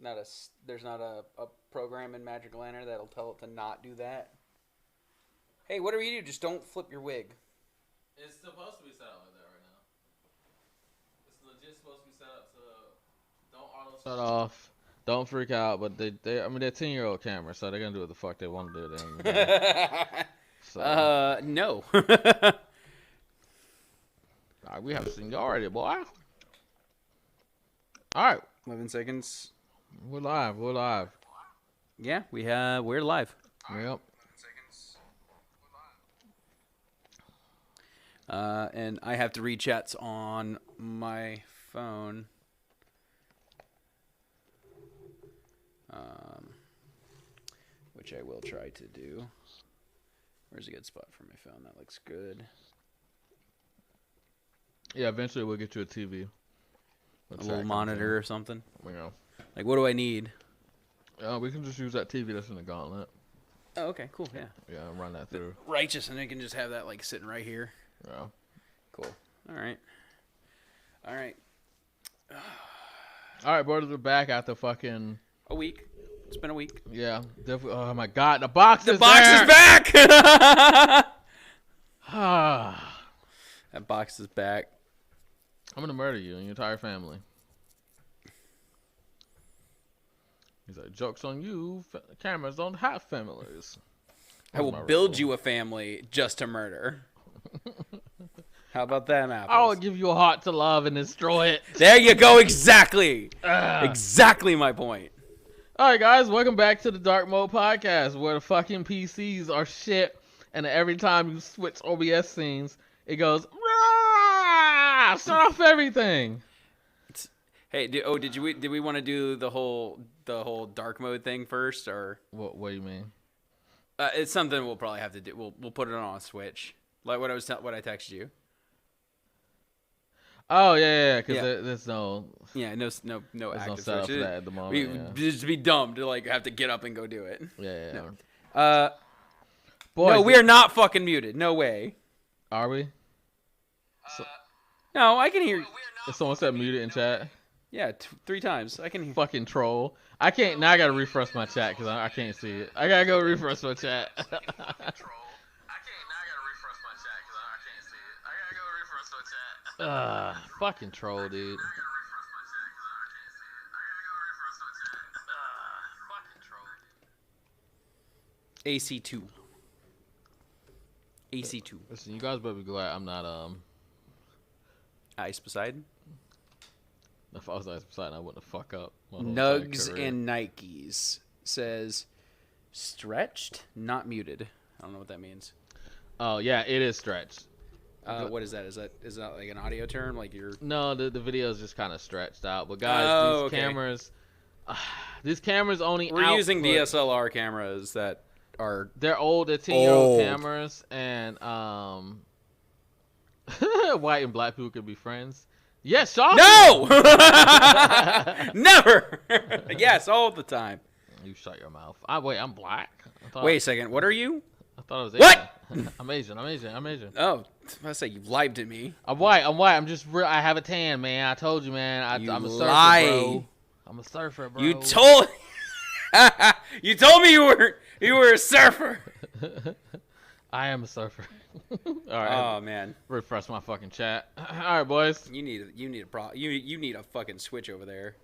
There's not a program in Magic Lantern that'll tell it to not do that. Hey, whatever you do, just don't flip your wig. It's supposed to be set up like that right now. It's legit supposed to be set up so don't auto shut off. Don't freak out, but I mean, they're 10-year-old cameras, so they're gonna do what the fuck they want to do. Then. So. No. We have seniority, boy. All right. 11 seconds. We're live. Yeah, we're live. Yep. And I have to read chats on my phone. Which I will try to do. Where's a good spot for my phone? That looks good. Yeah, eventually we'll get you a TV. A little monitor or something. You know. Like, what do I need? We can just use that TV that's in the gauntlet. Oh, okay, cool, yeah. Yeah, run that through. Righteous, and I can just have that, like, sitting right here. Yeah. Cool. All right. All right, brothers, we're back after fucking... A week. It's been a week. Yeah, definitely. Oh, my God, the box is back! That box is back. I'm going to murder you and your entire family. He's like, joke's on you. Cameras don't have families. I will build you a family just to murder. How about that, apples? I will give you a heart to love and destroy it. There you go. Exactly. Exactly my point. All right, guys. Welcome back to the Dark Mode podcast, where the fucking PCs are shit, and every time you switch OBS scenes, it goes, Rah! Start off everything. Hey, did we want to do the whole dark mode thing first, or what do you mean? It's something we'll probably have to do. We'll put it on a Switch, like what I texted you. Oh yeah, because there's no active setup Switch. for that at the moment. Just be dumb to like have to get up and go do it. Yeah. No. Boys, no, we are not fucking muted. No way. Are we? No, I can hear. If someone said muted in chat. Yeah, 3 times. I can hear. Fucking troll. I can't. Now I gotta refresh my chat because I can't see it. I gotta go refresh my chat. Fucking troll, dude. AC2. AC2. Listen, you guys better be glad I'm not Ice Poseidon. If I was Ice Poseidon, I wouldn't fuck up. Nugs and Nikes says stretched, not muted. I don't know what that means. Oh yeah, it is stretched. What is that? Is that like an audio term? Like you're No, the video is just kind of stretched out. But guys, these cameras only we're using DSLR cameras that are they're old, they're 10-year-old cameras, and white and black people could be friends. Yes, Sean. No, never. Yes, all the time. You shut your mouth. I'm black. Wait a second. What are you? I thought I was Asian. What? I'm Asian. Oh, I say you lied to me. I'm white. I'm just real. I have a tan, man. I told you, man. I'm a surfer, bro. I'm a surfer, bro. You told me you were a surfer. I am a surfer. All right. Oh man. Refresh my fucking chat. All right, boys. You need a fucking switch over there.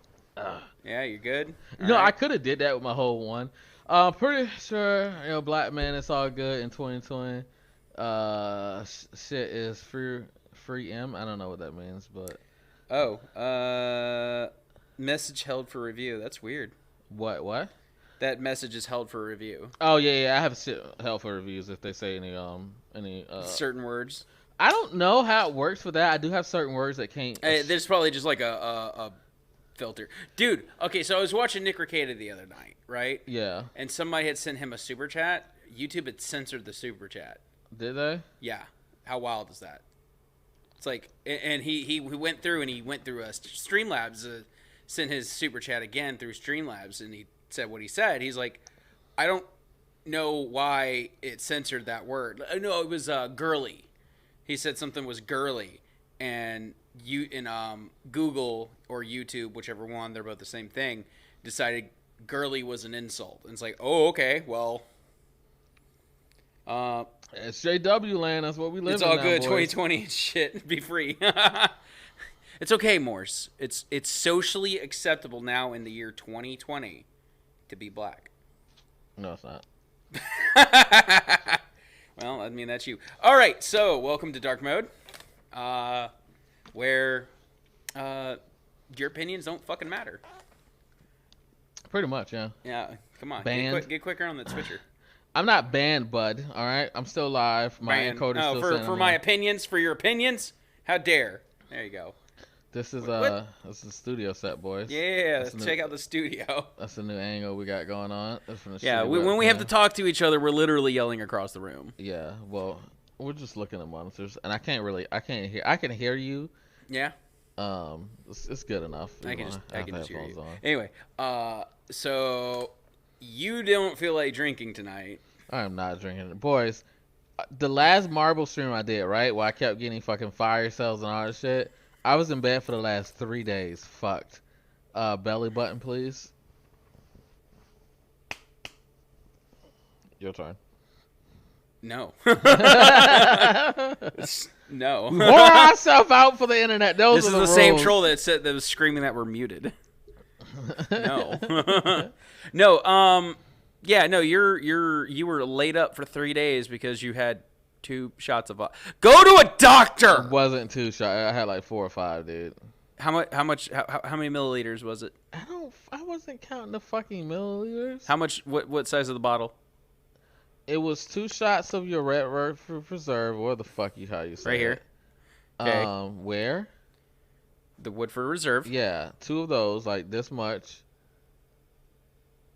Yeah, you good? I could have did that with my whole one. Pretty sure, black man, it's all good in 2020. Shit is free M. I don't know what that means, but. Message held for review. That's weird. What? That message is held for review. Oh yeah. I have shit held for reviews if they say any certain words. I don't know how it works for that. I do have certain words that can't. There's probably just like a filter, dude. Okay, so I was watching Nick Rekieta the other night, right? Yeah. And somebody had sent him a super chat. YouTube had censored the super chat. Did they? Yeah. How wild is that? It's like, and he went through Streamlabs, sent his super chat again through Streamlabs, and he said what he said. He's like, I don't know why it censored that word. No, it was girly. He said something was girly, and Google or YouTube, whichever one, they're both the same thing, decided girly was an insult. And it's like, oh, okay, well, it's JW land. That's what we live in. It's all now, good. boys. 2020 and shit. Be free. It's okay, Morse. It's socially acceptable now in the year 2020 to be black. No, it's not. Well, I mean, that's you. All right, so welcome to Dark Mode, where your opinions don't fucking matter. Pretty much, yeah. Yeah, come on. Banned. Get quicker on that switcher. I'm not banned, bud. All right, I'm still live. My encoder's still saying for my opinions, for your opinions. How dare? There you go. This is this is a studio set, boys. Yeah, let's check out the studio. That's the new angle we got going on. That's from the Yeah, studio when we have to talk to each other, we're literally yelling across the room. Yeah, well, we're just looking at monitors, and I can hear you. Yeah. It's good enough. I can just hear you. On. Anyway, so you don't feel like drinking tonight. I am not drinking it, boys. The last marble stream I did, right, where I kept getting fucking fire cells and all that shit. I was in bed for the last 3 days. Fucked. Belly button, please. Your turn. No. No. We wore ourselves out for the internet. This is the same troll that was screaming that we're muted. No. No. Yeah. No. You were laid up for 3 days because you had 2 shots of. Go to a doctor. It wasn't 2 shots. I had like 4 or 5, dude. How much? How many milliliters was it? I wasn't counting the fucking milliliters. How much? What size of the bottle? It was 2 shots of your Red Reserve, or the fuck how you say right here. It. Okay. Where? The Woodford Reserve. Yeah, 2 of those, like this much.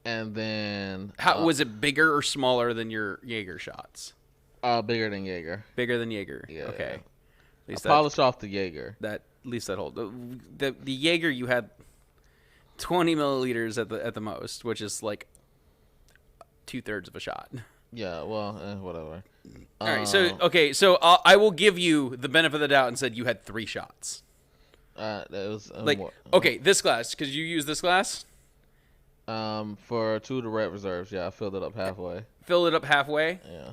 And then how was it bigger or smaller than your Jaeger shots? Bigger than Jaeger. Bigger than Jaeger. Yeah. Okay. Yeah. At least polish off the Jaeger. At least that hold. The Jaeger you had 20 milliliters at the most, which is like 2/3 of a shot. Yeah. Well, whatever. All right. So I will give you the benefit of the doubt and said you had 3 shots. That was okay. This glass, because you use this glass. For 2 of the Red Reserves, yeah, I filled it up halfway. Filled it up halfway. Yeah.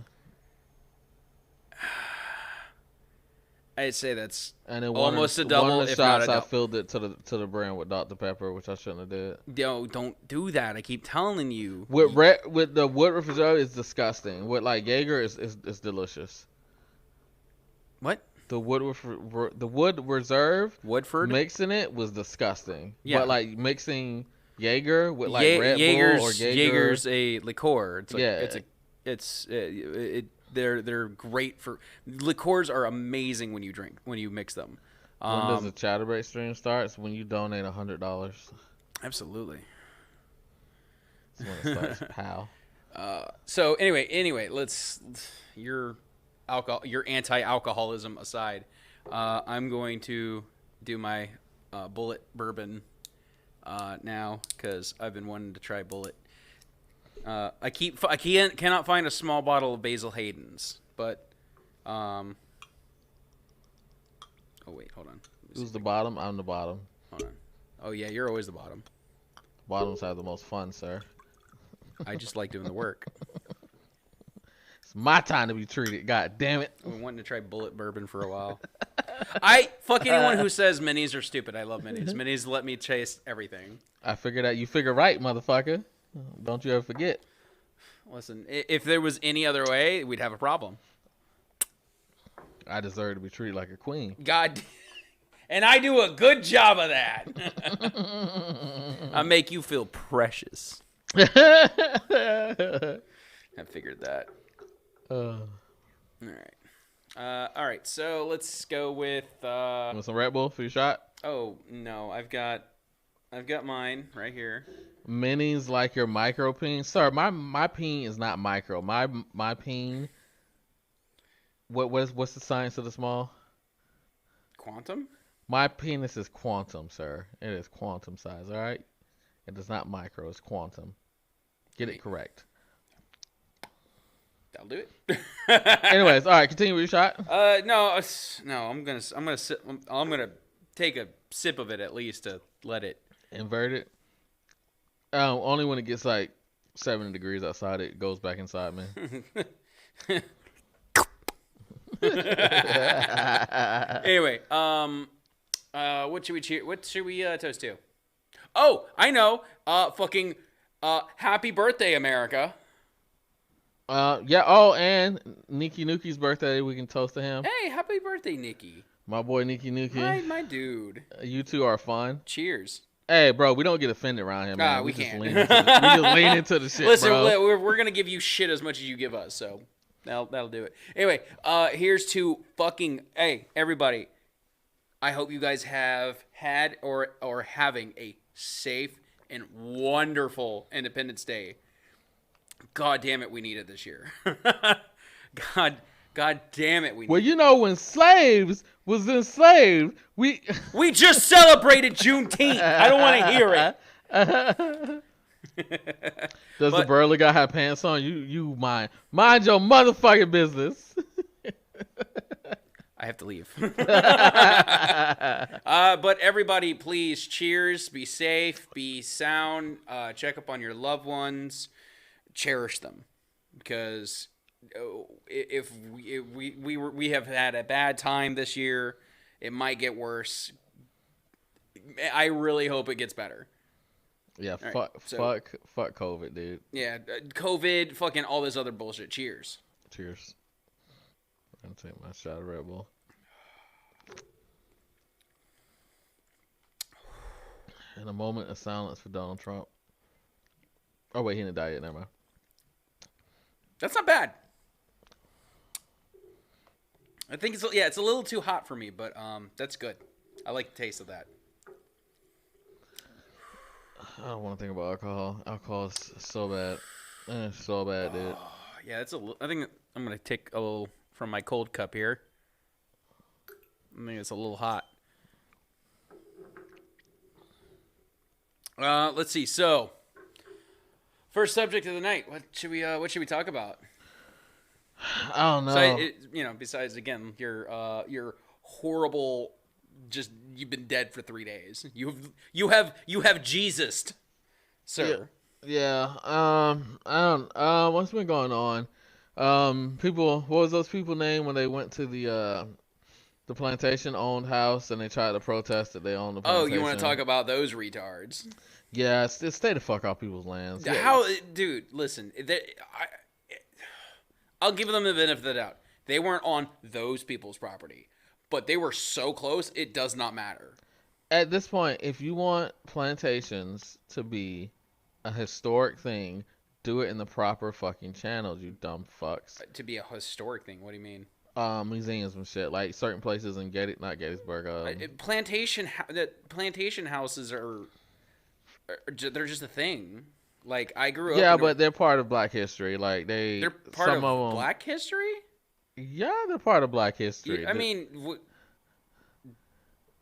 I'd say that's and then almost a double. One of the if shots, not a double. I filled it to the brim with Dr. Pepper, which I shouldn't have did. Yo, don't do that. I keep telling you. With the Woodruff Reserve is disgusting. With like Jaeger is delicious. What? The Wood Reserve Woodford mixing it was disgususting. Yeah. But like mixing Jaeger with like Red Bull or Jaeger's a liqueur. It's like, yeah. They're great for liqueurs. Are amazing when you mix them. When does the Chatterbait stream start? It's when you donate $100. Absolutely. That's when it starts, pal. So anyway, let's your anti-alcoholism aside. I'm going to do my Bullet bourbon now because I've been wanting to try Bullet. I cannot find a small bottle of Basil Hayden's, but oh wait, hold on. Who's the bottom? I'm the bottom. Hold on. Oh yeah, you're always the bottom. Bottoms have the most fun, sir. I just like doing the work. It's my time to be treated. God damn it. I've been wanting to try Bullet bourbon for a while. I fuck anyone who says minis are stupid. I love minis. Minis let me chase everything. I figured out. You figure right, motherfucker. Don't you ever forget. Listen, if there was any other way, we'd have a problem. I deserve to be treated like a queen. God, and I do a good job of that. I make you feel precious. I figured that. All right. So let's go with. Want some Red Bull for your shot? Oh no, I've got mine right here. Minis like your micro peen, sir. My peen is not micro. My peen. What's the science of the small? Quantum. My penis is quantum, sir. It is quantum size. All right. It is not micro. It's quantum. Get it correct. I'll do it. Anyways, all right. Continue with your shot. No. I'm gonna sit. I'm gonna take a sip of it at least to let it invert it. Only when it gets like 70 degrees outside, it goes back inside me. Anyway, what should we toast to? Oh, I know. Fucking happy birthday, America. Yeah. Oh, and Nikki Nuki's birthday. We can toast to him. Hey, happy birthday, Nikki. My boy Nikki Nuki. My dude. You two are fun. Cheers. Hey, bro, we don't get offended around here, man. We can't. We just lean into the shit, Listen, bro. we're gonna give you shit as much as you give us, so that'll do it. Anyway, here's to fucking everybody. I hope you guys have had or having a safe and wonderful Independence Day. God damn it, we need it this year. God damn it, we need Well, you know, when slaves was enslaved, we just celebrated Juneteenth. I don't want to hear it. Does the burly guy have pants on? You mind your motherfucking business. I have to leave. But everybody, please, cheers. Be safe. Be sound. Check up on your loved ones. Cherish them, because if we have had a bad time this year, it might get worse. I really hope it gets better. Yeah, fuck COVID, dude. Yeah, COVID, fucking all this other bullshit. Cheers. Cheers. I'm gonna take my shot of Red Bull. In a moment of silence for Donald Trump. Oh wait, he didn't die yet. Never mind. That's not bad. I think it's a little too hot for me, but that's good. I like the taste of that. I don't want to think about alcohol. Alcohol is so bad. It's so bad, dude. Yeah, I think I'm gonna take a little from my cold cup here. I think it's a little hot. Let's see. So, first subject of the night. What should we talk about? I don't know. Besides again, your horrible. Just you've been dead for 3 days. You have Jesus, sir. Yeah. I don't. What's been going on? People. What was those people name when they went to the plantation-owned house and they tried to protest that they owned the plantation? Oh, you want to talk about those retards? Yeah, stay the fuck off people's lands. Yeah. How, dude? Listen, I'll give them the benefit of the doubt. They weren't on those people's property, but they were so close. It does not matter. At this point, if you want plantations to be a historic thing, do it in the proper fucking channels, you dumb fucks. To be a historic thing, what do you mean? Museums and shit, like certain places in Gettysburg. Plantation houses they're just a thing. Like I grew up. Yeah, but they're part of Black history. Like they're part of Black history. Yeah, they're part of Black history. I mean,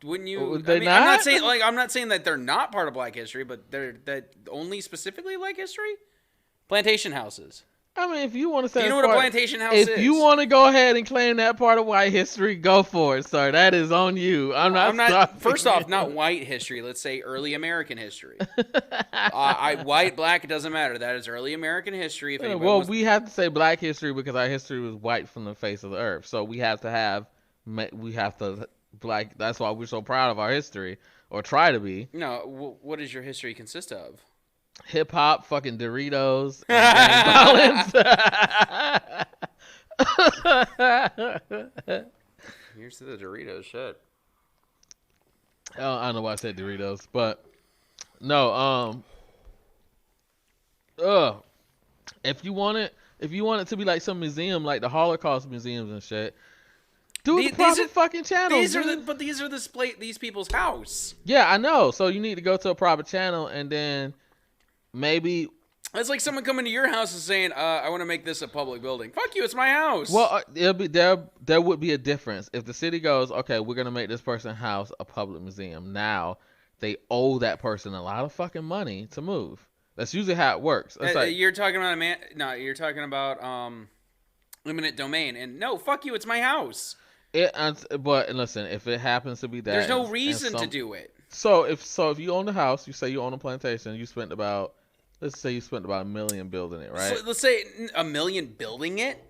wouldn't you? Not? I'm not saying that they're not part of Black history, but they're that only specifically Black history. Plantation houses. I mean, if you want to say, do you know what a plantation house is? If you want to go ahead and claim that part of white history, go for it, sir. That is on you. I'm not. First off, not white history. Let's say early American history. White, black, it doesn't matter. That is early American history. We have to say Black history because our history was white from the face of the earth. So we have to black. That's why we're so proud of our history, or try to be. No, what does your history consist of? Hip hop, fucking Doritos, and gang violence. Here's to the Doritos shit. I don't know why I said Doritos, but no. If you want it to be like some museum, like the Holocaust museums and shit, do it the proper fucking channels. These are these people's house. Yeah, I know. So you need to go to a proper channel and then. Maybe it's like someone coming to your house and saying, "I want to make this a public building." Fuck you, it's my house. Well, it'll be there would be a difference if the city goes, "Okay, we're gonna make this person's house a public museum." Now they owe that person a lot of fucking money to move. That's usually how it works. You're talking about you're talking about eminent domain, and no, fuck you, it's my house. But listen, if it happens to be that, There's no and reason to do it. So if you own the house, you say you own a plantation, you spent about, let's say you spent about $1 million building it, right? So let's say $1 million building it.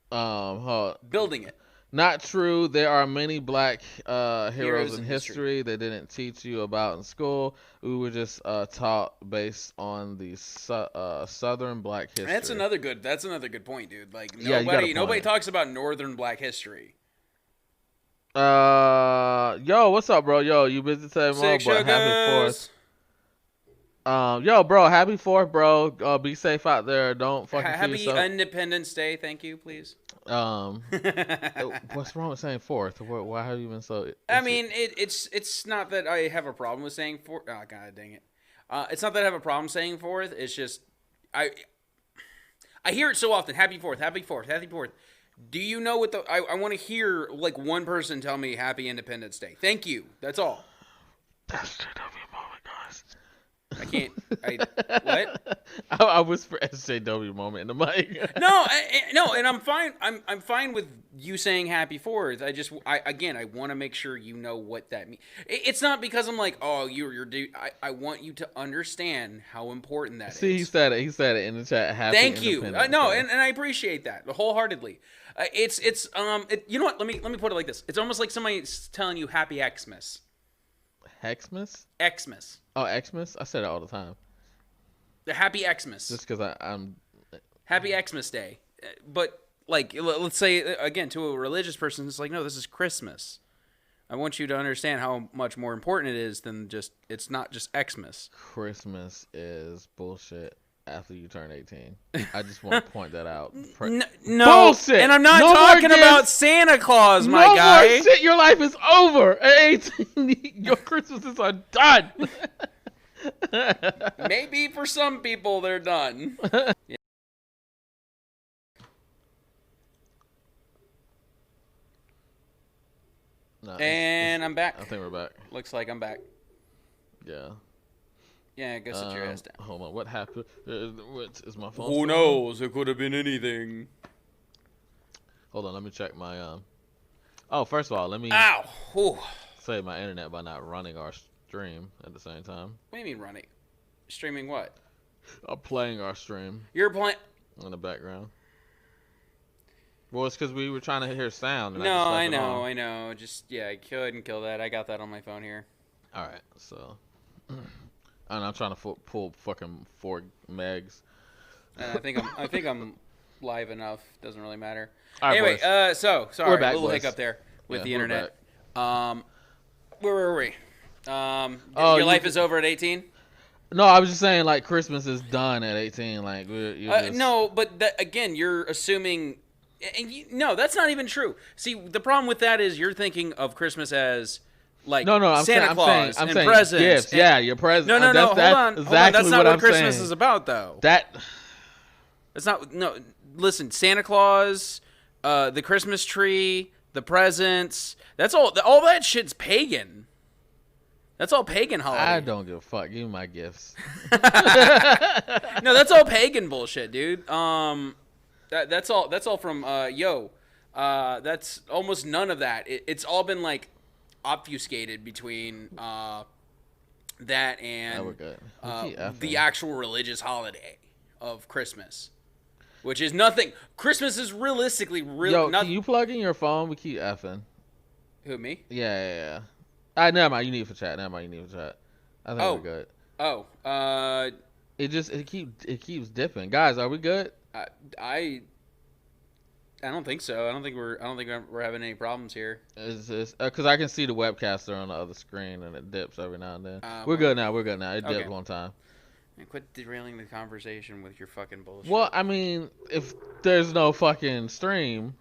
Building it. Not true. There are many black heroes in history that didn't teach you about in school. We were just taught based on the Southern black history. That's another good point, dude. Like nobody talks about Northern black history. Yo, what's up, bro? Yo, you busy today, Mo? But happy 4th. Yo, bro, happy 4th, bro. Be safe out there. Don't fucking kill yourself. Happy Independence Day, thank you, please. What's wrong with saying 4th? Why have you been so? I mean, it's not that I have a problem with saying 4th. Oh, god dang it. It's not that I have a problem saying 4th. It's just I hear it so often. Happy 4th, happy 4th, happy 4th. Do you know what I want to hear like one person tell me Happy Independence Day. Thank you. That's all. That's SJW moment, guys. I can't. What? I whisper SJW moment in the mic. No, and I'm fine. I'm fine with you saying Happy 4th. I want to make sure you know what that means. It's not because I'm like, oh, you're dude. I want you to understand how important that is. See, he said it in the chat. Happy Thank you. No, Day. and I appreciate that wholeheartedly. You know what? Let me put it like this. It's almost like somebody's telling you Happy Xmas. Xmas? Xmas. Oh, Xmas? I say that all the time. The Happy Xmas. Just because I'm... Happy Xmas Day. But, like, let's say, again, to a religious person, it's like, no, this is Christmas. I want you to understand how much more important it is than just, it's not just Xmas. Christmas is bullshit after you turn 18. I just want to point that out. No. Bullshit! And I'm not talking about Santa Claus, my guy. No more shit. Your life is over at 18. Your Christmases are done. Maybe for some people they're done. Yeah. No, I'm back. I think we're back. Looks like I'm back. Yeah. Yeah, go sit your ass down. Hold on. What happened? Is my phone? Who knows? It could have been anything. Hold on. Let me check my. Oh, first of all, let me. Ow! Whew. Save my internet by not running our stream at the same time. What do you mean running? Streaming what? I'm playing our stream. You're playing in the background. Well, it's because we were trying to hear sound. And no, I know. Just yeah, I couldn't kill that. I got that on my phone here. All right, so. And I'm trying to pull fucking 4 megs. I think I'm live enough. Doesn't really matter. All right, anyway, boys. So sorry, we're back, a little boys. hiccup there with the we're internet. back. Where were we? Your life is over at 18. No, I was just saying like Christmas is done at 18. Like no, but again, you're assuming. And no, that's not even true. See, the problem with that is you're thinking of Christmas as. Like I'm Santa Claus and presents. Gifts. Yeah, your presents. No, hold on. That's not what Christmas is about, though. That's not. No, listen. Santa Claus, the Christmas tree, the presents. That's all. All that shit's pagan. That's all pagan holiday. I don't give a fuck. Give me my gifts. No, that's all pagan bullshit, dude. That's all from that's almost none of that. It's all been like. Obfuscated between that and the actual religious holiday of Christmas, which is nothing. Christmas is realistically nothing. Can you plug in your phone? We keep effing. Who, me? Yeah. Never mind. You need for chat. I think we're good. It keeps dipping. Guys, are we good? I don't think so. I don't think we're having any problems here. Because I can see the webcaster on the other screen and it dips every now and then. We're good now. It dipped one time. Quit derailing the conversation with your fucking bullshit. Well, I mean, if there's no fucking stream,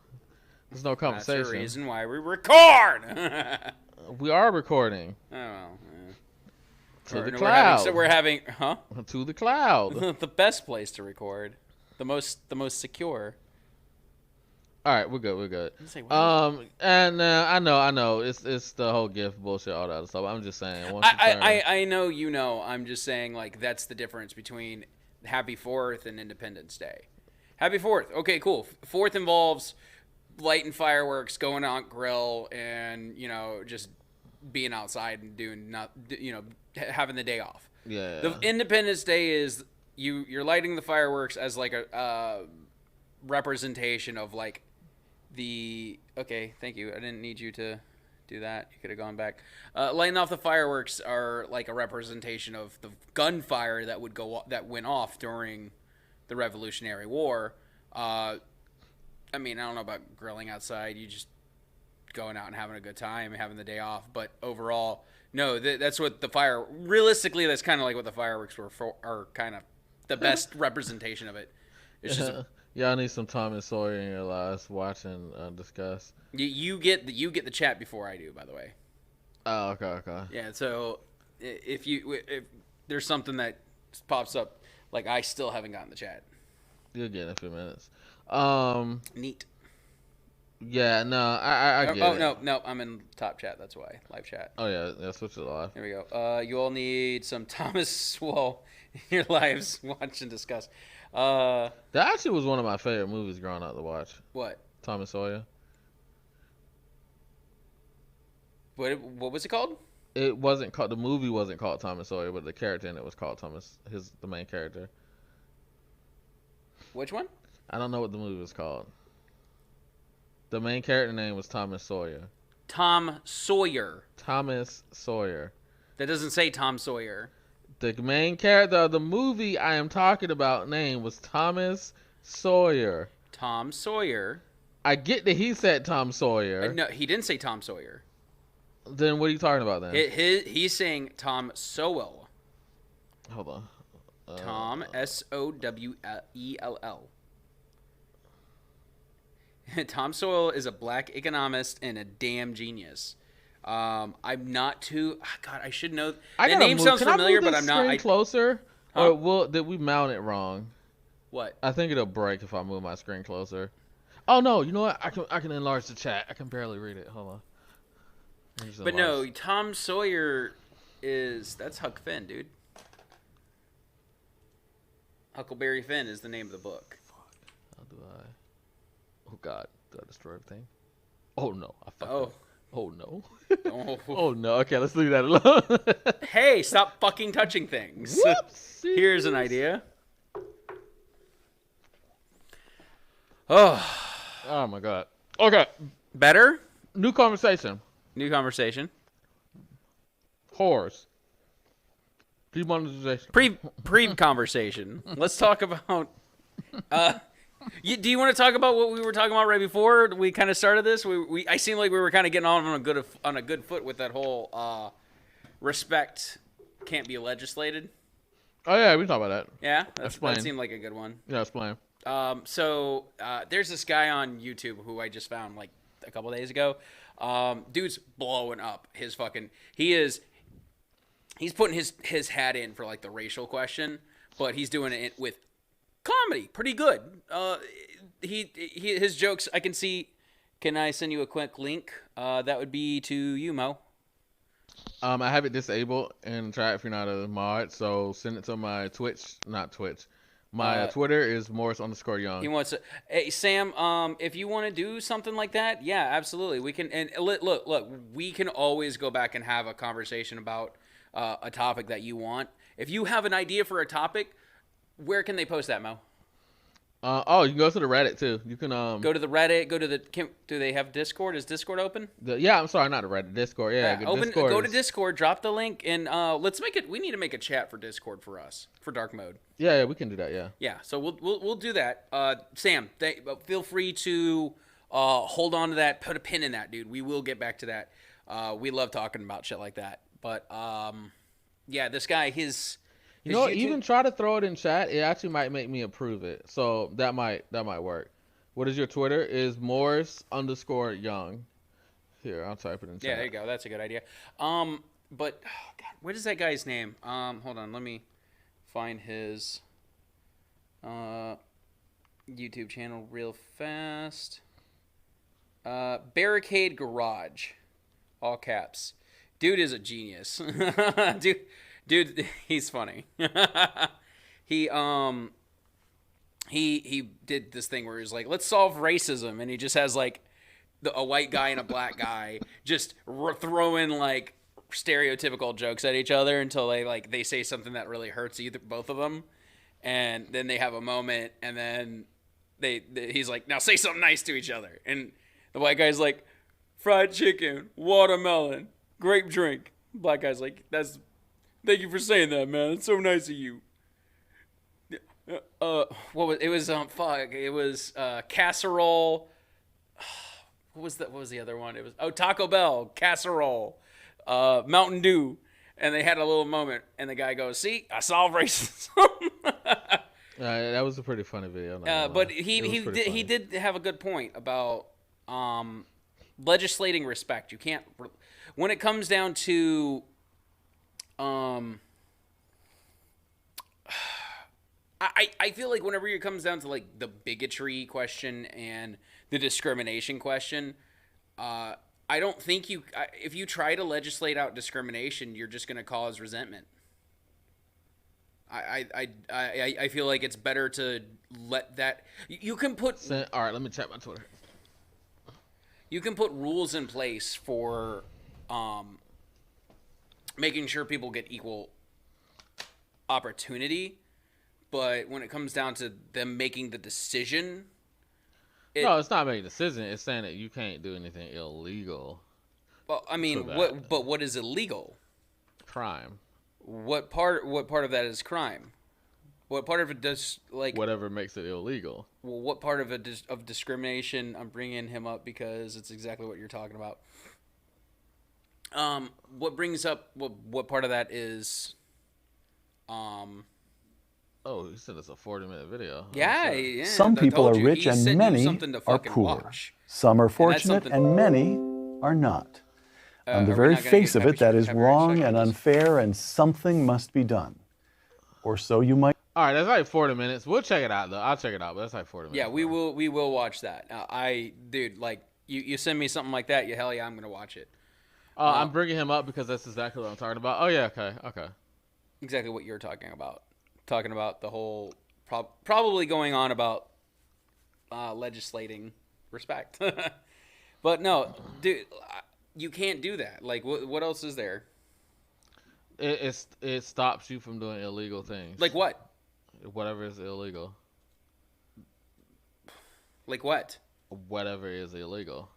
there's no conversation. That's the reason why we record. We are recording. Oh well. To the cloud. We're having To the cloud. The best place to record. The most secure. All right, we're good. And I know it's the whole gift bullshit, all that other stuff. I'm just saying. I know you know. I'm just saying like that's the difference between Happy 4th and Independence Day. Happy 4th. Okay, cool. 4th involves lighting fireworks, going out grill, and just being outside and doing having the day off. Yeah. The Independence Day is you're lighting the fireworks as like a representation of like the okay. Thank you. I didn't need you to do that. You could have gone back. Lighting off the fireworks are like a representation of the gunfire that went off during the Revolutionary War. I mean, I don't know about grilling outside. You just going out and having a good time, having the day off. But overall, no, that's what realistically, that's kind of like what the fireworks are kind of the best representation of it. It's just y'all need some Thomas Sawyer in your lives. Watch and discuss. You get the chat before I do, by the way. Oh, okay. Yeah, so if there's something that pops up, like I still haven't gotten the chat. You'll get it in a few minutes. Neat. Yeah, no, I get it. Oh, no, I'm in top chat. That's why. Live chat. Oh, yeah, switch to live. There we go. You all need some Thomas Swole in your lives. Watch and discuss. That actually was one of my favorite movies growing up to watch. What? Thomas Sawyer. What was it called? It wasn't called. The movie wasn't called Thomas Sawyer, but the character in it was called Thomas. The main character. Which one? I don't know what the movie was called. The main character name was Thomas Sawyer. Tom Sawyer. Thomas Sawyer. That doesn't say Tom Sawyer. The main character of the movie I am talking about name was Thomas Sawyer. Tom Sawyer. I get that he said Tom Sawyer. No, he didn't say Tom Sawyer. Then what are you talking about then? He's saying Tom Sowell. Hold on. Tom Sowell. Tom Sowell is a black economist and a damn genius. I'm not too. God, I should know. The name sounds familiar, but I'm not. Closer, Huh? or did we mount it wrong? What? I think it'll break if I move my screen closer. Oh no! You know what? I can enlarge the chat. I can barely read it. Hold on. But no, Tom Sawyer that's Huck Finn, dude. Huckleberry Finn is the name of the book. Fuck. How do I? Oh God! Do I destroy everything? Oh no! I fucked up. Oh no. Oh no. Okay, let's leave that alone. Hey, stop fucking touching things. Whoops. Here's an idea. Oh. Oh my God. Okay. Better? New conversation. New conversation. Whores. Demonetization. Pre-conversation. Let's talk about... do you want to talk about what we were talking about right before we kind of started this? I seemed like we were kind of getting on a good foot with that whole respect can't be legislated. Oh yeah, we can talk about that. Yeah, that seemed like a good one. Yeah, explain. So there's this guy on YouTube who I just found like a couple days ago. Dude's blowing up his fucking. He's putting his hat in for like the racial question, but he's doing it with comedy, pretty good. His jokes I can see. Can I send you a quick link? That would be to you, Mo. I have it disabled in chat if you're not a mod, so send it to my Twitch. My Twitter is Morris_Young. He wants to. Hey Sam, if you want to do something like that, yeah, absolutely. We can. And look, we can always go back and have a conversation about a topic that you want. If you have an idea for a topic, where can they post that, Mo? You can go to the Reddit too. You can go to the Reddit. Go to the. Do they have Discord? Is Discord open? Yeah, I'm sorry, not the Reddit. Discord. Yeah, Discord go to Discord. Drop the link and let's make it. We need to make a chat for Discord for us for DarkMode. Yeah, we can do that. Yeah. Yeah. So we'll do that. Sam, feel free to hold on to that. Put a pin in that, dude. We will get back to that. We love talking about shit like that. But yeah, this guy You know, even try to throw it in chat. It actually might make me approve it. So that might work. What is your Twitter? Is Morris_Young. Here, I'll type it in chat. Yeah, there you go. That's a good idea. But God, what is that guy's name? Hold on, let me find his YouTube channel real fast. Barricade Garage, all caps. Dude is a genius. Dude, he's funny. He he did this thing where he's like, let's solve racism, and he just has like a white guy and a black guy just throwing like stereotypical jokes at each other until they say something that really hurts both of them, and then they have a moment, and then he's like, now say something nice to each other, and the white guy's like, fried chicken, watermelon, grape drink. Black guy's like, thank you for saying that, man. It's so nice of you. It was casserole. What was the other one? It was Taco Bell, casserole, Mountain Dew, and they had a little moment, and the guy goes, "See, I solved racism." That was a pretty funny video. But he did have a good point about legislating respect. You can't, when it comes down to I feel like whenever it comes down to like the bigotry question and the discrimination question, I don't think if you try to legislate out discrimination, you're just going to cause resentment. I feel like it's better to let that. You can put. All right, let me check my Twitter. You can put rules in place for making sure people get equal opportunity, but when it comes down to them making the decision, no, it's not making a decision. It's saying that you can't do anything illegal. Well, I mean, what is illegal? Crime. What part of that is crime? What part of it does whatever makes it illegal? Well, what part of it of discrimination? I'm bringing him up because it's exactly what you're talking about. What brings up what part of that is? Oh, he said it's a 40-minute video. Yeah. Some people are rich and many are poor. Some are fortunate and many are not. On the very face of it, that is wrong and unfair, and something must be done. Or so you might. All right, that's like 40 minutes. We'll check it out, though. I'll check it out, but that's like 40 minutes. Yeah, we will watch that. Dude, like, you send me something like that, hell yeah, I'm going to watch it. I'm bringing him up because that's exactly what I'm talking about. Oh, yeah, okay. Exactly what you're talking about. Talking about the whole, probably going on about legislating respect. But no, dude, you can't do that. Like, what else is there? It stops you from doing illegal things. Like what? Whatever is illegal. Like what? Whatever is illegal.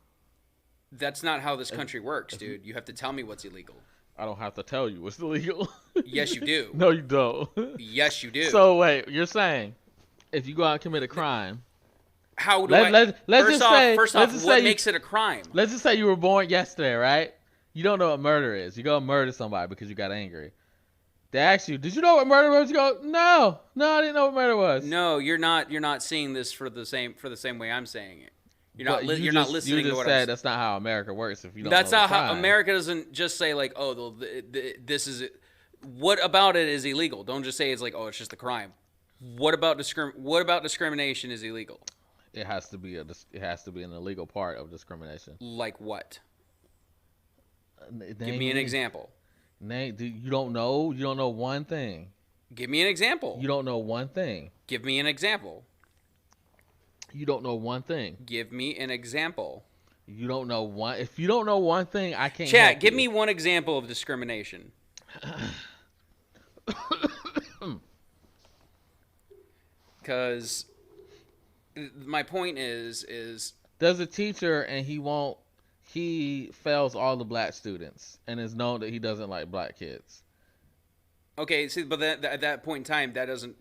That's not how this country works, dude. You have to tell me what's illegal. I don't have to tell you what's illegal. Yes, you do. No, you don't. Yes, you do. So wait, you're saying if you go out and commit a crime, how do First off, what makes it a crime? Let's just say you were born yesterday, right? You don't know what murder is. You go murder somebody because you got angry. They ask you, "Did you know what murder was?" You go, "No, I didn't know what murder was." No, you're not seeing this for the same way I'm saying it. You're not listening to what I'm saying. You just said that's not how America works. If you don't, that's not how America doesn't just say like, "Oh, this is it." What about it is illegal? Don't just say it's like, "Oh, it's just a crime." What about discrimination is illegal? It has to be an illegal part of discrimination. Like what? Give me an example. You don't know? You don't know one thing. Give me an example. You don't know one thing. Give me an example. You don't know one thing. Give me an example. You don't know one. If you don't know one thing, I can't. Chat, give me one example of discrimination. Because my point is there's a teacher and he fails all the black students and is known that he doesn't like black kids. Okay, see, but at that point in time, that doesn't.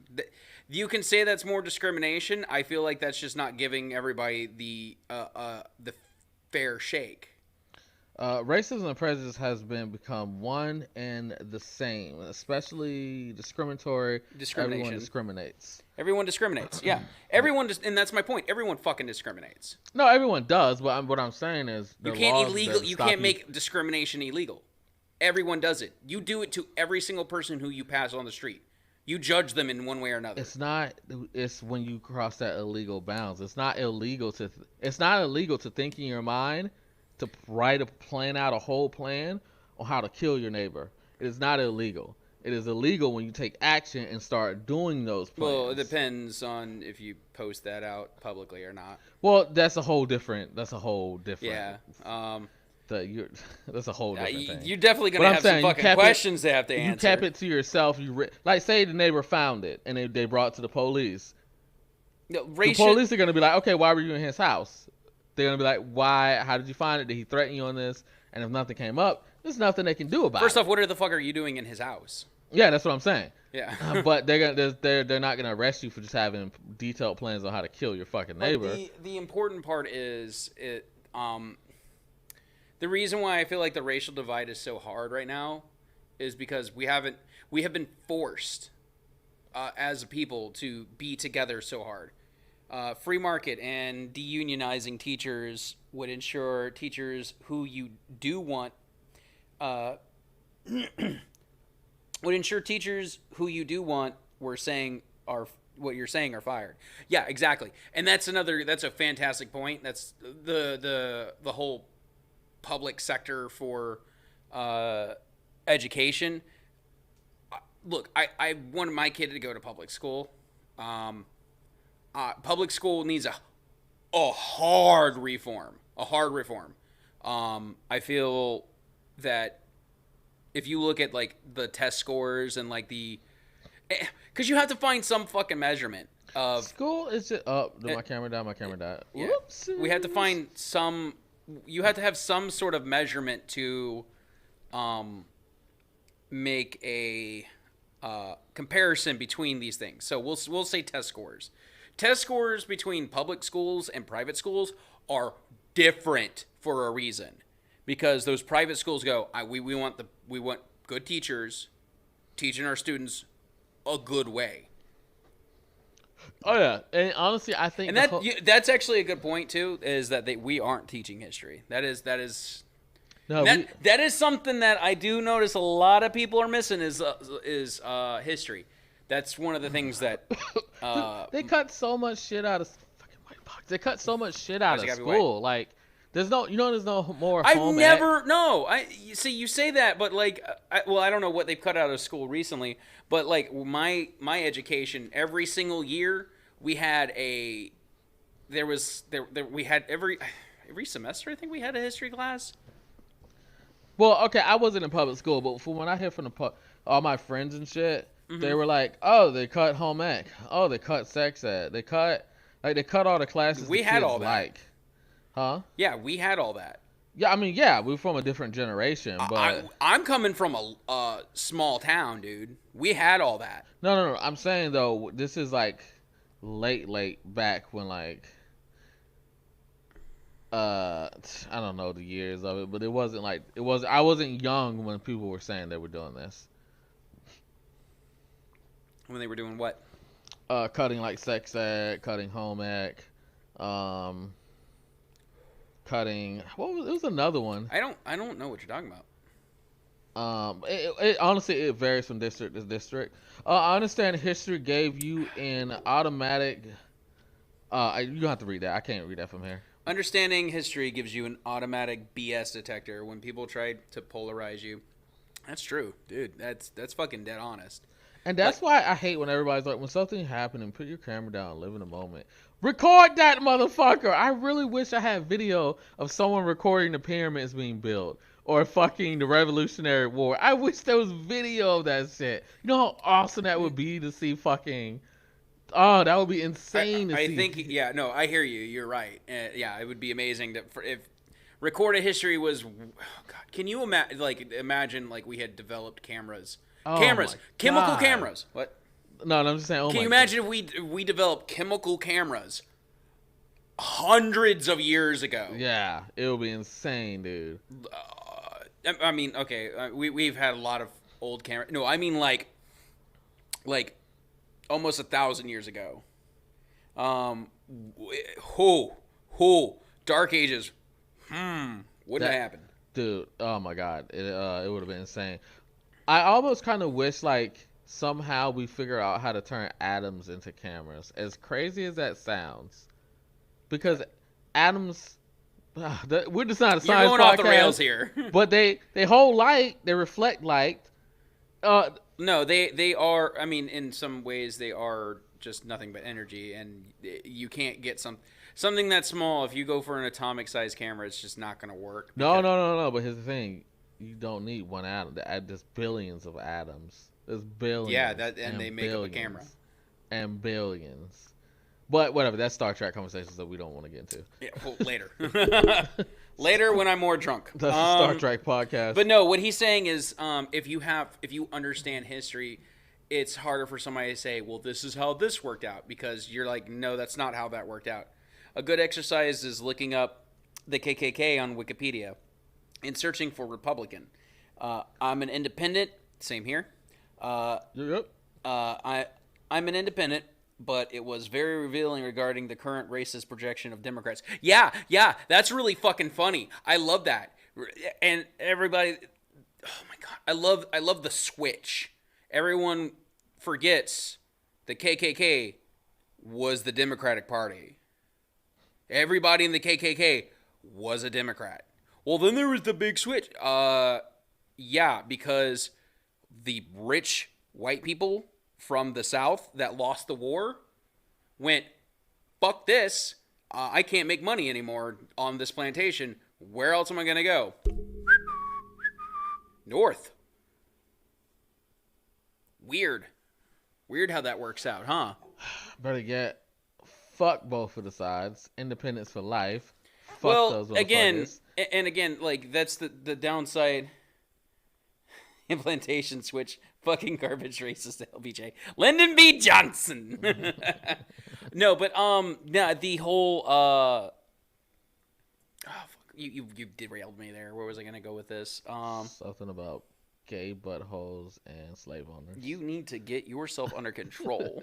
You can say that's more discrimination. I feel like that's just not giving everybody the fair shake. Racism and prejudice has become one and the same, especially discriminatory. Discrimination. Everyone discriminates. Yeah, everyone and that's my point. Everyone fucking discriminates. No, everyone does. But what I'm saying is you can't make discrimination illegal. Everyone does it. You do it to every single person who you pass on the street. You judge them in one way or another. It's when you cross that illegal bounds. It's not illegal to think in your mind to plan out a whole plan on how to kill your neighbor. It is not illegal. It is illegal when you take action and start doing those plans. Well, it depends on if you post that out publicly or not. Well, that's a whole different. Yeah. That's a whole different thing. You're definitely gonna have some fucking questions they have to answer. You kept it to yourself. Like, say the neighbor found it and they brought it to the police. No, the police are gonna be like, okay, why were you in his house? They're gonna be like, why? How did you find it? Did he threaten you on this? And if nothing came up, there's nothing they can do about it. First off, what the fuck are you doing in his house? Yeah, that's what I'm saying. Yeah. But they're not gonna arrest you for just having detailed plans on how to kill your fucking neighbor. The important part is the reason why I feel like the racial divide is so hard right now is because we have been forced as a people to be together so hard. Free market and deunionizing teachers would ensure teachers who you do want were saying are what you're saying are fired. Yeah, exactly. And that's a fantastic point. That's the whole public sector for education. Look, I wanted my kid to go to public school. Public school needs a hard reform. I feel that if you look at like the test scores and like because you have to find some fucking measurement of school is just my camera died. Yeah. Whoops. We have to find some. You have to have some sort of measurement to make a comparison between these things. So we'll say test scores. Test scores between public schools and private schools are different for a reason, because those private schools go, we want good teachers teaching our students a good way. Oh yeah, and honestly, I think that's actually a good point too. Is that we aren't teaching history? That is something that I do notice a lot of people are missing is history. That's one of the things that they cut so much shit out of fucking white box. They cut so much shit out of school. Like there's no more. You see, you say that, but like, I don't know what they've cut out of school recently, but like my education, every single year we had we had every semester, I think we had a history class. Well, okay, I wasn't in public school, but from when I hear from all my friends and shit, they were like, "Oh, they cut home ec. Oh, they cut sex ed. They cut all the classes." We had all that. Like, huh? Yeah, we had all that. Yeah, I mean, yeah, we're from a different generation, but I'm coming from a small town, dude. We had all that. No. I'm saying though, this is like late back when like. I don't know the years of it, but I wasn't young when people were saying they were doing this. When they were doing what? Cutting like sex ed, cutting home ec, cutting. It was another one. I don't know what you're talking about. It honestly it varies from district to district. I understand history gave you an automatic. You don't have to read that. I can't read that from here. Understanding history gives you an automatic BS detector when people try to polarize you. That's true, dude. That's fucking dead honest. And that's why I hate when everybody's like, when something happened, and put your camera down and live in the moment. Record that motherfucker. I really wish I had video of someone recording the pyramids being built or fucking the Revolutionary War. I wish there was video of that shit. You know how awesome that would be to see fucking. Oh, that would be insane. I think, yeah, no, I hear you. You're right. Yeah, it would be amazing if recorded history was. Oh God, can you imagine like we had developed cameras, chemical cameras? What? No, I'm just saying. Can you imagine if we developed chemical cameras hundreds of years ago? Yeah, it would be insane, dude. I mean, okay, we've had a lot of old cameras. No, I mean like. Almost 1,000 years ago. Dark Ages. Wouldn't have happened. Dude, oh my God. It would have been insane. I almost kind of wish like somehow we figure out how to turn atoms into cameras. As crazy as that sounds. Because atoms, we're just not a science podcast. You're going off the rails here. But they hold light, they reflect light. No, they are. I mean, in some ways, they are just nothing but energy, and you can't get something that small. If you go for an atomic-sized camera, it's just not going to work. No. But here's the thing: you don't need one atom. There's billions of atoms. There's billions. Yeah, and they make up a camera. And billions. But whatever. That's Star Trek conversations that we don't want to get into. Yeah, well, later. Later when I'm more drunk. That's the Star Trek podcast. But no, what he's saying is, if you understand history, it's harder for somebody to say, well, this is how this worked out, because you're like, no, that's not how that worked out. A good exercise is looking up the KKK on Wikipedia and searching for Republican. I'm an independent. Same here. Yep. I'm an independent, but it was very revealing regarding the current racist projection of Democrats. Yeah, that's really fucking funny. I love that. And everybody, oh my God, I love the switch. Everyone forgets the KKK was the Democratic Party. Everybody in the KKK was a Democrat. Well, then there was the big switch. Yeah, because the rich white people from the South that lost the war went, fuck this. I can't make money anymore on this plantation. Where else am I going to go? North. Weird how that works out, huh? Better get, fuck both of the sides. Independence for life. Fuck well, those again, like, that's the downside. Implantation switch. Fucking garbage racist LBJ. Lyndon B. Johnson. No, but the whole oh fuck, you derailed me there. Where was I gonna go with this? Something about gay buttholes and slave owners. You need to get yourself under control.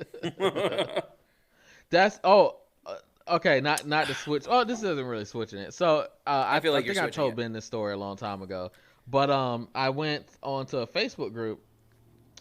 That's okay. Not the switch. Oh, this isn't really switching it. So I feel like I told Ben this story a long time ago. But I went onto a Facebook group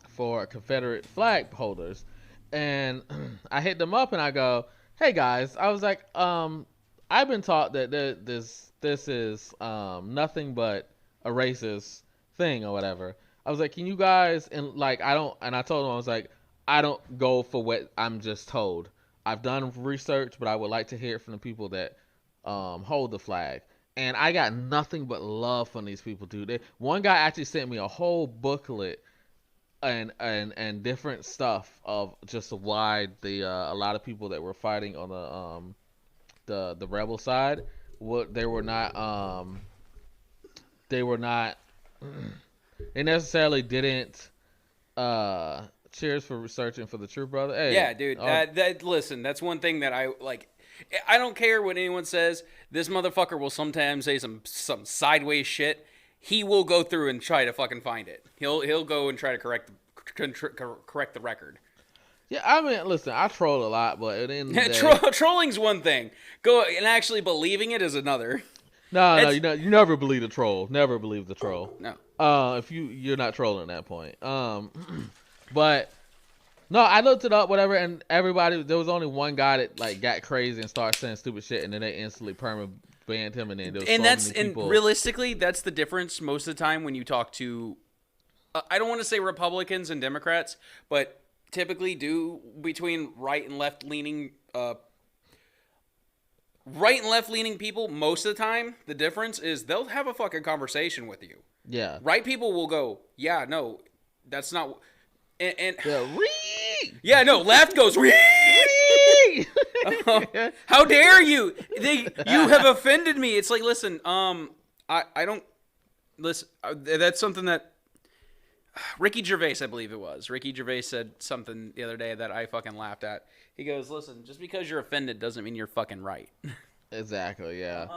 for Confederate flag holders, and I hit them up and I go, "Hey guys," I was like, "I've been taught that this is nothing but a racist thing or whatever." I was like, "Can you guys," and like I told them, I was like, "I don't go for what I'm just told. I've done research, but I would like to hear from the people that hold the flag." And I got nothing but love from these people, dude. One guy actually sent me a whole booklet and different stuff of just why a lot of people that were fighting on the rebel side, they necessarily didn't cheers for researching for the true brother. Hey, yeah, dude. Listen, that's one thing that I like. I don't care what anyone says. This motherfucker will sometimes say some sideways shit. He will go through and try to fucking find it. He'll go and try to correct the record. Yeah, I mean, listen, I troll a lot, but at the end of the day, trolling's one thing. Go and actually believing it is another. No, you never believe the troll. Never believe the troll. No. If you're not trolling at that point. But no, I looked it up, whatever, and everybody. There was only one guy that like got crazy and started saying stupid shit, and then they instantly banned him, and then there was and realistically, that's the difference most of the time when you talk to. I don't want to say Republicans and Democrats, but typically between right and left leaning people. Most of the time, the difference is they'll have a fucking conversation with you. Yeah. Right people will go, yeah, no, that's not. And yeah, no, left goes how dare you? You have offended me. It's like, listen, I don't listen. That's something that Ricky Gervais, I believe it was. Ricky Gervais said something the other day that I fucking laughed at. He goes, listen, just because you're offended doesn't mean you're fucking right. Exactly, yeah.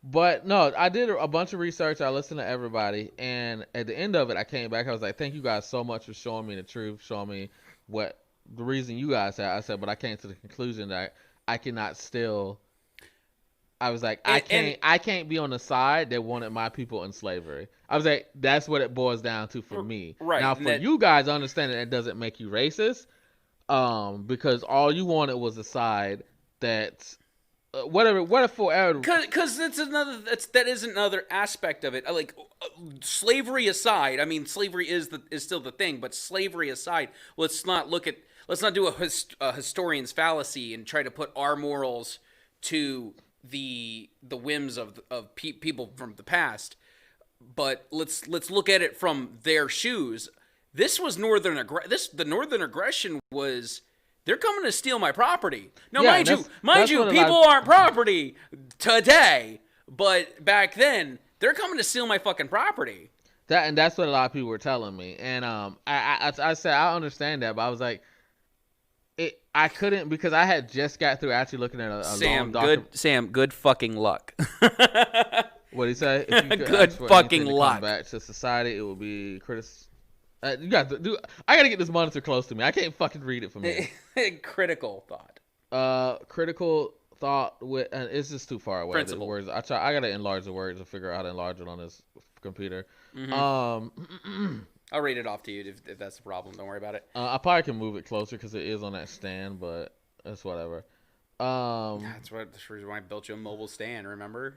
But no, I did a bunch of research. I listened to everybody, and at the end of it, I came back. I was like, "Thank you guys so much for showing me the truth, showing me what the reason you guys had." I said, but I came to the conclusion that I cannot still. I was like, I can't be on the side that wanted my people in slavery. I was like, that's what it boils down to for me. Right now, for you guys, I understand that doesn't make you racist, because all you wanted was a side that Because it's another. That is another aspect of it. Like slavery aside, I mean, slavery is still the thing. But slavery aside, let's not do a historian's fallacy and try to put our morals to the whims of people from the past. But let's look at it from their shoes. This was the northern aggression was. They're coming to steal my property. Now, mind you, people aren't property today, but back then they're coming to steal my fucking property. That's what a lot of people were telling me, and I said I understand that, but I was like, I couldn't because I had just got through actually looking at Sam, good fucking luck. What did he say? If you good fucking luck. Come back to society, it will be you got to do. I gotta get this monitor close to me. I can't fucking read it from here. Critical thought. Critical thought with, and it's just too far away. Principle. Words. I gotta enlarge the words and figure out how to enlarge it on this computer. Mm-hmm. I'll read it off to you if that's the problem. Don't worry about it. I probably can move it closer because it is on that stand, but it's whatever. That's the reason why I built you a mobile stand. Remember?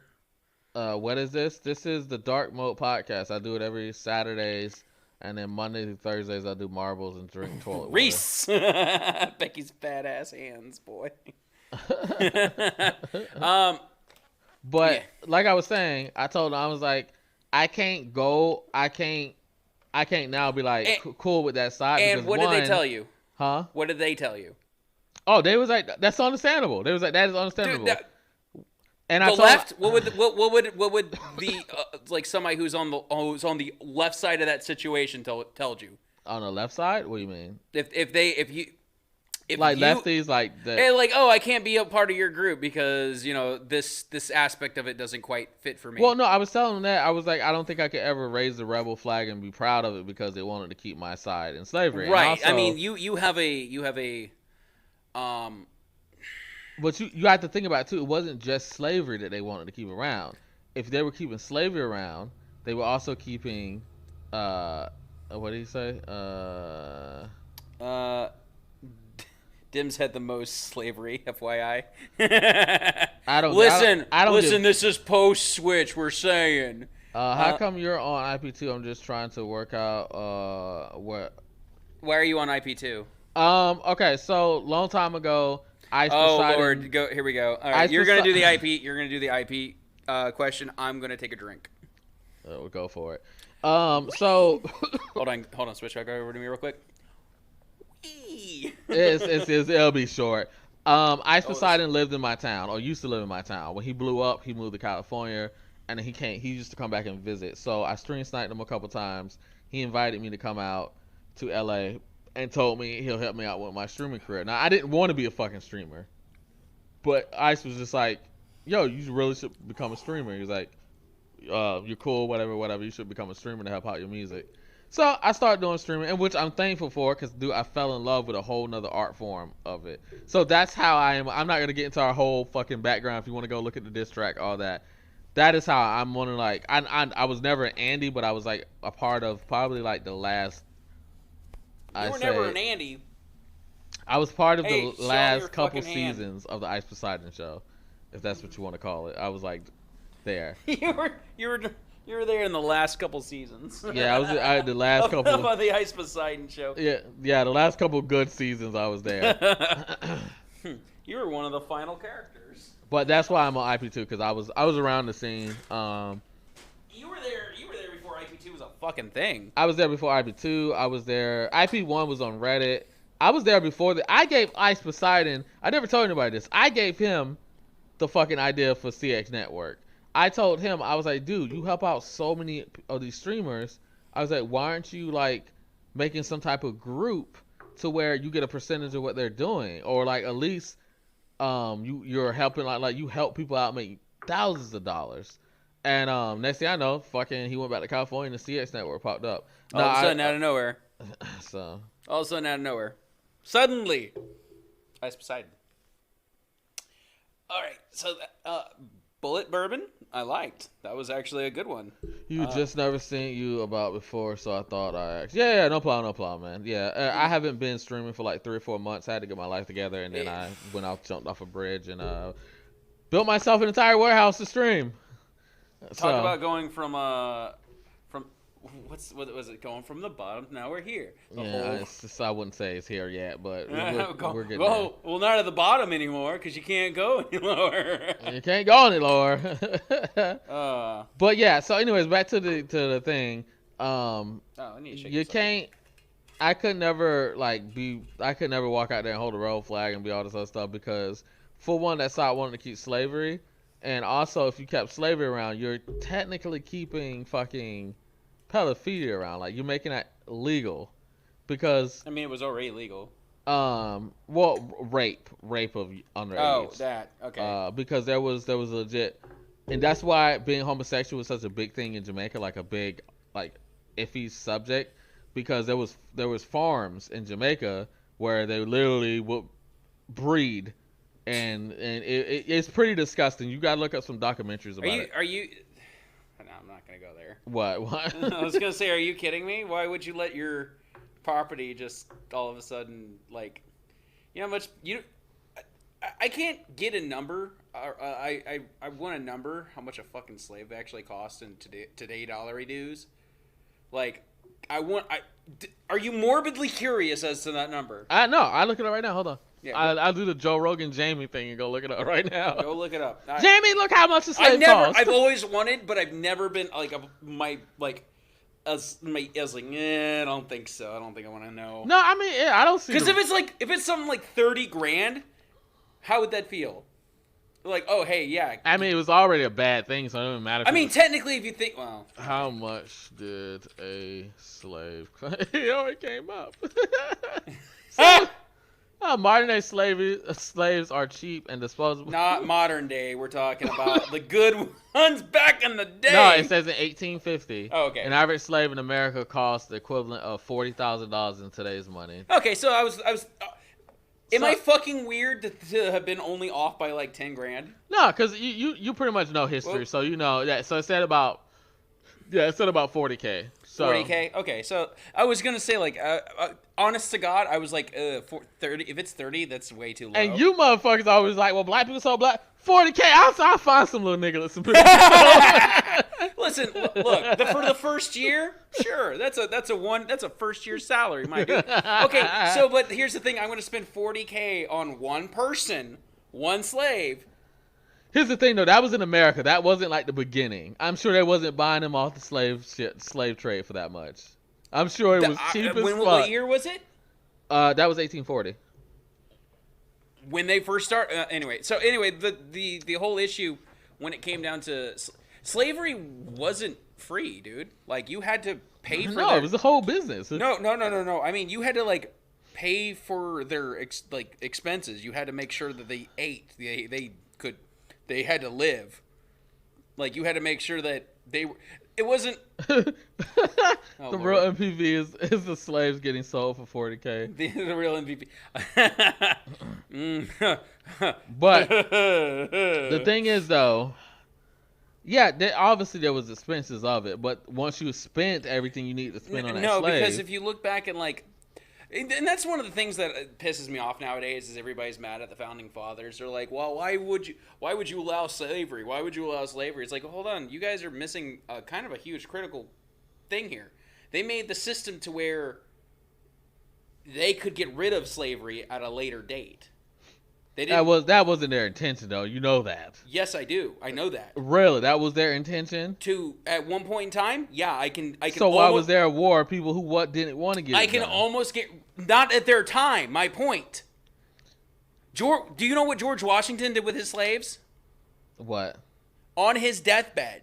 What is this? This is the DarkMode podcast. I do it every Saturdays. And then Monday through Thursdays, I do marbles and drink toilet water. Reese! Becky's badass hands, boy. But like I was saying, I told him, I was like, I can't now be like cool with that side. And what did they tell you? Huh? What did they tell you? Oh, they was like, that's understandable. They was like, that is understandable. Dude, and the left. What would the like somebody who's on the left side of that situation told you? On the left side? What do you mean? If lefties like that. And like, oh, I can't be a part of your group because this aspect of it doesn't quite fit for me. Well, no, I was telling them that I was like, I don't think I could ever raise the rebel flag and be proud of it because they wanted to keep my side in slavery. Right. Also, I mean, you have a But you have to think about it too. It wasn't just slavery that they wanted to keep around. If they were keeping slavery around, they were also keeping, what did he say? Dim's had the most slavery, FYI. Listen. This is post switch. We're saying. How come you're on IP2? I'm just trying to work out what. Why are you on IP2? Okay, so long time ago. Lord, here we go. All right, you're gonna do the IP. You're gonna do the IP question. I'm gonna take a drink. We'll go for it. So hold on. Switch back over to me real quick. It'll be short. Ice Poseidon lived in my town, or used to live in my town. When he blew up, he moved to California, and then he used to come back and visit. So I stream sniped him a couple times. He invited me to come out to LA. And told me he'll help me out with my streaming career. Now, I didn't want to be a fucking streamer. But Ice was just like, yo, you really should become a streamer. He was like, you're cool, whatever. You should become a streamer to help out your music. So I started doing streaming, and which I'm thankful for because, dude, I fell in love with a whole nother art form of it. So that's how I am. I'm not going to get into our whole fucking background. If you want to go look at the diss track, all that. That is how I'm one of like, I was never an Andy, but I was like a part of probably like the last. You were never an Andy. I was part of the last couple seasons of the Ice Poseidon show, if that's what you want to call it. I was like there. You were there in the last couple seasons. Yeah, I had the last couple of the Ice Poseidon show. Yeah, the last couple good seasons I was there. You were one of the final characters. But that's why I'm on IP2 because I was around the scene. You were there before IP2 was a fucking thing. I was there before IP2. I was there. IP1 was on Reddit. I was there before I gave Ice Poseidon. I never told anybody this. I gave him the fucking idea for CX Network. I told him, I was like, dude, you help out so many of these streamers. I was like, why aren't you like making some type of group to where you get a percentage of what they're doing, or like at least you're helping like you help people out make thousands of dollars. And next thing I know, fucking he went back to California and the CX Network popped up. All of a sudden out of nowhere. So all of a sudden out of nowhere. Suddenly, Ice Poseidon. All right, so Bullet Bourbon, I liked. That was actually a good one. You just never seen you about before, so I thought I actually. Yeah, no problem, man. Yeah, I haven't been streaming for like 3 or 4 months. I had to get my life together, and then I went off, jumped off a bridge, and Built myself an entire warehouse to stream. Talk about going from what was it? Going from the bottom. Now we're here. I wouldn't say it's here yet, but we're getting there. Well, not at the bottom anymore because you can't go any lower. You can't go any lower. But yeah. So, anyways, back to the thing. I need to shake you can't. I could never walk out there and hold a rebel flag and be all this other stuff because, for one, that side wanted to keep slavery, and also if you kept slavery around, you're technically keeping fucking pedophilia around. Like, you're making that legal, because I mean it was already legal. Rape of underage. Oh, that okay. Because there was legit, and that's why being homosexual was such a big thing in Jamaica, like a big iffy subject. Because there was farms in Jamaica where they literally would breed, and it's pretty disgusting. You gotta look up some documentaries about it. Are you? No, I'm not gonna go there. What? I was gonna say, are you kidding me? Why would you let your property just all of a sudden how much you? I can't get a number. I want a number how much a fucking slave actually costs in today dollary dues, like. Are you morbidly curious as to that number? No, I look it up right now. Hold on. Yeah, I'll do the Joe Rogan Jamie thing and go look it up right now. Go look it up. Jamie, look how much a slave costs. I've always wanted, but I've never been I don't think so. I don't think I want to know. No, I mean, I don't see. Because if it's something like 30 grand, how would that feel? Like, oh, hey, yeah. I mean, it was already a bad thing, so it doesn't matter. Technically, if you think, well. How much did a slave claim? It already came up. Modern day slaves are cheap and disposable. Not modern day. We're talking about the good ones back in the day. No, it says in 1850. Oh, okay. An average slave in America cost the equivalent of $40,000 in today's money. Okay, so I was. Am I fucking weird to have been only off by like 10 grand? No, because you pretty much know history, so you know that. So it said about 40K. So 40K. Okay, so I was gonna say honest to God, I was like 30. If it's 30, that's way too low. And you motherfuckers always like, well, black people so black. 40K. I'll find some little nigga with some people. Listen, look, for the first year, sure, that's a first year salary, my dude. Okay, so but here's the thing, I'm gonna spend 40K on one person, one slave. Here's the thing, though, that was in America. That wasn't like the beginning. I'm sure they wasn't buying them off the slave trade for that much. I'm sure it was cheap as fuck. What year was it? That was 1840. When they first start, anyway, the whole issue when it came down to slavery wasn't free, dude. Like, you had to pay for. No, it was a whole business. No. I mean, you had to pay for their expenses. You had to make sure that they ate. They had to live. Like, you had to make sure that it wasn't. The real MVP is the slaves getting sold for 40K. The real MVP. But the thing is, though, obviously there was expenses of it, but once you spent everything you need to spend on that slave. No, because if you look back and and that's one of the things that pisses me off nowadays is everybody's mad at the founding fathers. They're like, well, why would you allow slavery? Why would you allow slavery? It's like, hold on, you guys are missing kind of a huge critical thing here. They made the system to where they could get rid of slavery at a later date. They didn't. That wasn't their intention, though. You know that. Yes, I do. I know that. Really, that was their intention. At one point in time, yeah, I can. So why was there a war? People who didn't want to get. I can almost get not at their time. My point. Do you know what George Washington did with his slaves? What? On his deathbed,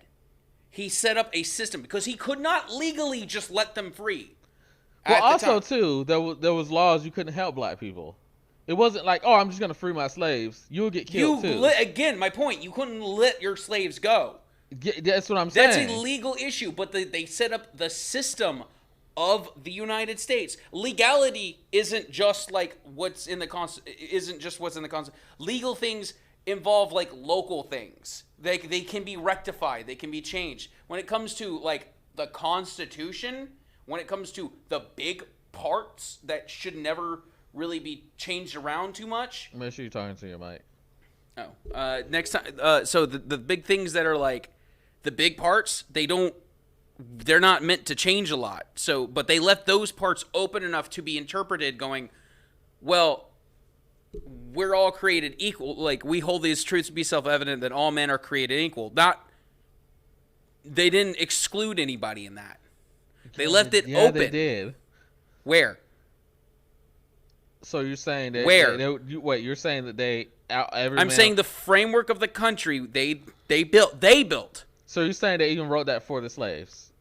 he set up a system because he could not legally just let them free. Well, also too, there was laws you couldn't help black people. It wasn't like, oh, I'm just going to free my slaves. You would get killed, too. Again, my point. You couldn't let your slaves go. That's what I'm saying. That's a legal issue, but they set up the system of the United States. Legality isn't just what's in the isn't just what's in the Constitution. Legal things involve local things. They can be rectified. They can be changed. When it comes to the Constitution, when it comes to the big parts that should never really be changed around too much. Make sure you're talking to your mic. Oh, next time. So the big things that are like the big parts, they're not meant to change a lot. So, but they left those parts open enough to be interpreted going, well, we're all created equal. Like, we hold these truths to be self-evident that all men are created equal. They didn't exclude anybody in that. They left it open. They did. Where? So you're saying that wait, you're saying that I'm saying the framework of the country they built. So you're saying they even wrote that for the slaves?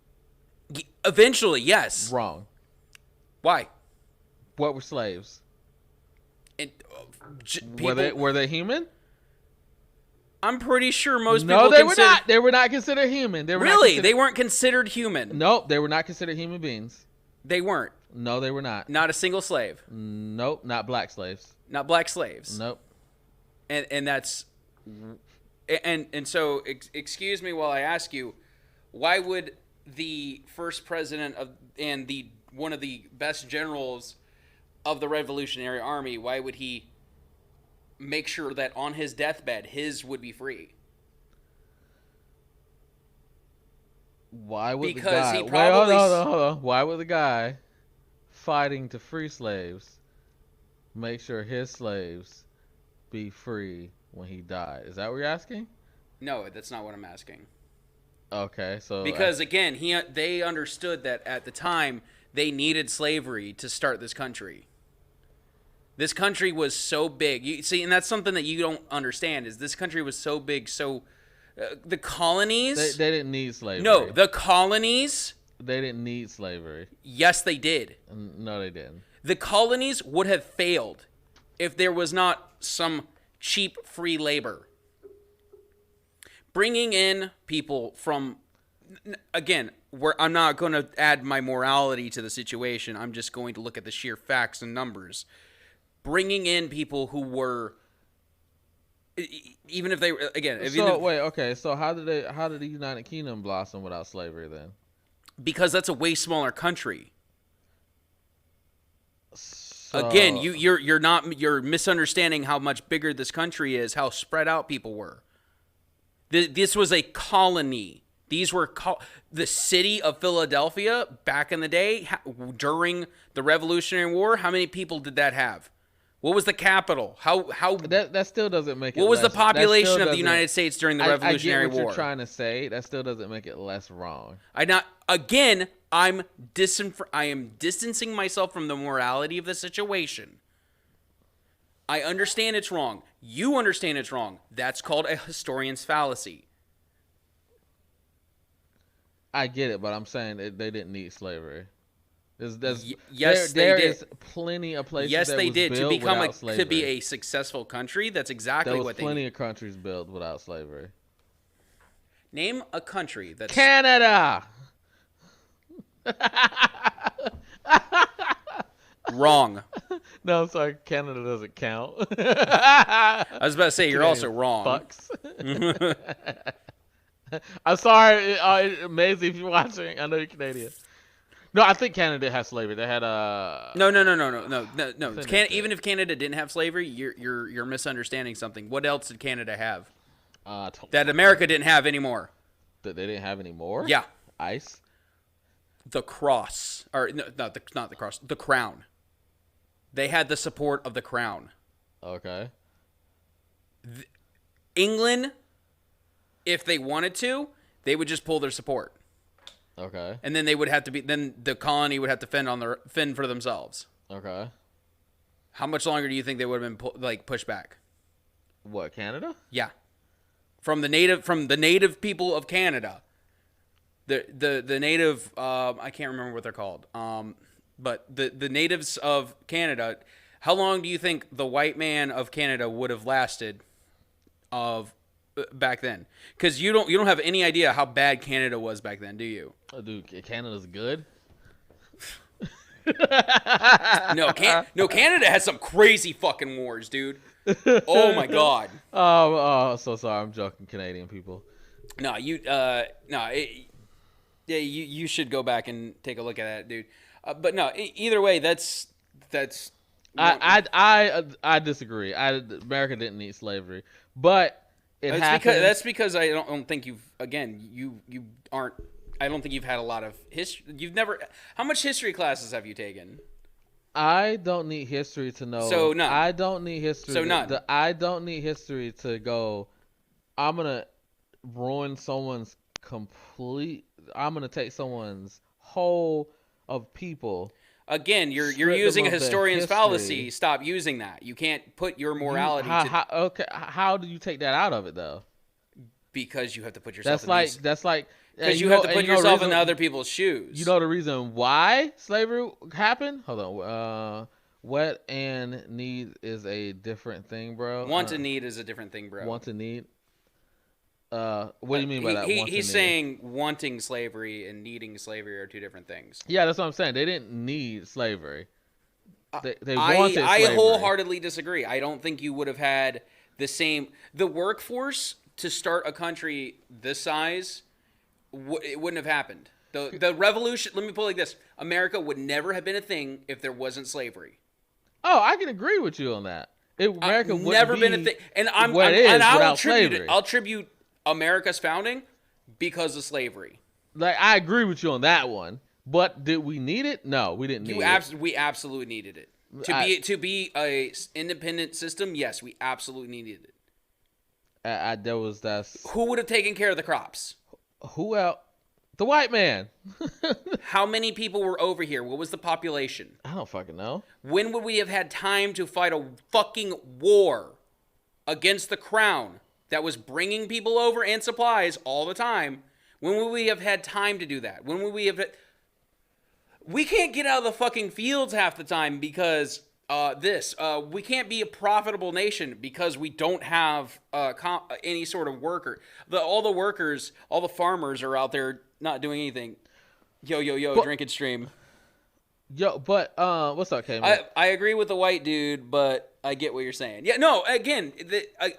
Eventually, yes. Wrong. Why? What were slaves? People, were they human? I'm pretty sure most people. No, they were not. They were not considered human. They weren't considered human. Nope, they were not considered human beings. They weren't. No, they were not. Not a single slave. Nope, not black slaves. Not black slaves. Nope. And that's and so excuse me while I ask you, why would the first president and one of the best generals of the Revolutionary Army, why would he make sure that on his deathbed his would be free? Why would because the guy? He probably hold on. Why would the guy fighting to free slaves make sure his slaves be free when he died? Is that what you're asking? No, that's not what I'm asking. Okay, so because again, they understood that at the time they needed slavery to start this country. This country was so big. You see, and that's something that you don't understand is this country was so big. So the colonies, they didn't need slavery. No, the colonies. They didn't need slavery. Yes, they did. No, they didn't. The colonies would have failed if there was not some cheap free labor. Bringing in people from, again, I'm not going to add my morality to the situation. I'm just going to look at the sheer facts and numbers. Bringing in people who were, even if they were, again. So how did the United Kingdom blossom without slavery then? Because that's a way smaller country. So, again, you're misunderstanding how much bigger this country is, how spread out people were. This was a colony. These were the city of Philadelphia back in the day during the Revolutionary War. How many people did that have? What was the capital? How that still doesn't make it. What was the population of the United States during the Revolutionary War? I get what War? you're trying to say. That still doesn't make it less wrong. I am distancing myself from the morality of the situation. I understand it's wrong. You understand it's wrong. That's called a historian's fallacy. I get it, but I'm saying they didn't need slavery. Yes, there they did. is plenty of places. Yes, they did. To become to be a successful country, that's exactly what they plenty need. of countries built without slavery. Name a country that's Canada. Wrong. No, I'm sorry. Canada doesn't count. I was about to say you're also wrong. Fucks. I'm sorry, Maisie, if you're watching. I know you're Canadian. No, I think Canada has slavery. They had a No. Even if Canada didn't have slavery, you're misunderstanding something. What else did Canada have? That America didn't have anymore. That they didn't have anymore? Yeah. Ice. The cross, or no, not the cross. The crown. They had the support of the crown. Okay. England, if they wanted to, they would just pull their support. Okay. And then then the colony would have to fend for themselves. Okay. How much longer do you think they would have been pushed back? What, Canada? Yeah. From the native people of Canada. The native I can't remember what they're called. But the natives of Canada, how long do you think the white man of Canada would have lasted back then? Because you don't have any idea how bad Canada was back then, do you? Oh, dude, Canada's good. No, Canada has some crazy fucking wars, dude. Oh my god. Oh, so sorry. I'm joking, Canadian people. No, you should go back and take a look at that, dude. But no, either way, that's I disagree. America didn't need slavery, but that's because I don't think you aren't. I don't think you've had a lot of history. You've never. How much history classes have you taken? I don't need history to know. So none. I don't need history. So none. I don't need history to go. I'm gonna ruin someone's complete. I'm gonna take someone's whole of people. Again, you're using a historian's fallacy. Stop using that. You can't put your morality. How do you take that out of it though? Because you have to put yourself. That's like. Because you have to put yourself in other people's shoes. You know the reason why slavery happened? Hold on. Want and need is a different thing, bro. Want and need is a different thing, bro. Want and need. What do you mean by that? He's saying wanting slavery and needing slavery are two different things. Yeah, that's what I'm saying. They didn't need slavery. They wanted slavery. I wholeheartedly disagree. I don't think you would have had the workforce to start a country this size. It wouldn't have happened. The revolution. Let me put it like this: America would never have been a thing if there wasn't slavery. Oh, I can agree with you on that. America would never been a thing, and I'll attribute America's founding because of slavery. Like I agree with you on that one, but did we need it? No, we didn't need it. We absolutely needed it to be a independent system. Yes, we absolutely needed it. Who would have taken care of the crops? Who else? The white man. How many people were over here? What was the population? I don't fucking know. When would we have had time to fight a fucking war against the crown that was bringing people over and supplies all the time? When would we have had time to do that? When would we have... We can't get out of the fucking fields half the time because we can't be a profitable nation because we don't have any sort of worker. All the farmers are out there not doing anything. Yo, drink and stream. Yo, but what's up, K-Man? I agree with the white dude, but I get what you're saying. Yeah, no, again,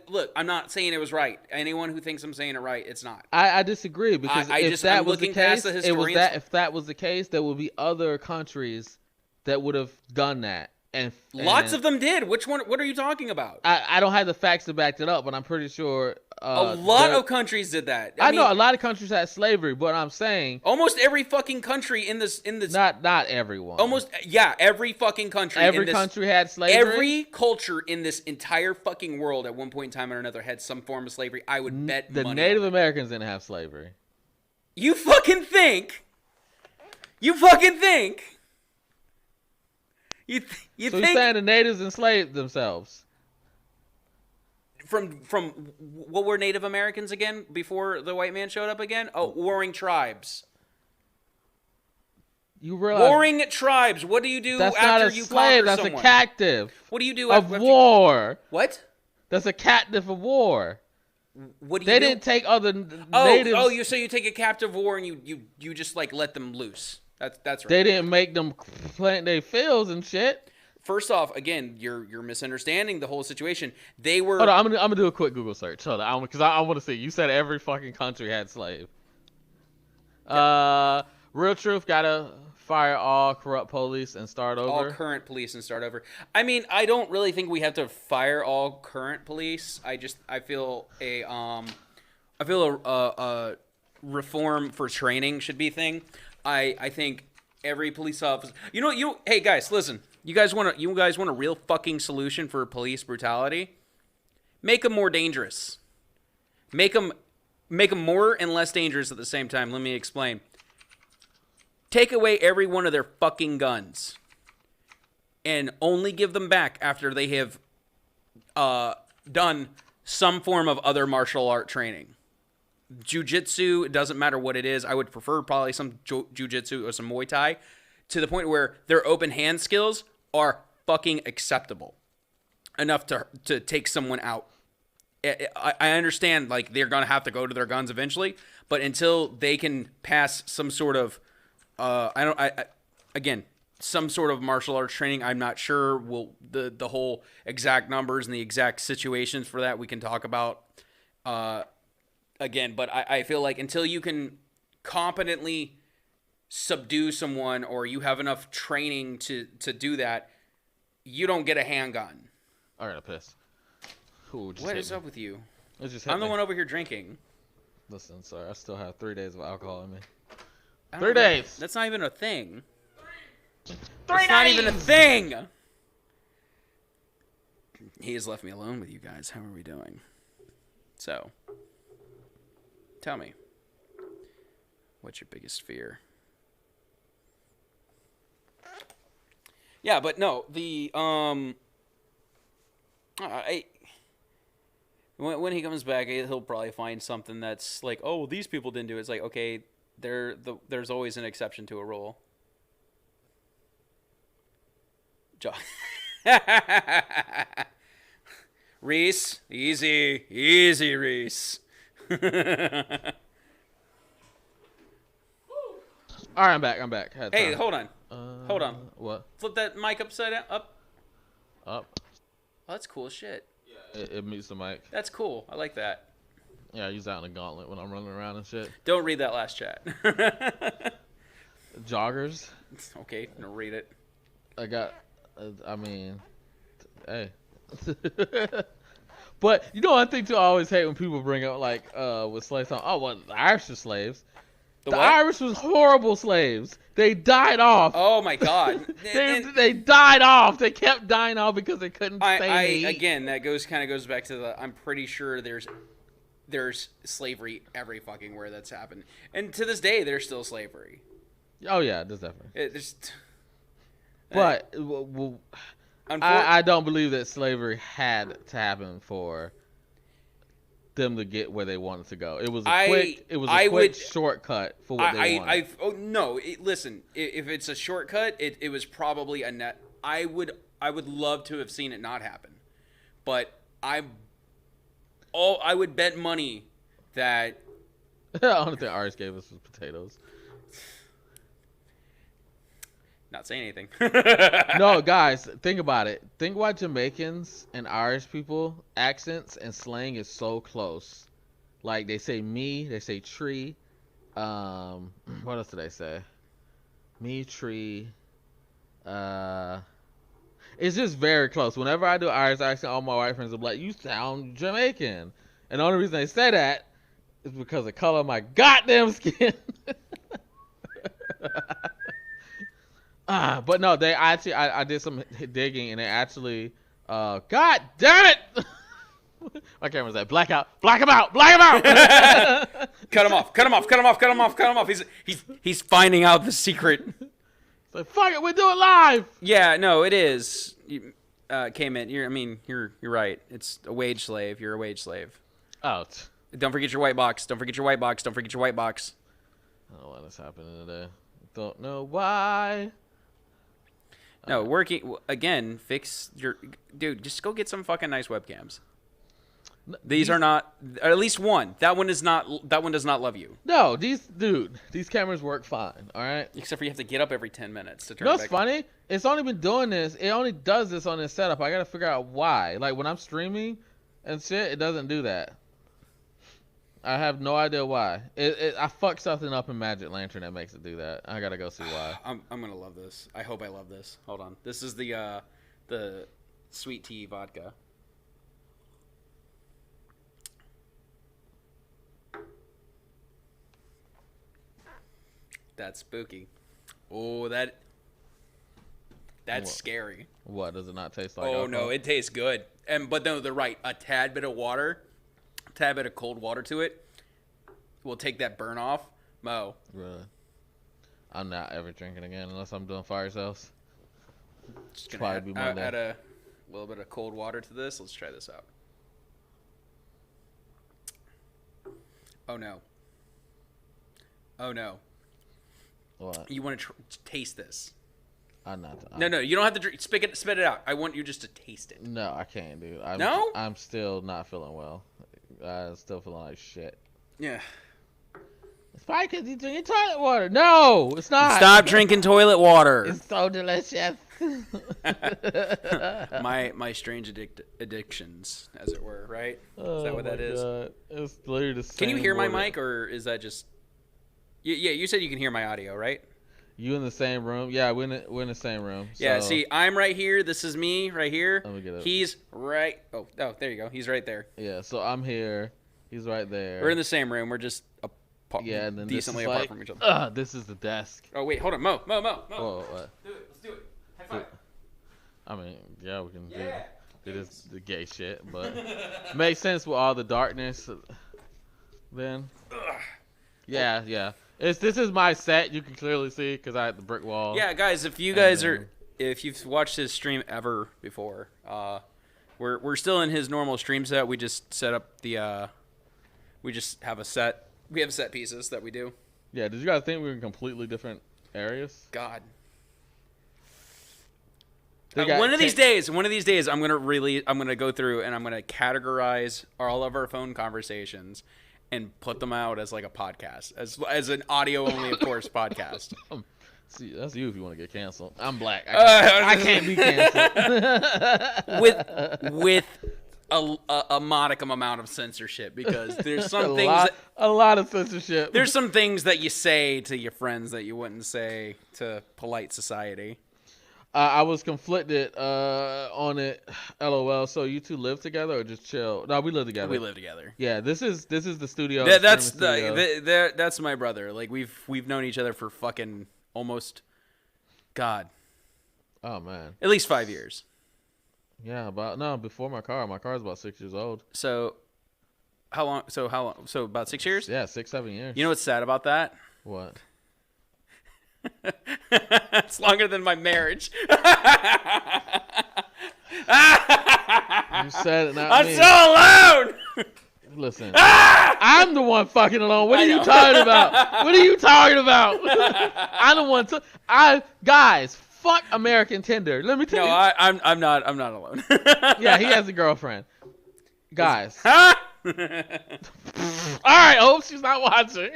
look, I'm not saying it was right. Anyone who thinks I'm saying it right, it's not. I disagree because if that was the case, there would be other countries that would have done that. And lots of them did. Which one? What are you talking about? I don't have the facts to back it up, but I'm pretty sure a lot of countries did that. I know a lot of countries had slavery, but I'm saying almost every fucking country in this not everyone. Every fucking country. Every country had slavery. Every culture in this entire fucking world at one point in time or another had some form of slavery. I would bet the Native Americans didn't have slavery. You fucking think? You fucking think? You think you're saying the natives enslaved themselves? From what were Native Americans again before the white man showed up again? Oh, warring tribes. You realize warring tribes. What do you do after you conquer that's someone? That's a captive. What do you do after war? What? That's a captive of war. What do they you didn't take other natives. So you take a captive war and you just like let them loose. That's right. They didn't make them plant their fields and shit. First off, again, you're misunderstanding the whole situation. They were. Hold on, I'm gonna do a quick Google search. Hold on, because I want to see. You said every fucking country had slave. Yeah. Real truth. Gotta fire all corrupt police and start over. All current police and start over. I mean, I don't really think we have to fire all current police. I feel a reform for training should be a thing. I think every police officer. Hey guys, listen. You guys want a real fucking solution for police brutality? Make them more dangerous. Make them more and less dangerous at the same time. Let me explain. Take away every one of their fucking guns, and only give them back after they have done some form of other martial art training. Jiu-jitsu, it doesn't matter what it is. I would prefer probably some jiu-jitsu or some Muay Thai to the point where their open hand skills are fucking acceptable enough to take someone out. I understand, like, they're going to have to go to their guns eventually, but until they can pass some sort of, some sort of martial arts training, I'm not sure the whole exact numbers and the exact situations for that we can talk about again, but I feel like until you can competently subdue someone or you have enough training to do that, you don't get a handgun. I gotta piss. Ooh, What is up with you? I'm the one over here drinking. Listen, sorry, I still have 3 days of alcohol in me. 3 days. That's not even a thing. That's not even a thing. He has left me alone with you guys. How are we doing? So, tell me, what's your biggest fear? Yeah, but no, when he comes back, he'll probably find something that's like, oh, these people didn't do it. It's like, okay, there's always an exception to a rule. Reese, easy, Reese. All right, I'm back. Hey, hold on. What? Flip that mic upside down. Up. Oh, that's cool as shit. Yeah. It mutes the mic. That's cool. I like that. Yeah, I use that in a gauntlet when I'm running around and shit. Don't read that last chat. Joggers. Okay, no, read it. Hey. But you know, one thing too, I always hate when people bring up like with slaves. Oh, well, the Irish are slaves. The Irish was horrible slaves. They died off. Oh my God. they died off. They kept dying off because they couldn't stay. Again, that kind of goes back to the. I'm pretty sure there's slavery every fucking where that's happened, and to this day there's still slavery. Oh yeah, there's definitely. But I don't believe that slavery had to happen for them to get where they wanted to go. It was a quick shortcut for what they wanted. Listen, if it's a shortcut, it was probably a net. I would love to have seen it not happen, but I would bet money that the only thing Irish gave us was potatoes. Not saying anything. No, guys, think about it. Think about Jamaicans and Irish people. Accents and slang is so close. Like, they say me, they say tree. What else do they say? Me, tree. It's just very close. Whenever I do Irish accent, all my white friends will be like, you sound Jamaican. And the only reason they say that is because of the color of my goddamn skin. But no, they actually, I did some digging and they actually, God damn it! My camera's like, black him out! Cut him off. He's finding out the secret. It's like, fuck it, we're doing live! Yeah, no, it is. K-Man, you're right. It's a wage slave. You're a wage slave. Oh. Don't forget your white box. I don't know why this happening today. Don't know why. No, working again. Fix your dude. Just go get some fucking nice webcams. These are not. At least one. That one does not love you. No, these cameras work fine. All right. Except for you have to get up every 10 minutes to turn. You know what's funny? It's only been doing this. It only does this on this setup. I gotta figure out why. Like when I'm streaming and shit, it doesn't do that. I have no idea why. I fucked something up in Magic Lantern that makes it do that. I gotta go see why. I'm gonna love this. I hope I love this. Hold on. This is the sweet tea vodka. That's spooky. Oh, that's scary. What, does it not taste like? Oh alcohol? No, it tastes good. But no, they're right. A tad bit of water. Tad bit of cold water to it will take that burn off. Mo. Really? I'm not ever drinking again unless I'm doing fire sales. Just gonna add a little bit of cold water to this. Let's try this out. Oh no. What? You want to taste this? I'm not. No, you don't have to spit it out. I want you just to taste it. No, I can't, dude. No? I'm still not feeling well. I'm still feeling like shit. Yeah. It's probably because you're drinking toilet water. No, it's not. Stop drinking toilet water. It's so delicious. my strange addictions, as it were, right? Is that what that is? God. It's literally the same. Can you hear my mic, or is that just? Yeah, you said you can hear my audio, right? You in the same room? Yeah, we're in the same room. So. Yeah, see, I'm right here. This is me right here. Let me get up. He's right. Oh, there you go. He's right there. Yeah, so I'm here. He's right there. We're in the same room. We're just and then decently apart from each other. This is the desk. Oh wait, hold on, Mo. Whoa, what? Do it. Let's do it. High five. I mean, yeah, we can do this the gay shit, but makes sense with all the darkness. Then, yeah. This is my set. You can clearly see because I had the brick wall. Yeah, guys, if you've watched his stream ever before, we're still in his normal stream set. We just set up we just have a set. We have set pieces that we do. Yeah, did you guys think we were in completely different areas? God. One of these days, I'm gonna go through and I'm gonna categorize all of our phone conversations and put them out as like a podcast, as an audio only, of course, podcast. See, that's you if you want to get canceled. I'm black. I can't be canceled. with a modicum amount of censorship, because there's some a lot of censorship. There's some things that you say to your friends that you wouldn't say to polite society. I was conflicted on it. LOL. So you two live together or just chill? No, we live together. We live together. Yeah, this is the studio. That's my brother. Like we've known each other for fucking almost, God. Oh man. At least 5 years. Yeah, before my car. My car is about 6 years old. So how long? So about 6 years? Yeah, 6-7 years. You know what's sad about that? What? It's longer than my marriage. You said it, not I'm me. so alone. Listen, I'm the one fucking alone. What are you talking about? What are you talking about? I'm the one. Guys, fuck American Tinder. Let me tell you. No, I'm not alone. Yeah, he has a girlfriend. Guys. All right. Hope she's not watching.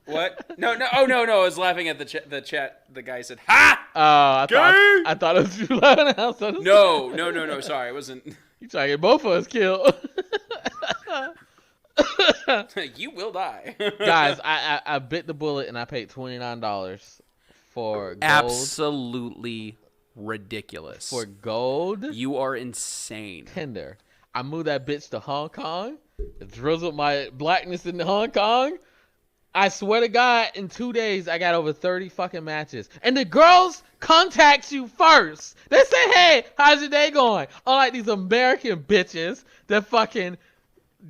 What? No. Oh no. I was laughing at the chat. The guy said, "Ha!" I thought it was you laughing out. No. Sorry, it wasn't. You trying to get both of us killed? You will die, guys. I bit the bullet and I paid $29 for gold. Absolutely ridiculous. For gold? You are insane. Tinder. I moved that bitch to Hong Kong. Drizzled my blackness into Hong Kong. I swear to God, in 2 days, I got over 30 fucking matches. And the girls contact you first. They say, hey, how's your day going? Unlike these American bitches that fucking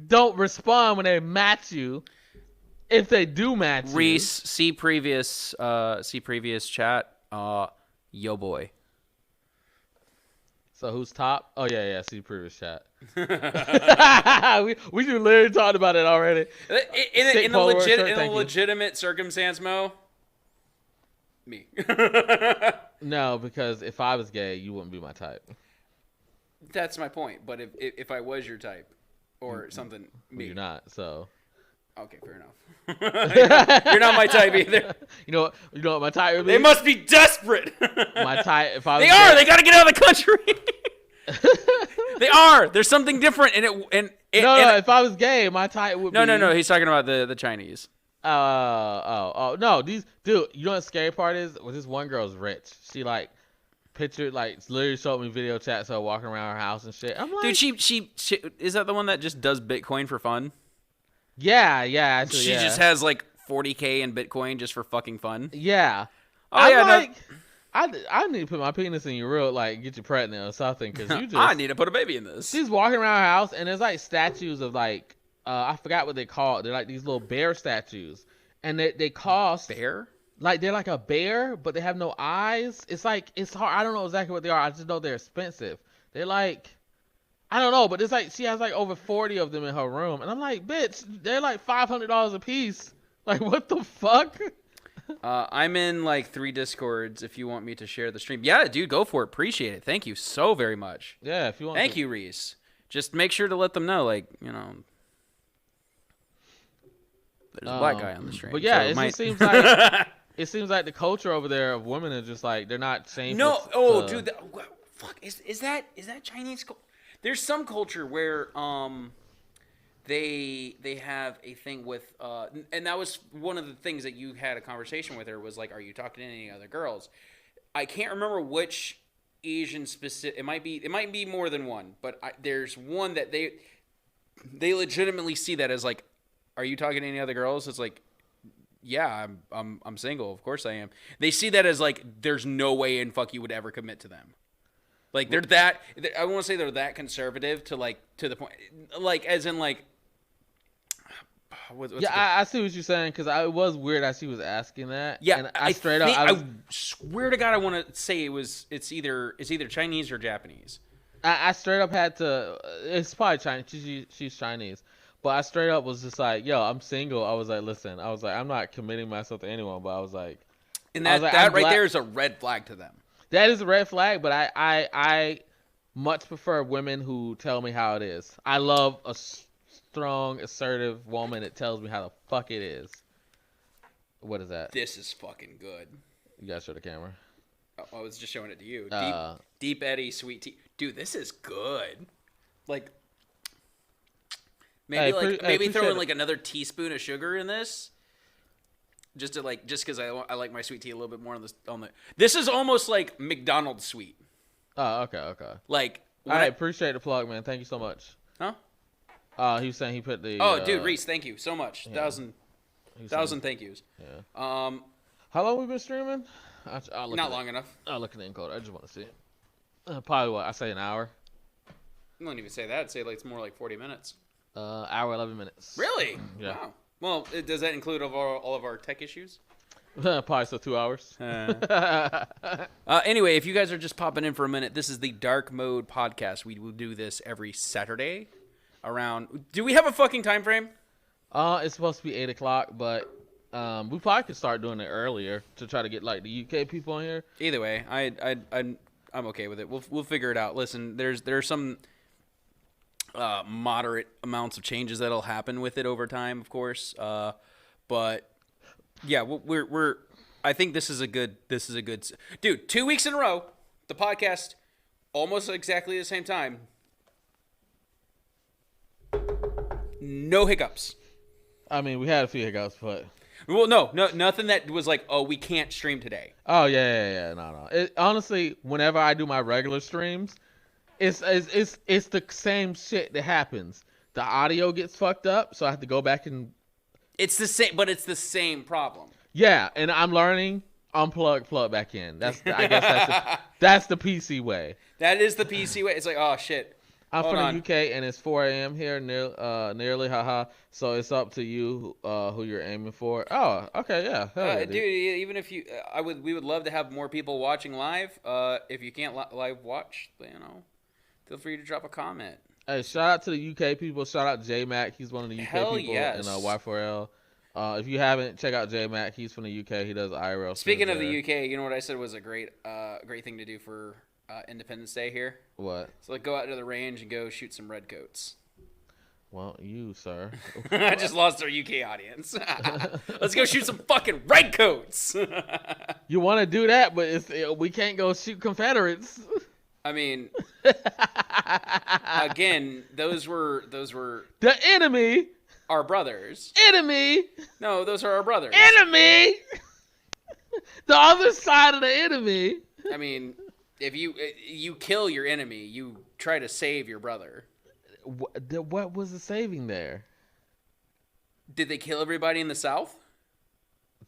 don't respond when they match you. If they do match you. Reese, see previous chat. Yo boy. So who's top? Oh yeah, see previous chat. we literally talked about it already. In a legitimate circumstance, Mo. Me. No, because if I was gay, you wouldn't be my type. That's my point. But if I was your type, or something, me. You're not. So. Okay, fair enough. You're not my type either. You know what my type would be? They must be desperate. My type. If I was they are. They gotta get out of the country. They are. There's something different in it. If I was gay, my type would be. No. He's talking about the Chinese. No. Dude, you know what the scary part is? Well, this one girl's rich. She literally showed me video chats of her walking around her house and shit. I'm like, dude, she is that the one that just does Bitcoin for fun? Yeah. Actually, she just has like 40K in Bitcoin just for fucking fun. Yeah. I need to put my penis in your real, get you pregnant or something, because you just. I need to put a baby in this. She's walking around her house and there's like statues of I forgot what they call it. They're like these little bear statues, and they cost. Bear? Like they're like a bear, but they have no eyes. It's hard. I don't know exactly what they are. I just know they're expensive. They're like. I don't know, but it's like she has like over 40 of them in her room. And I'm like, bitch, they're like $500 a piece. Like, what the fuck? I'm in like 3 Discords if you want me to share the stream. Yeah, dude, go for it. Appreciate it. Thank you so very much. Yeah, if you want Thank you, Reese. Just make sure to let them know, there's a black guy on the stream. But yeah, it seems like it seems like the culture over there of women are just like, they're not shameful. Dude, fuck, is that Chinese culture? There's some culture where they have a thing with and that was one of the things that you had a conversation with her was like, are you talking to any other girls? I can't remember which Asian specific. It might be more than one, but there's one that they legitimately see that as like, are you talking to any other girls? It's like, yeah, I'm single. Of course I am. They see that as like, there's no way in fuck you would ever commit to them. Like they're that. I want to say they're that conservative to the point, like as in like. I see what you're saying because it was weird as she was asking that. Yeah, and I swear to God, I want to say it's either Chinese or Japanese. I straight up had to. It's probably Chinese. She's Chinese, but I straight up was just like, "Yo, I'm single." I was like, "Listen," I was like, "I'm not committing myself to anyone," but I was like, and that right there is a red flag to them. That is a red flag, but I much prefer women who tell me how it is. I love a strong, assertive woman that tells me how the fuck it is. What is that? This is fucking good. You gotta show the camera. Oh, I was just showing it to you. Deep Eddy sweet tea. Dude, this is good. Like, maybe throw in like another teaspoon of sugar in this. Just because I like my sweet tea a little bit more on the. This is almost like McDonald's sweet. Oh, okay. Like, I appreciate the plug, man. Thank you so much. Huh? He was saying he put the. Oh, dude, Reese, thank you so much. Yeah. Thousand thank yous. Yeah. How long we been streaming? Not long enough. I'll look at the encode. I just want to see it. Probably what I say an hour. I don't even say that. I'd say like it's more like 40 minutes. Hour 11 minutes. Really? Yeah. Wow. Well, does that include all of our tech issues? Probably so 2 hours. Anyway, if you guys are just popping in for a minute, this is the Dark Mode podcast. We will do this every Saturday around. Do we have a fucking time frame? It's supposed to be 8 o'clock, but we probably could start doing it earlier to try to get like the UK people on here. Either way, I'm okay with it. We'll figure it out. Listen, there's some moderate amounts of changes that'll happen with it over time, of course. But yeah, we're. I think this is a good. Dude, 2 weeks in a row, the podcast, almost exactly the same time. No hiccups. I mean, we had a few hiccups, but. Well, no, nothing that was like, oh, we can't stream today. Oh yeah. No. Honestly, whenever I do my regular streams, it's the same shit that happens. The audio gets fucked up, so I have to go back and. It's the same, but it's the same problem. Yeah, and I'm learning unplug, plug back in. I guess that's the PC way. That is the PC way. It's like, oh shit. I'm from the UK and it's 4 a.m. here, nearly, haha. So it's up to you who you're aiming for. Oh, okay, yeah. Yeah, dude, even if you, we would love to have more people watching live. If you can't live watch, feel free to drop a comment. Hey, shout out to the UK people. Shout out J-Mac. He's one of the UK people yes. in Y4L. If you haven't, check out J-Mac. He's from the UK. He does IRL. Speaking of the UK, you know what I said was a great thing to do for Independence Day here? What? So go out to the range and go shoot some redcoats. Well, you, sir. I just lost our UK audience. Let's go shoot some fucking redcoats. You want to do that, but we can't go shoot Confederates. I mean, again, those were the enemy. Our brothers. Enemy. No, those are our brothers. Enemy. The other side of the enemy. I mean, if you kill your enemy, you try to save your brother. What was the saving there? Did they kill everybody in the South?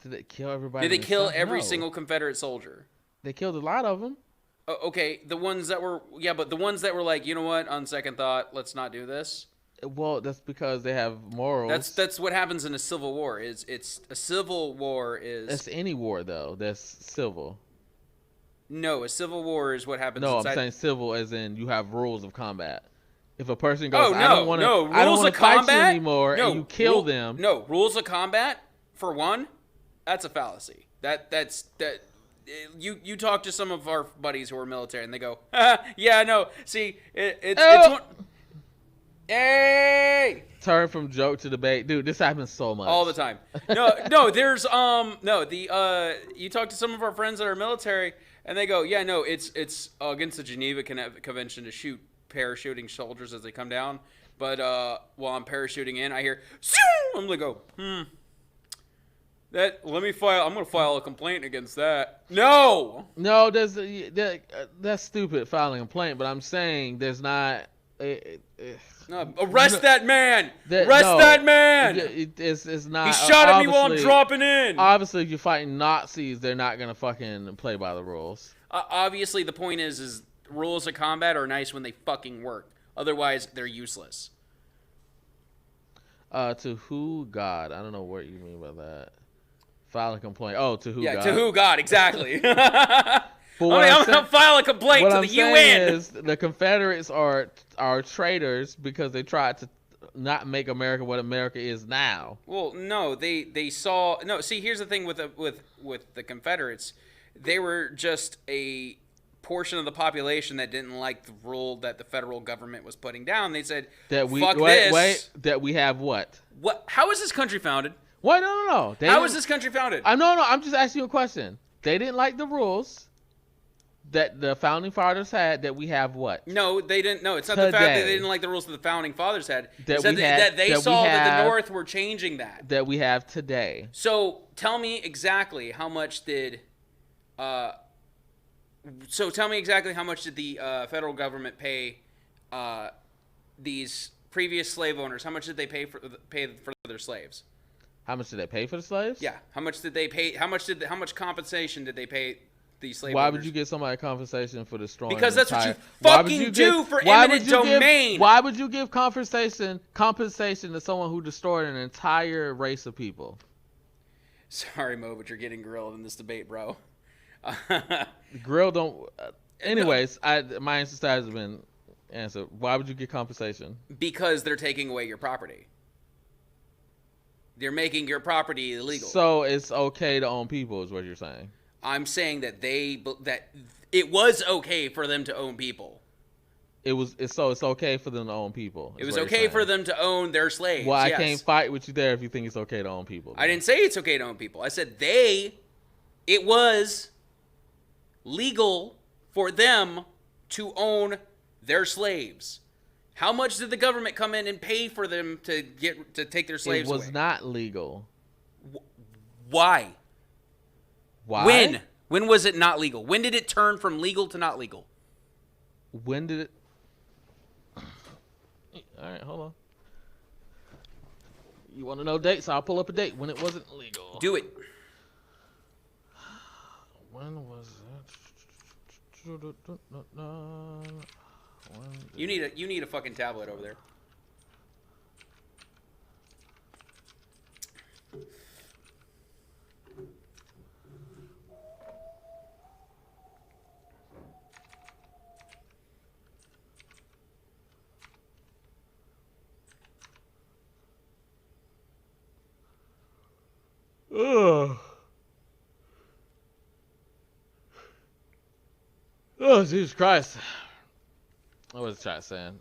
Did they kill everybody? Did they kill every single Confederate soldier? They killed a lot of them. Okay, the ones that were but the ones that were like, you know what? On second thought, let's not do this. Well, that's because they have morals. That's what happens in a civil war. It's a civil war is. That's any war though. That's civil. No, a civil war is what happens. No, I'm saying civil as in you have rules of combat. If a person goes, I don't want to fight you anymore, and you kill them. No, rules of combat for one, that's a fallacy. That's you talk to some of our buddies who are military, and they go, yeah, no. See, it's one. Hey! Turn from joke to debate, dude. This happens so much all the time. No. There's you talk to some of our friends that are military, and they go, yeah, no, it's against the Geneva Convention to shoot parachuting soldiers as they come down. But while I'm parachuting in, I hear, I'm gonna go, let me file. I'm gonna file a complaint against that. No, that's stupid filing a complaint. But I'm saying there's not. No, arrest that man! Arrest that man! It's not. He shot at me while I'm dropping in. Obviously, if you're fighting Nazis, they're not gonna fucking play by the rules. Obviously, the point is rules of combat are nice when they fucking work. Otherwise, they're useless. To who God? I don't know what you mean by that. File a complaint. Oh, to who God? Yeah, to who God, exactly. I'm going to file a complaint to the UN. Is the Confederates are traitors because they tried to not make America what America is now. Well, no, they saw... No, see, here's the thing with the Confederates. They were just a portion of the population that didn't like the rule that the federal government was putting down. They said, that we have what? What? How is this country founded? What? No. How is this country founded? I'm just asking you a question. They didn't like the rules that the founding fathers had. That we have what? No, they didn't. No, it's not the fact that they didn't like the rules that the founding fathers had. That they saw that the North were changing that. That we have today. So tell me exactly how much did. So tell me exactly how much did the federal government pay these previous slave owners? How much did they pay for their slaves? How much did they pay for the slaves? Yeah. How much did they pay? How much compensation did they pay these slave Why owners? would you give somebody compensation for destroying? Because that's what you fucking do for eminent domain. Why would you give compensation to someone who destroyed an entire race of people? Sorry, Mo, but you're getting grilled in this debate, bro. Grill don't. Anyways, my answer has been answered. Why would you get compensation? Because they're taking away your property. They're making your property illegal. So it's okay to own people, is what you're saying. I'm saying that it was okay for them to own people. It's okay for them to own people. It was okay for them to own their slaves. Well, I can't fight with you there if you think it's okay to own people. I didn't say it's okay to own people. I said it was legal for them to own their slaves. How much did the government come in and pay for them to take their slaves away? It was not legal. Why? Why? When was it not legal? When did it turn from legal to not legal? When did it? All right, hold on. You want to know dates? I'll pull up a date when it wasn't legal. Do it. When was it? You need a fucking tablet over there. Oh, Jesus Christ. What was the chat saying?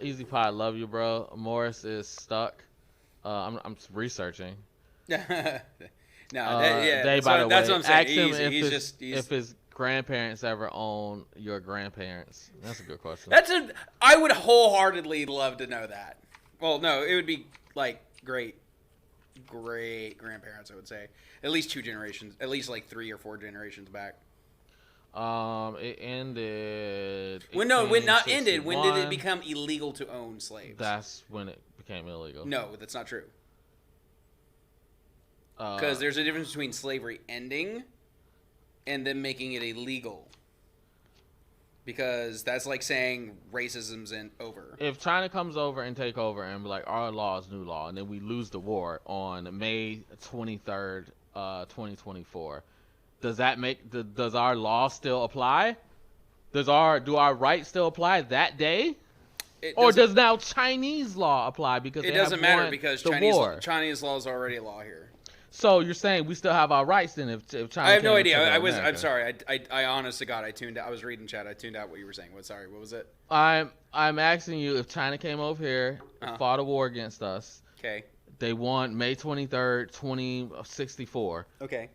Easy Pie, love you, bro. Morris is stuck. I'm researching. That's what I'm saying. If his grandparents ever own your grandparents. That's a good question. I would wholeheartedly love to know that. Well, no, it would be like great grandparents, I would say. At least 2 generations, at least like 3 or 4 generations back. It ended. When not ended. When did it become illegal to own slaves? That's when it became illegal. No, that's not true. Because there's a difference between slavery ending and then making it illegal. Because that's like saying racism's over. If China comes over and take over and be like, our law is new law, and then we lose the war on May 23rd, 2024. Does our law still apply? Do our rights still apply that day? Or does now Chinese law apply because it doesn't matter because Chinese law is already a law here. So you're saying we still have our rights then if China? I have no idea. I'm sorry. I honest to God, I tuned out. I was reading chat. I tuned out what you were saying. What was it? I'm asking you if China came over here, fought a war against us. Okay. They won May 23rd, 2064. Okay.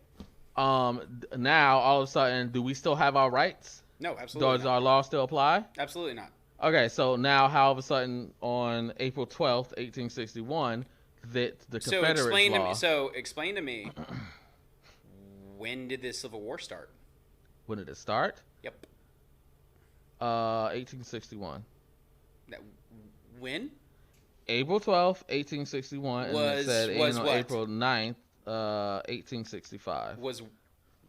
Now all of a sudden, do we still have our rights? No, absolutely. Does our law still apply? Absolutely not. Okay, so now how all of a sudden on April 12th, 1861, that the Confederates explain to me, when did the Civil War start? When did it start? Yep. 1861. When? April 12th, 1861, and it said April 9th, 1865. Was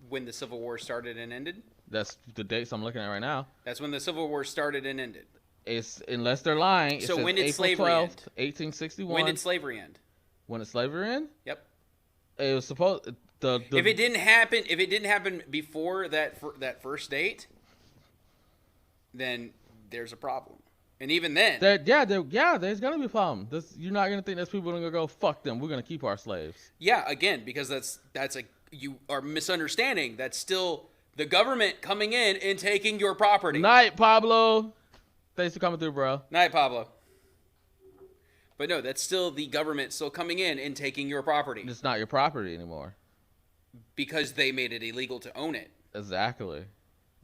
when the Civil War started and ended? That's the dates I'm looking at right now. That's when the Civil War started and ended. It's unless they're lying. So when did April slavery 12th, end? 1861. When did slavery end? When did slavery end? Yep. It was supposed if it didn't happen before that first date, then there's a problem. And even then, there's gonna be a problem. You're not gonna think there's people gonna go fuck them. We're gonna keep our slaves. Yeah, again, because you are misunderstanding. That's still the government coming in and taking your property. Night, Pablo. Thanks for coming through, bro. Night, Pablo. But no, that's still the government still coming in and taking your property. It's not your property anymore. Because they made it illegal to own it. Exactly.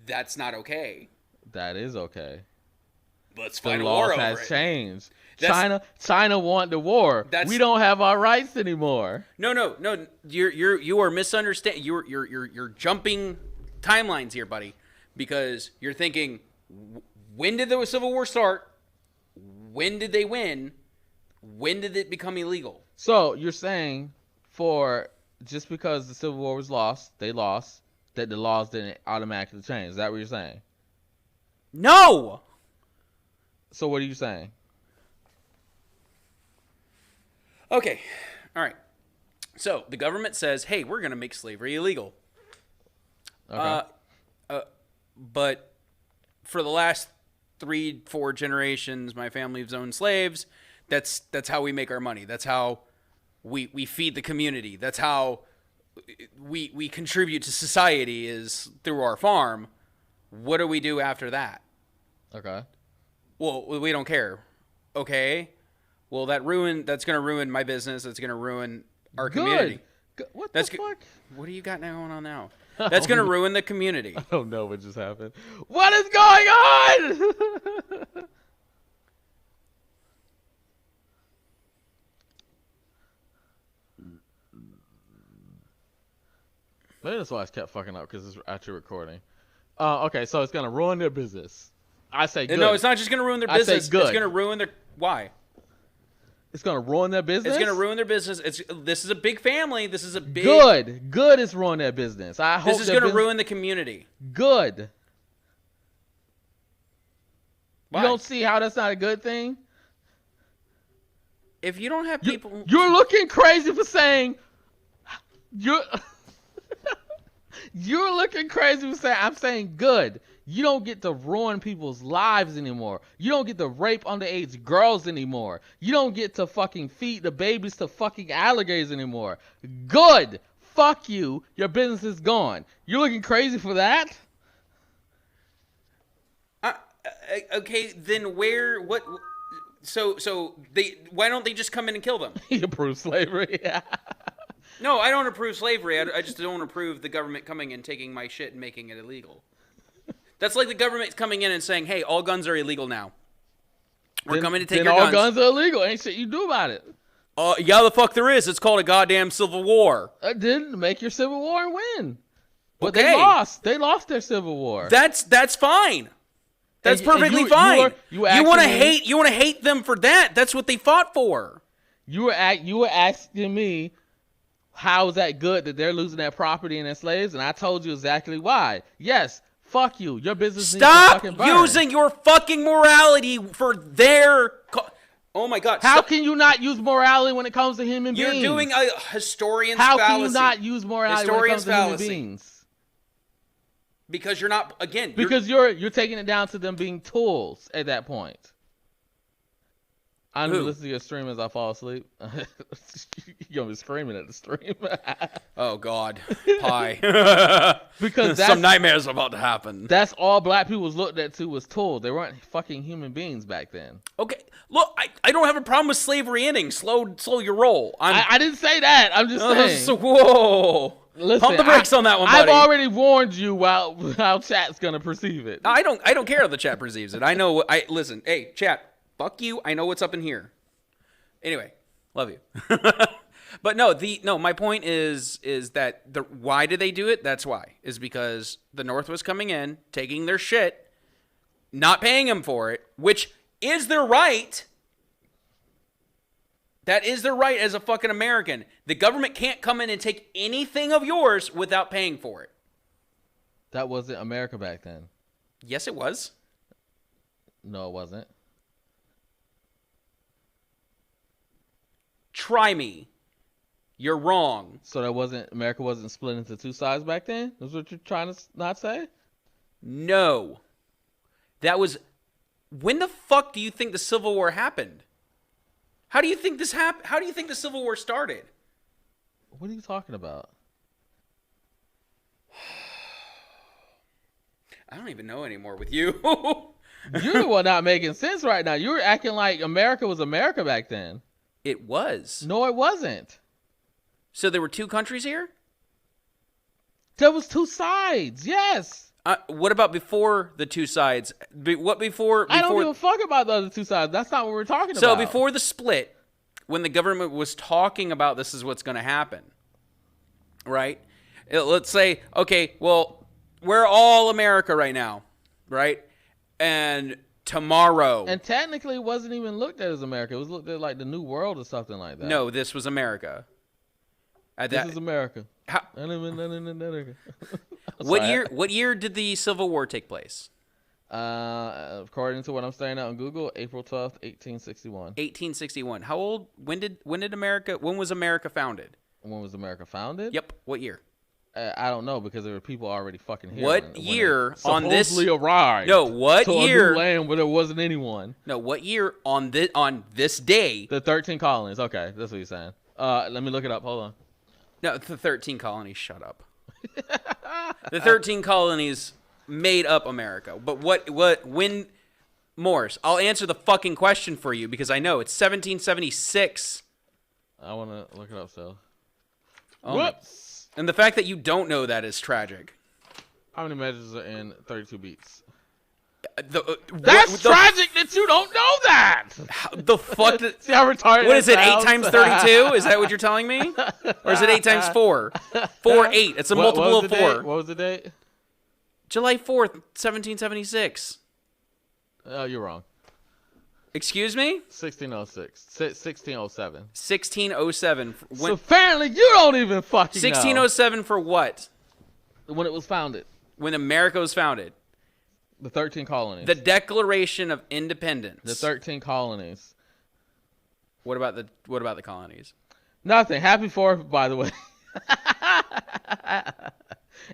That's not okay. That is okay. Let's fight a war over it. The law has changed. China want the war. We don't have our rights anymore. No. You are misunderstanding. You're jumping timelines here, buddy. Because you're thinking, when did the Civil War start? When did they win? When did it become illegal? So you're saying just because the Civil War was lost, that the laws didn't automatically change. Is that what you're saying? No! So what are you saying? Okay. All right. So the government says, hey, we're going to make slavery illegal. Okay. But for the last 3-4 generations, my family's owned slaves. That's how we make our money. That's how we feed the community. That's how we contribute to society, is through our farm. What do we do after that? Okay. Well, we don't care. Okay. Well, that's going to ruin my business. That's going to ruin our community. What the fuck? What do you got going on now? That's going to ruin the community. I don't know what just happened. What is going on? Maybe that's why I kept fucking up, because it's actually recording. Okay, so it's going to ruin their business. I say good. No, it's not just going to ruin their business. I say good. It's going to ruin their... Why? It's going to ruin their business? It's going to ruin their business. This is a big family. This is a big... Good is ruin their business. I hope this is going to ruin the community. Good. Why? You don't see how that's not a good thing? If you don't have people... You're looking crazy for saying... You're looking crazy for saying... I'm saying good. You don't get to ruin people's lives anymore. You don't get to rape underage girls anymore. You don't get to fucking feed the babies to fucking alligators anymore. Good. Fuck you. Your business is gone. You're looking crazy for that? Okay, then what? So why don't they just come in and kill them? You approve slavery? No, I don't approve slavery. I just don't approve the government coming and taking my shit and making it illegal. That's like the government coming in and saying, hey, all guns are illegal now. We're coming to take your guns. All guns are illegal. Ain't shit you do about it. Yeah, the fuck there is. It's called a goddamn civil war. It didn't make your civil war and win. But okay. They lost. They lost their civil war. That's fine. That's perfectly fine. You want to hate them for that. That's what they fought for. You were asking me, how is that good that they're losing their property and their slaves? And I told you exactly why. Yes. Fuck you. Your business needs to fucking burn. Stop using your fucking morality for their... Oh my God. How can you not use morality when it comes to human beings? You're doing a historian's fallacy. How can you not use morality when it comes to human beings? Because you're not... Again... Because you're taking it down to them being tools at that point. I'm listening to your stream as I fall asleep. You're gonna be screaming at the stream. Oh God, pie. Because some nightmares about to happen. That's all black people was looked at was tools. They weren't fucking human beings back then. Okay, look, I don't have a problem with slavery ending. Slow your roll. I didn't say that. I'm just saying. Whoa. Listen, Pump the brakes on that one, buddy. I've already warned you how chat's gonna perceive it. I don't care how the chat perceives it. I know. Listen. Hey, chat. Fuck you. I know what's up in here. Anyway, love you. But no. My point is that why did they do it? That's why. Is because the North was coming in, taking their shit, not paying them for it, which is their right. That is their right as a fucking American. The government can't come in and take anything of yours without paying for it. That wasn't America back then. Yes, it was. No, it wasn't. Try me. You're wrong. So America wasn't split into two sides back then? That's what you're trying to not say? No. That was... When the fuck do you think the Civil War happened? How do you think this happened? How do you think the Civil War started? What are you talking about? I don't even know anymore with you. You're the one not making sense right now. You were acting like America was America back then. It was. No, it wasn't. So there were two countries here? There was two sides, yes. What about before the two sides? What before? I don't give a fuck about the other two sides. That's not what we're talking about. So before the split, when the government was talking about this is what's going to happen, right? Let's say, okay, well, we're all America right now, right? And tomorrow. And technically it wasn't even looked at as America. It was looked at like the New World or something like that. No, this was America. This is America. How? What year did the Civil War take place? According to what I'm saying out on Google, April 12th, 1861. 1861. How old? When was America founded? When was America founded? Yep. What year? I don't know because there were people already fucking here. What year on this? Supposedly arrived. No, what to year? A new land where there wasn't anyone. No, what year on this day? The 13 colonies. Okay, that's what you're saying. Let me look it up. Hold on. No, the 13 colonies. Shut up. The 13 colonies made up America. But when Morris, I'll answer the fucking question for you because I know it's 1776. I want to look it up still. Oh, whoops. And the fact that you don't know that is tragic. How many measures are in 32 beats? That's tragic that you don't know that. The fuck? See how retarded what is it? 8 times 32? Is that what you're telling me? Or is it 8 times 4? 4, 8. It's a multiple of 4. What was the date? July 4th, 1776. Oh, you're wrong. Excuse me? 1606. 1607. 1607. So apparently you don't even fucking 1607 for what? When it was founded. When America was founded. The 13 colonies. The Declaration of Independence. The 13 colonies. What about the colonies? Nothing. Happy 4th, by the way.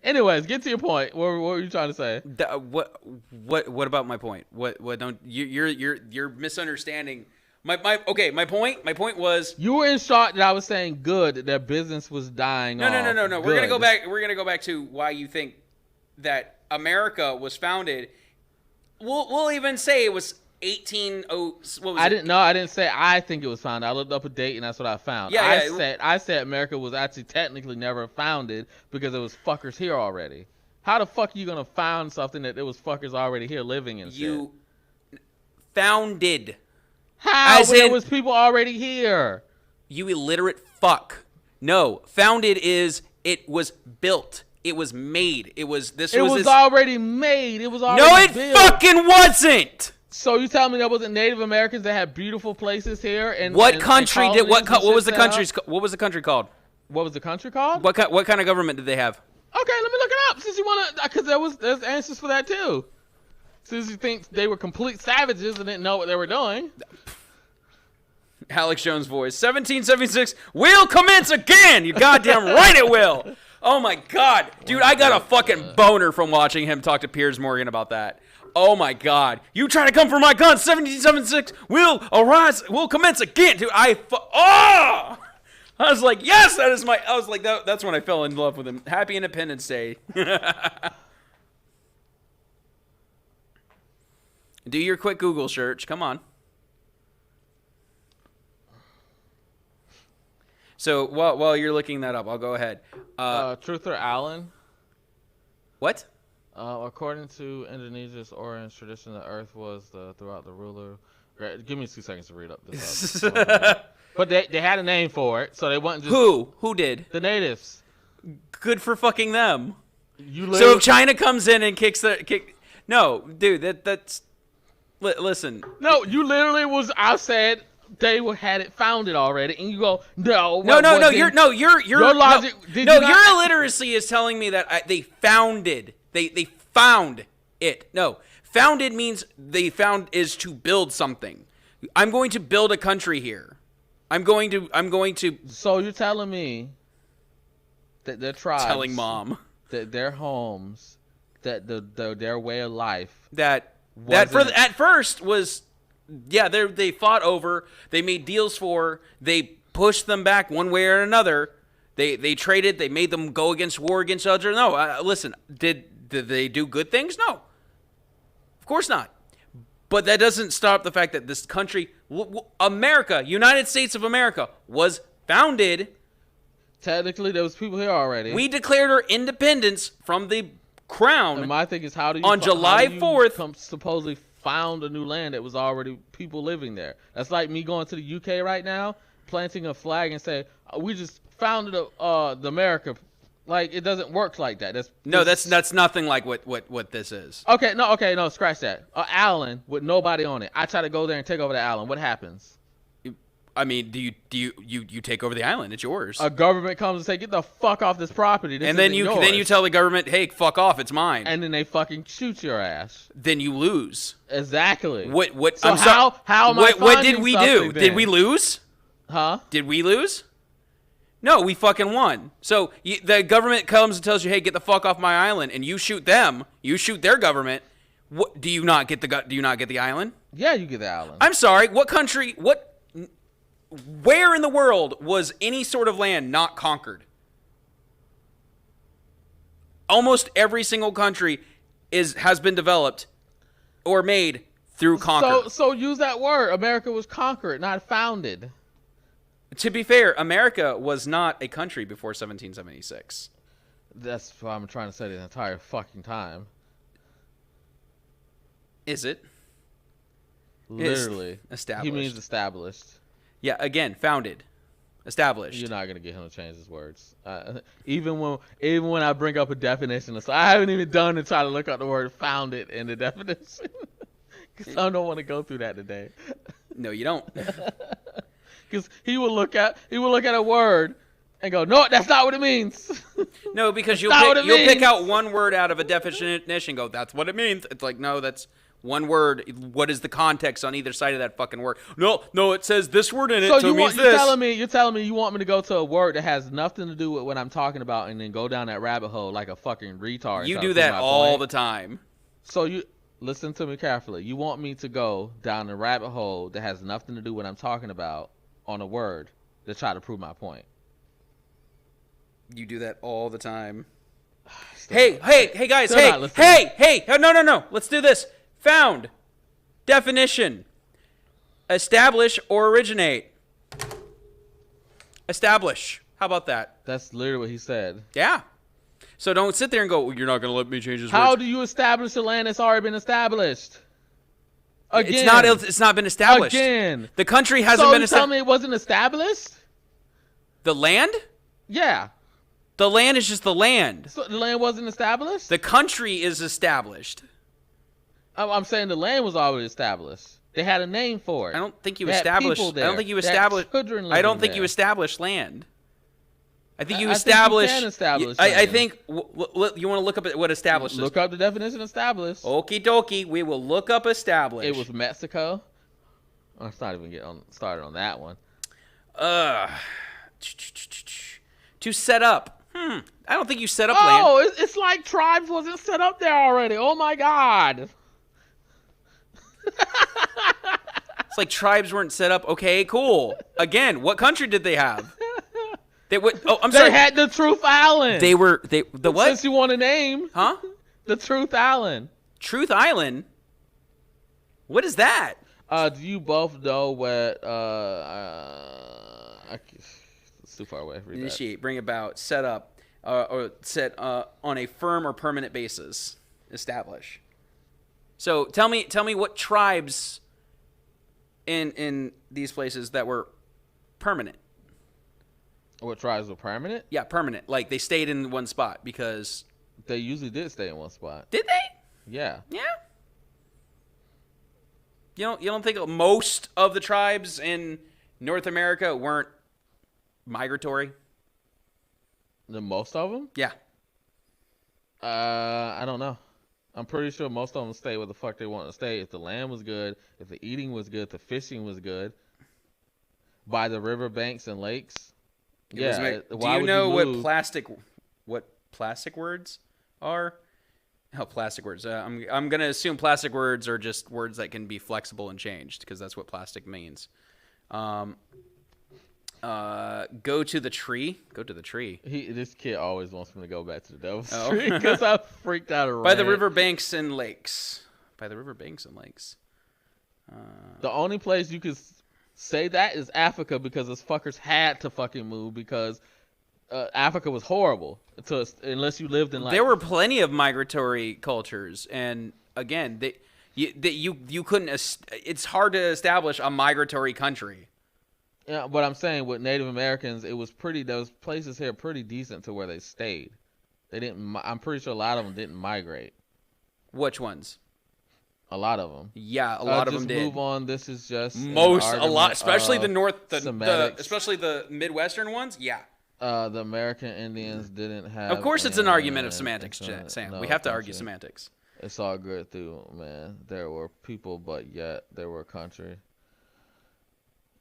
Anyways, get to your point. What were you trying to say? What about my point? What don't you're misunderstanding my point? My point was you were in shock that I was saying good that their business was dying. No. Good. We're gonna go back to why you think that America was founded. We'll even say it was 18. What was it? I didn't say I think it was founded. I looked up a date and that's what I found. I said America was actually technically never founded because there was fuckers here already. How the fuck are you gonna found something that there was fuckers already here living and shit? You founded. How? There was people already here. You illiterate fuck. No, founded is it was built. It was made. It was already made. It was already built. No, it fucking wasn't. So you telling me there wasn't Native Americans that had beautiful places here? And what and, country and did what was the country? What was the country called? What was the country called? What kind of government did they have? Okay, let me look it up since you want to, because there's answers for that too. Since you think they were complete savages and didn't know what they were doing. Alex Jones' voice. 1776 will commence again. You goddamn right it will. Oh my god, dude, I got a fucking boner from watching him talk to Piers Morgan about that. Oh my god, you try to come for my gun? 1776 will arise, will commence again, dude. I was like, yes, that is my. I was like, that's when I fell in love with him. Happy Independence Day. Do your quick Google search. Come on. So while you're looking that up, I'll go ahead. Truth or Allen? What? According to Indonesia's orange tradition, the earth was throughout the ruler. Give me 2 seconds to read up this. But they had a name for it, so they wasn't just... Who did? The natives. Good for fucking them. So if China comes in and kicks no, dude, that's listen. No, you literally was. I said they had it founded already, and you go no. Your logic. Your illiteracy is telling me that they founded. They found it. No, founded means they found is to build something. I'm going to build a country here. I'm going to. So you're telling me that their tribes, telling mom that their homes, that their way of life, at first was, yeah, they fought over, they made deals for, they pushed them back one way or another, they traded, they made them go against war against each other. No, listen, did they do good things? No, of course not. But that doesn't stop the fact that this country, America, United States of America, was founded. Technically, there was people here already. We declared our independence from the crown. And my thing is, how do you on July 4th supposedly found a new land that was already people living there? That's like me going to the UK right now, planting a flag and say we just founded the America. Like, it doesn't work like that. That's nothing like what this is. Okay, no, scratch that. Island with nobody on it. I try to go there and take over the island. What happens? I mean, do you take over the island? It's yours. A government comes and say, "Get the fuck off this property." And then you tell the government, "Hey, fuck off, it's mine." And then they fucking shoot your ass. Then you lose. Exactly. What? So how am I what did we do? Then? Did we lose? Huh? Did we lose? No, we fucking won. So the government comes and tells you, "Hey, get the fuck off my island," and you shoot them. You shoot their government. What? Do you not get the island? Yeah, you get the island. I'm sorry. What country? Where in the world was any sort of land not conquered? Almost every single country has been developed or made through conquer. So use that word. America was conquered, not founded. To be fair, America was not a country before 1776. That's what I'm trying to say the entire fucking time. Is it? Literally. Established. He means established. Yeah, again, founded, established. You're not gonna get him to change his words. Even when I bring up a definition, so I haven't even done to try to look up the word "founded" in the definition because I don't want to go through that today. No, you don't. Because he will look at a word and go, "No, that's not what it means." No, because you'll pick out one word out of a definition and go, "That's what it means." It's like, no, that's one word. What is the context on either side of that fucking word? No, it says this word in it, so it means this. You're telling me you want me to go to a word that has nothing to do with what I'm talking about and then go down that rabbit hole like a fucking retard. You do that all the time. So you listen to me carefully. You want me to go down the rabbit hole that has nothing to do with what I'm talking about on a word to try to prove my point. You do that all the time. Hey guys, no. Let's do this. Found. Definition. Establish or originate. Establish. How about that? That's literally what he said. Yeah. So don't sit there and go, well, you're not going to let me change his words. How do you establish a land that's already been established? Again. It's not been established. Again. The country hasn't been established. So you tell me it wasn't established? The land? Yeah. The land is just the land. So the land wasn't established? The country is established. I'm saying the land was already established. They had a name for it. I don't think you established. I don't think you established. I don't think you established land. I think you established. I think you can establish. I think you want to look up what established. Look up the definition of established. Okie dokie. We will look up established. It was Mexico. Let's not even get started on that one. To set up. I don't think you set up land. Oh, it's like tribes wasn't set up there already. Oh my God. It's like tribes weren't set up. Okay, cool. Again, what country did they have? They had the Truth Island. The what? Since you want a name. Huh? The Truth Island. Truth Island? What is that? Do you both know what too far away. Initiate, bring about, set up, or set on a firm or permanent basis. Establish. So tell me what tribes in these places that were permanent. What tribes were permanent? Yeah, permanent. Like they stayed in one spot because they usually did stay in one spot. Did they? Yeah. Yeah. You don't think most of the tribes in North America weren't migratory? The most of them? Yeah. I don't know. I'm pretty sure most of them stay where the fuck they want to stay. If the land was good, if the eating was good, the fishing was good, by the river banks and lakes. Do you know what plastic words are? Oh, plastic words. I'm gonna assume plastic words are just words that can be flexible and changed because that's what plastic means. Go to the tree. Go to the tree. This kid always wants me to go back to the devil's tree because I freaked out. By the river banks and lakes. By the river banks and lakes. The only place you could say that is Africa because those fuckers had to fucking move because Africa was horrible unless you lived in like. There were plenty of migratory cultures, and again, you couldn't. It's hard to establish a migratory country. Yeah, but I'm saying with Native Americans, it was pretty. Those places here pretty decent to where they stayed. They didn't. I'm pretty sure a lot of them didn't migrate. Which ones? A lot of them. Yeah, a lot of them did. Move on. This is just a lot, especially the North, especially the Midwestern ones. Yeah. The American Indians didn't have. Of course, it's an argument of semantics, Sam. No, we have to argue semantics. It's all good through, man. There were people, but yet there were country.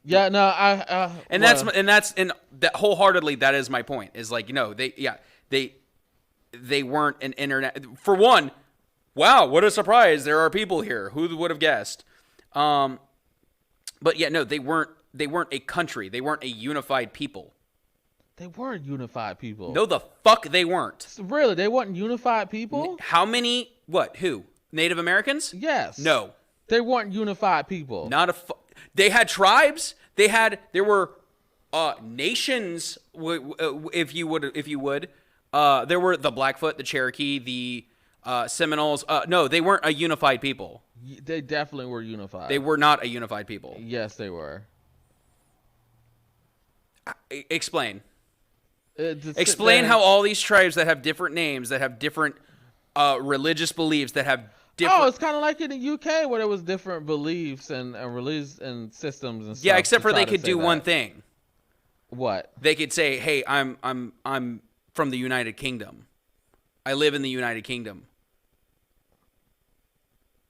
Yeah, no, that wholeheartedly. That is my point. Is like they weren't an internet. For one, wow, what a surprise! There are people here. Who would have guessed? But yeah, no, they weren't a country. They weren't a unified people. They were unified people. No, the fuck they weren't. Really, they weren't unified people. How many? What? Who? Native Americans? Yes. No. They weren't unified people. They had tribes. There were nations. If you would. There were the Blackfoot, the Cherokee, the Seminoles. No, they weren't a unified people. They definitely were unified. They were not a unified people. Yes, they were. Explain. Explain how all these tribes that have different names, that have different religious beliefs, that have different... Oh, it's kind of like in the UK where there was different beliefs and religions and systems and stuff. Yeah, except for they could do one thing. What? They could say, "Hey, I'm from the United Kingdom. I live in the United Kingdom."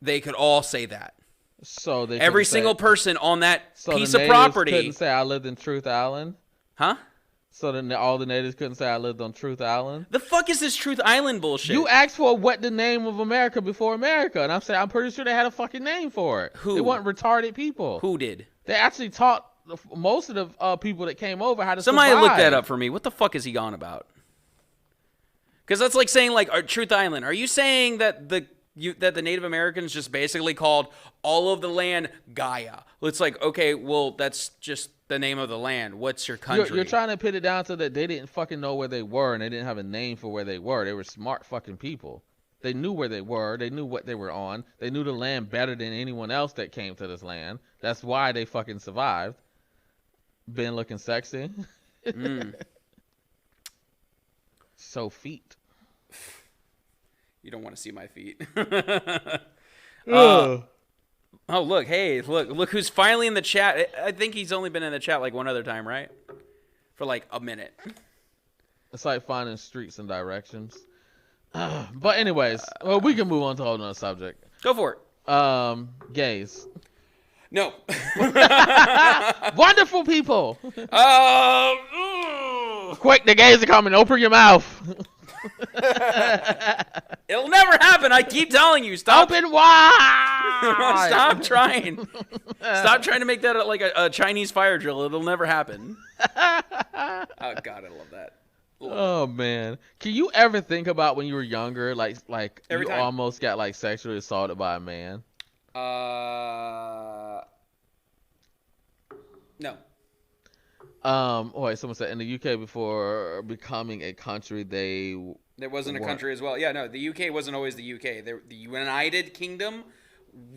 They could all say that. So they every single person on that piece of property couldn't say I lived in Truth Island. Huh? So then all the natives couldn't say I lived on Truth Island. The fuck is this Truth Island bullshit? You asked for what the name of America before America, and I'm saying I'm pretty sure they had a fucking name for it. Who? They weren't retarded people. Who did? They actually taught most of the people that came over how to Somebody survive. Look that up for me. What the fuck is he on about? Because that's like saying Truth Island. Are you saying that the Native Americans just basically called all of the land Gaia? It's like, okay, well, that's just the name of the land. What's your country? You're trying to put it down to that they didn't fucking know where they were, and they didn't have a name for where they were. They were smart fucking people. They knew where they were. They knew what they were on. They knew the land better than anyone else that came to this land. That's why they fucking survived. Been looking sexy. So feet. You don't want to see my feet. Oh, look. Hey, look who's finally in the chat. I think he's only been in the chat like one other time, right? For like a minute. It's like finding streets and directions. But anyways, well, we can move on to a whole nother subject. Go for it. Gays. No. Wonderful people. Quick, the gays are coming. Open your mouth. It'll never happen. I keep telling you. Stop. Open wide. Stop trying. Stop trying to make that like a Chinese fire drill. It'll never happen. Oh God, I love that. Oh man, can you ever think about when you were younger, like every you time. Almost got like sexually assaulted by a man? No. Wait, someone said in the UK before becoming a country, there wasn't a country as well. Yeah, no, the UK wasn't always the UK. The United Kingdom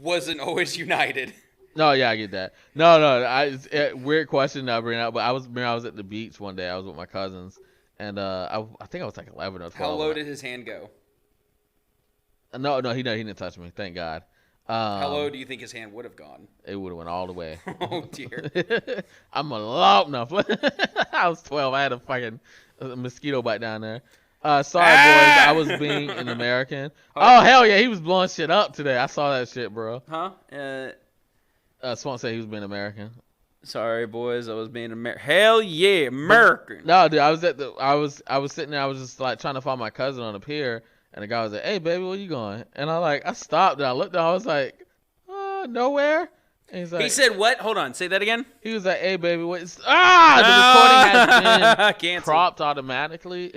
wasn't always united. No, yeah, I get that. No, weird question to bring up, but I was at the beach one day. I was with my cousins, and I think I was like 11 or 12. How low did his hand go? No, he didn't touch me. Thank God. How low do you think his hand would have gone? It would have went all the way. Oh dear. I'm a lot enough. I was 12. I had a fucking mosquito bite down there. Sorry, boys. I was being an American. Oh hell yeah, he was blowing shit up today. I saw that shit, bro. Huh? Swan said he was being American. Sorry, boys. I was being American. Hell yeah, American. No, dude. I was sitting there. I was just like trying to find my cousin on the pier. And the guy was like, "Hey, baby, where you going?" And I stopped and I looked and I was like, nowhere. And he's like, he said what? Hold on, say that again. He was like, "Hey, baby, what is?" The recording has been cropped automatically.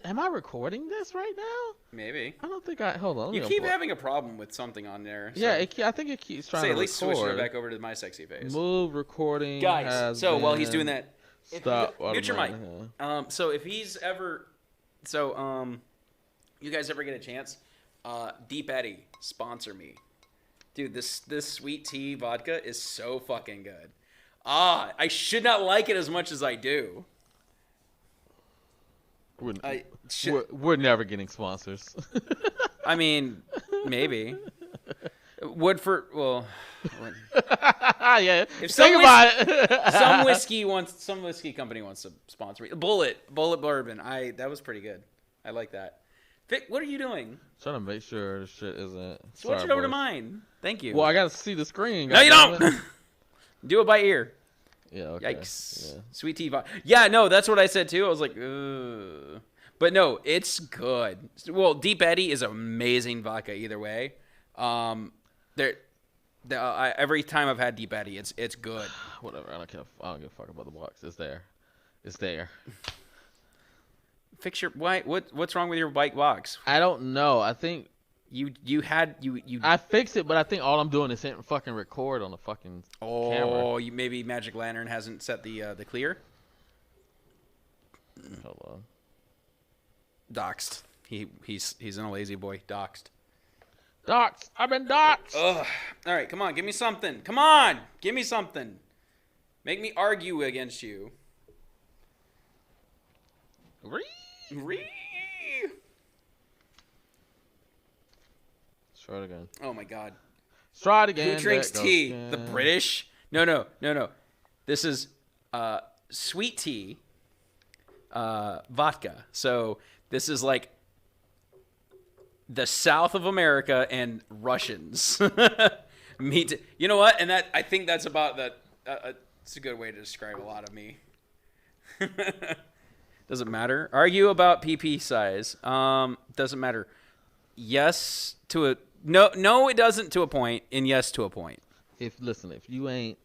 Am I recording this right now? Maybe. I don't think Hold on. You keep having a problem with something on there. So. Yeah, I think it keeps trying to record. At least switch it back over to my sexy face. Move recording. Guys, so while he's doing that, mute your mic. So if he's ever, you guys ever get a chance? Deep Eddy, sponsor me. Dude, this sweet tea vodka is so fucking good. I should not like it as much as I do. We're never getting sponsors. I mean, maybe. Woodford, well... yeah. If some whiskey company wants to sponsor me. Bullet Bourbon. That was pretty good. I like that. Vic, what are you doing? Trying to make sure this shit isn't. Switch it over to mine. Thank you. Well, I gotta see the screen. No, you don't. Do it by ear. Yeah. Okay. Yikes. Yeah. Sweet tea vodka. Yeah, no, that's what I said too. I was like, ugh. But no, it's good. Well, Deep Eddy is amazing vodka either way. Every time I've had Deep Eddy, it's good. Whatever. I don't give a fuck about the box. It's there. It's there. Fix your what's wrong with your bike box? I don't know. I think you I fixed it, but I think all I'm doing is hitting fucking record on the fucking camera. Oh, maybe Magic Lantern hasn't set the clear. Hold on. Doxed. He's in a lazy boy. Doxed. Doxed. I've been doxed. Ugh. All right, come on, give me something. Come on, give me something. Make me argue against you. Let's try it again. Oh my God. Let's try it again. Who drinks tea? The British? No. This is sweet tea, vodka. So this is like the South of America and Russians. Me too. You know what? And I think that's about that. It's a good way to describe a lot of me. Doesn't matter. Argue about PP size. Doesn't matter. Yes to a no. It doesn't to a point, and yes to a point. If you ain't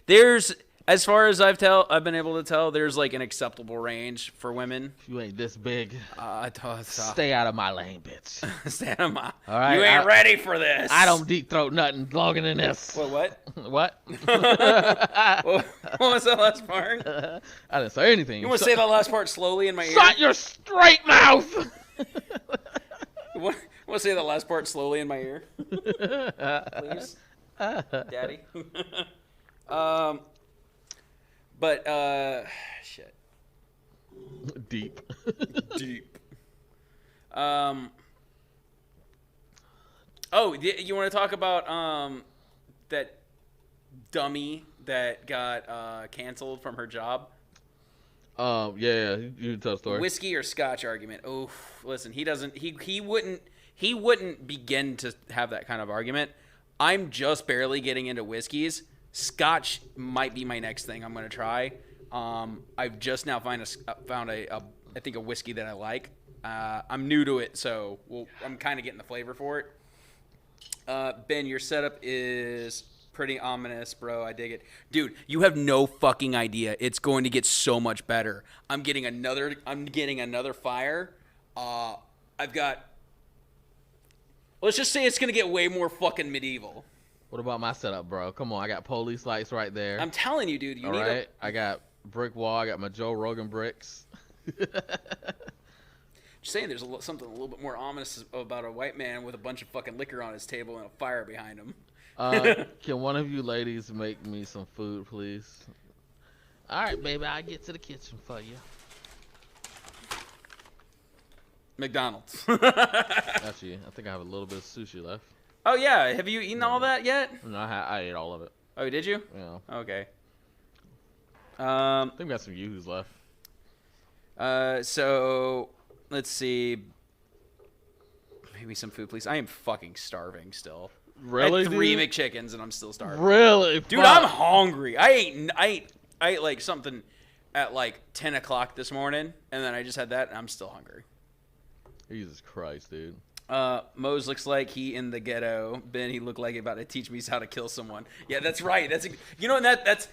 there's as far as I've been able to tell, there's like an acceptable range for women. If you ain't this big, stay out of my lane, bitch. Stay out of my. All right, you ain't ready for this. I don't deep throat nothing longer than this. What? What? What was that last part? I didn't say anything. You want to say that last part slowly in my ear? Shut your straight mouth. You want to say that last part slowly in my ear? Please, Daddy. But shit. Deep. Oh, you want to talk about that dummy that got canceled from her job? Yeah, you tell the story. Whiskey or scotch argument. Oh, listen, he wouldn't begin to have that kind of argument. I'm just barely getting into whiskeys. Scotch might be my next thing I'm going to try. I've just now found a whiskey that I like. I'm new to it, so I'm kind of getting the flavor for it. Ben, your setup is pretty ominous, bro. I dig it. Dude, you have no fucking idea. It's going to get so much better. I'm getting another fire. Let's just say it's going to get way more fucking medieval. What about my setup, bro? Come on, I got police lights right there. I'm telling you, dude. All right, I got brick wall. I got my Joe Rogan bricks. Just saying, there's something a little bit more ominous about a white man with a bunch of fucking liquor on his table and a fire behind him. Can one of you ladies make me some food, please? All right, baby, I'll get to the kitchen for you. McDonald's. Actually, I think I have a little bit of sushi left. Oh, yeah. Have you eaten all that yet? No, I ate all of it. Oh, did you? Yeah. Okay. I think we got some yoo-hoos left. So, let's see. Maybe some food, please. I am fucking starving still. Really, I had 3 dude? McChickens and I'm still starving. Really? Dude, I'm hungry. I ate like something at like 10 o'clock this morning, and then I just had that, and I'm still hungry. Jesus Christ, dude. Mose looks like he in the ghetto. Ben, he looked like he about to teach me how to kill someone. Yeah, that's right. That's and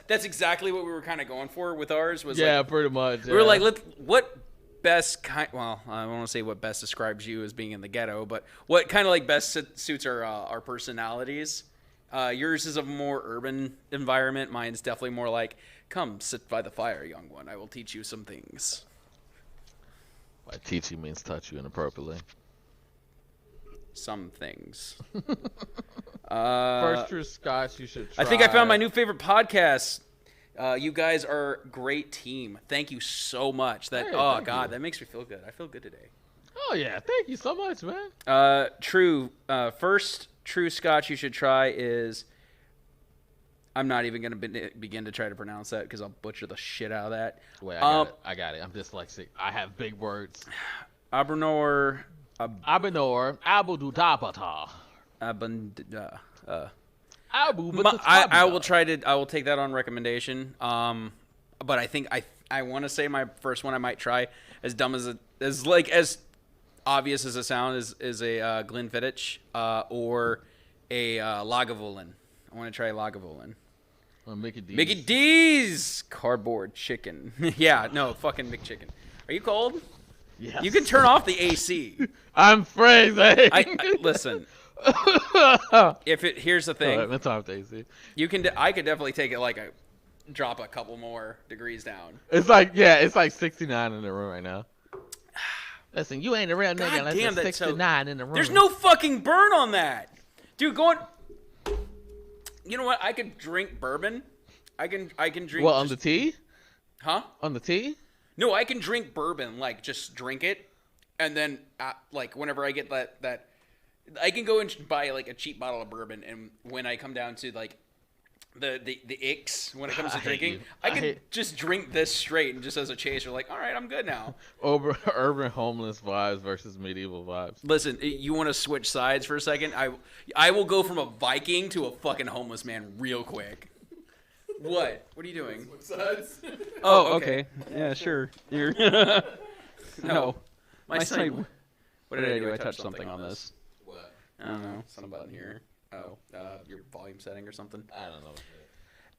that's exactly what we were kind of going for with ours. Was Pretty much. We were like, what best kind? Well, I don't want to say what best describes you as being in the ghetto, but what kind of like best suits our personalities. Yours is a more urban environment. Mine's definitely more like, come sit by the fire, young one. I will teach you some things. By teach you means touch you inappropriately. Some things. First True Scotch, you should try. I think I found my new favorite podcast. You guys are a great team. Thank you so much. That that makes me feel good. I feel good today. Oh yeah, thank you so much, man. First True Scotch you should try is. I'm not even going to begin to try to pronounce that because I'll butcher the shit out of that. Wait, I got it. I'm dyslexic. I have big words. Abranor. Abududabata. I will try to. I will take that on recommendation. But I think I want to say my first one I might try, as dumb as as obvious as it sounds, is a Glenfiddich or a Lagavulin. I want to try Lagavulin. Mickey D's. Mickey D's cardboard chicken. Yeah, no, fucking McChicken. Are you cold? Yes. You can turn off the AC. I'm freezing. Listen. Here's the thing. Right, let's turn off the AC. I could definitely take it drop a couple more degrees down. It's like 69 in the room right now. Listen, you ain't a real nigga unless it's 69 in the room. There's no fucking burn on that, dude. You know what? I could drink bourbon. I can drink. What, on the tea? Huh? On the tea? No, I can drink bourbon. Like, just drink it, and then whenever I get that, I can go and buy like a cheap bottle of bourbon, and when I come down to like the icks when it comes to drinking, I can just drink this straight and just as a chaser, like, all right, I'm good now. Urban homeless vibes versus medieval vibes. Listen, you want to switch sides for a second? I will go from a Viking to a fucking homeless man real quick. What? What are you doing? Switch sides. Oh, okay. Yeah, sure. No. My son. What did I do? I touched something on this. What? I don't know. Some button here. Oh, your volume setting or something. I don't know.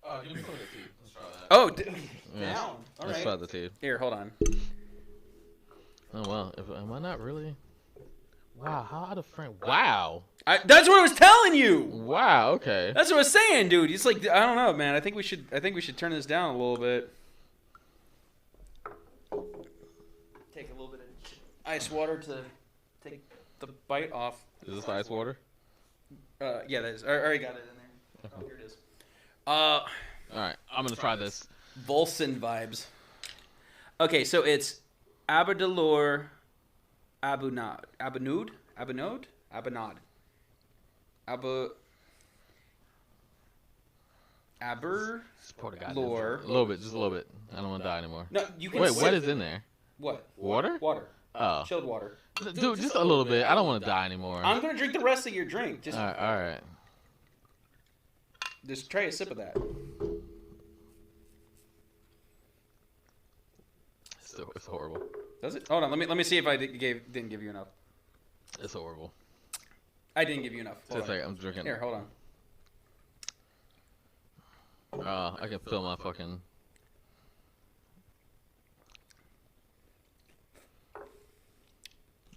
Oh, give me some of the tea. Let's try that. Oh, yes. down. All Let's right. try the tea. Here, hold on. Oh well, am I not really? Wow, how out of frame? Wow. That's what I was telling you. Wow. Okay. That's what I was saying, dude. It's like, I don't know, man. I think we should turn this down a little bit. Take a little bit of ice water to take the bite off. Is this ice water? Yeah, that is. I already got it in there. Oh, here it is. All right, I'm gonna try this. Volson vibes. Okay, so it's Abadalor Abunad. Abanud? Abanod? Abanad. Lore. A little bit, just a little bit. I don't want to die anymore. No, you can. Wait, what is in there? What? Water? Water. Oh. Chilled water. Dude, just a little bit. I don't want to die anymore. I'm gonna drink the rest of your drink. Just. All right. Just try a sip of that. It's horrible. Does it? Hold on. Let me see if I didn't give you enough. It's horrible. I didn't give you enough. Just like I'm drinking. Here, hold on. I can feel my fucking.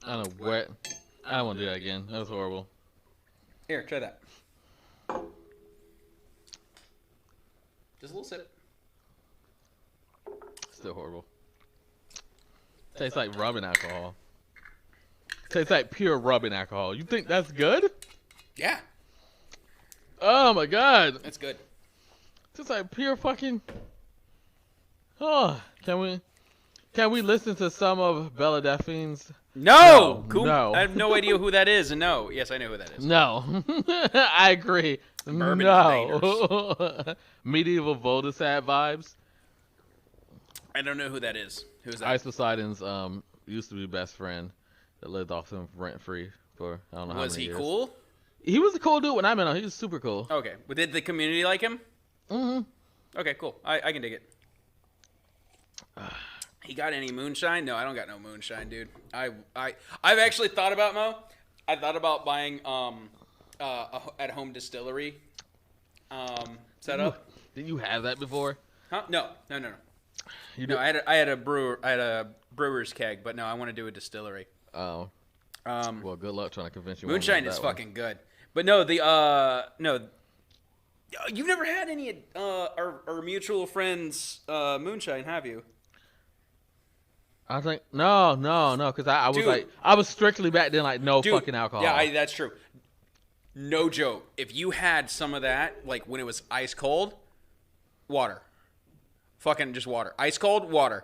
I don't want to do that again. That was horrible. Here, try that. Just a little sip. Still horrible. Tastes like rubbing alcohol. Tastes like pure rubbing alcohol. You think that's good? Yeah. Oh my god. That's good. Tastes like pure fucking. Oh, can we listen to some of Bella Delphine's? No. No. I have no idea who that is, and no. Yes, I know who that is. No. I agree. Bourbon no. Medieval Vodasat vibes. I don't know who that is. Who's that? Ice Poseidon's used to be best friend that lived off him rent free for I don't know how many years. Was he cool? He was a cool dude when I met him. He was super cool. Okay. But did the community like him? Mm-hmm. Okay, cool. I can dig it. He got any moonshine? No, I don't got no moonshine, dude. I've actually thought about I thought about buying a at-home distillery setup. Did you have that before? Huh? No. You No, I had a brewer's keg, but no, I want to do a distillery. Oh. Well, good luck trying to convince you. Moonshine is fucking good, but no, no. You've never had any our mutual friends moonshine, have you? I think no, because I was dude, I was strictly back then like no fucking alcohol. Yeah, that's true. No joke. If you had some of that, like when it was ice cold, water, fucking just water, ice cold water.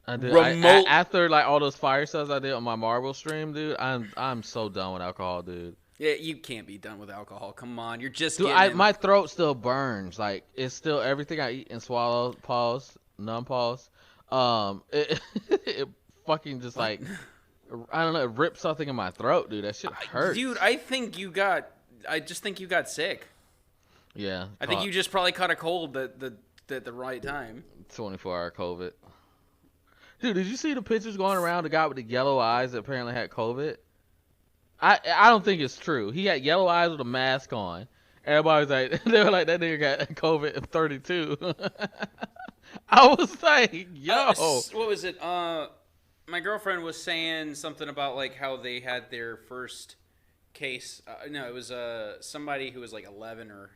I did. After like all those fire sales I did on my Marvel stream, dude, I'm so done with alcohol, dude. Yeah, you can't be done with alcohol. Come on, you're just. Dude, my throat still burns. Like it's still everything I eat and swallow. Pause. Numb pause. It fucking just like I don't know. It ripped something in my throat, dude. That shit hurts. Dude, I just think you got sick. Yeah. I think you just probably caught a cold at the right time. 24-hour COVID. Dude, did you see the pictures going around? The guy with the yellow eyes that apparently had COVID. I don't think it's true. He had yellow eyes with a mask on. Everybody was like, they were like, that nigga got COVID at 32. I was like, yo. What was it? My girlfriend was saying something about like how they had their first case. No, it was somebody who was like 11 or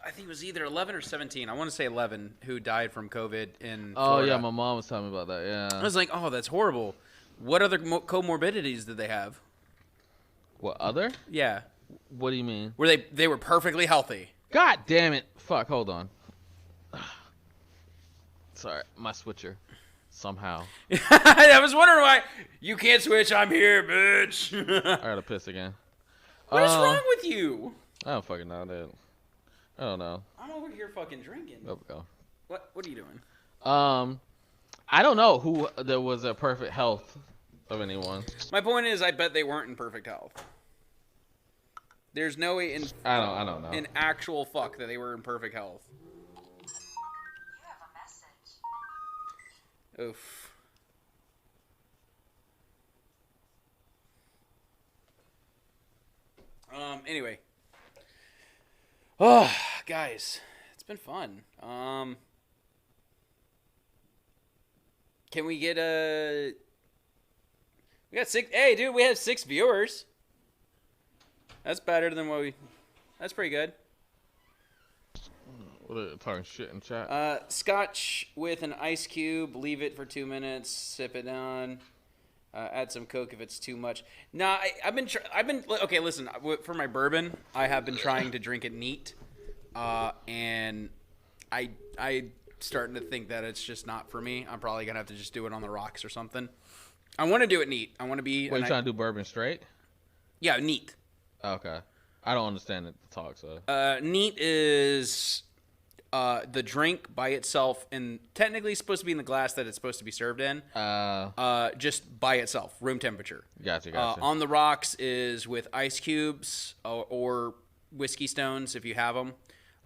I think it was either 11 or 17. I want to say 11 who died from COVID in Florida. Oh yeah, my mom was telling me about that. Yeah. I was like, oh, that's horrible. What other comorbidities did they have? What other? Yeah. What do you mean? Were they were perfectly healthy? God damn it! Fuck. Hold on. Sorry, my switcher. Somehow. I was wondering why you can't switch. I'm here, bitch. I gotta piss again. What is wrong with you? I don't fucking know, dude. I don't know. I'm over here fucking drinking. There we go. What are you doing? I don't know who there was a perfect health of anyone. My point is, I bet they weren't in perfect health. There's no way I don't know. In actual fuck that they were in perfect health. You have a message. Oof. Anyway. Oh, guys, it's been fun. Can we get we got 6, hey dude, we have 6 viewers. That's better than that's pretty good. What are they talking shit in chat? Scotch with an ice cube, leave it for 2 minutes, sip it down. Add some Coke if it's too much. Nah, I've been okay. Listen, for my bourbon, I have been trying to drink it neat, and I starting to think that it's just not for me. I'm probably gonna have to just do it on the rocks or something. I want to do it neat. I want to be. What, you trying to do bourbon straight? Yeah, neat. Okay, I don't understand the talk. So neat is the drink by itself, and technically it's supposed to be in the glass that it's supposed to be served in. Just by itself, room temperature. Gotcha. On the rocks is with ice cubes or whiskey stones if you have them.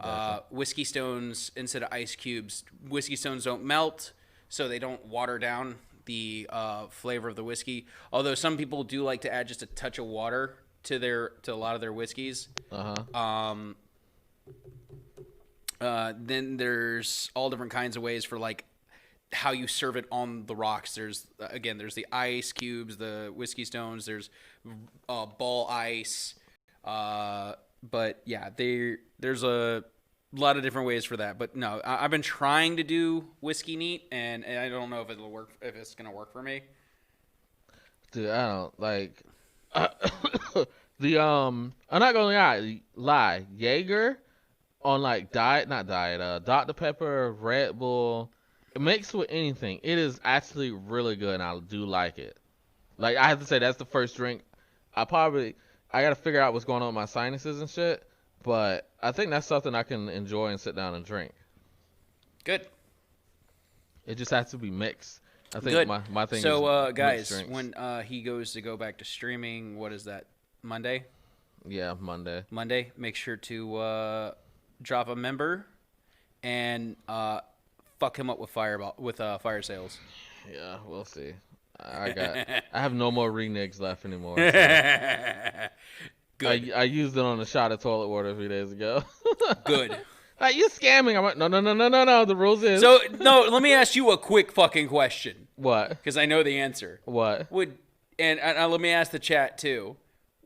Gotcha. Whiskey stones instead of ice cubes. Whiskey stones don't melt, so they don't water down the flavor of the whiskey. Although some people do like to add just a touch of water to a lot of their whiskeys. Then there's all different kinds of ways for like how you serve it on the rocks. There's the ice cubes, the whiskey stones. There's ball ice. But yeah, there's a a lot of different ways for that. But no, I've been trying to do whiskey neat, and I don't know if it'll work. If it's gonna work for me. Dude, I don't like I'm not gonna lie. Jaeger on like Dr. Pepper, Red Bull, mixed with anything, it is actually really good, and I do like it. Like, I have to say, that's the first drink. I gotta figure out what's going on with my sinuses and shit, but I think that's something I can enjoy and sit down and drink. Good. It just has to be mixed. I think Good. my thing is guys, when he goes to go back to streaming, what is that, Monday? Yeah, Monday. Monday, make sure to drop a member and fuck him up with fire sales. Yeah, we'll see. I have no more renegs left anymore. So. Good. I used it on a shot of toilet water 3 days ago. Good. Like, you're scamming. I'm like, no. The rules is. So, no, let me ask you a quick fucking question. What? Because I know the answer. What? And let me ask the chat, too.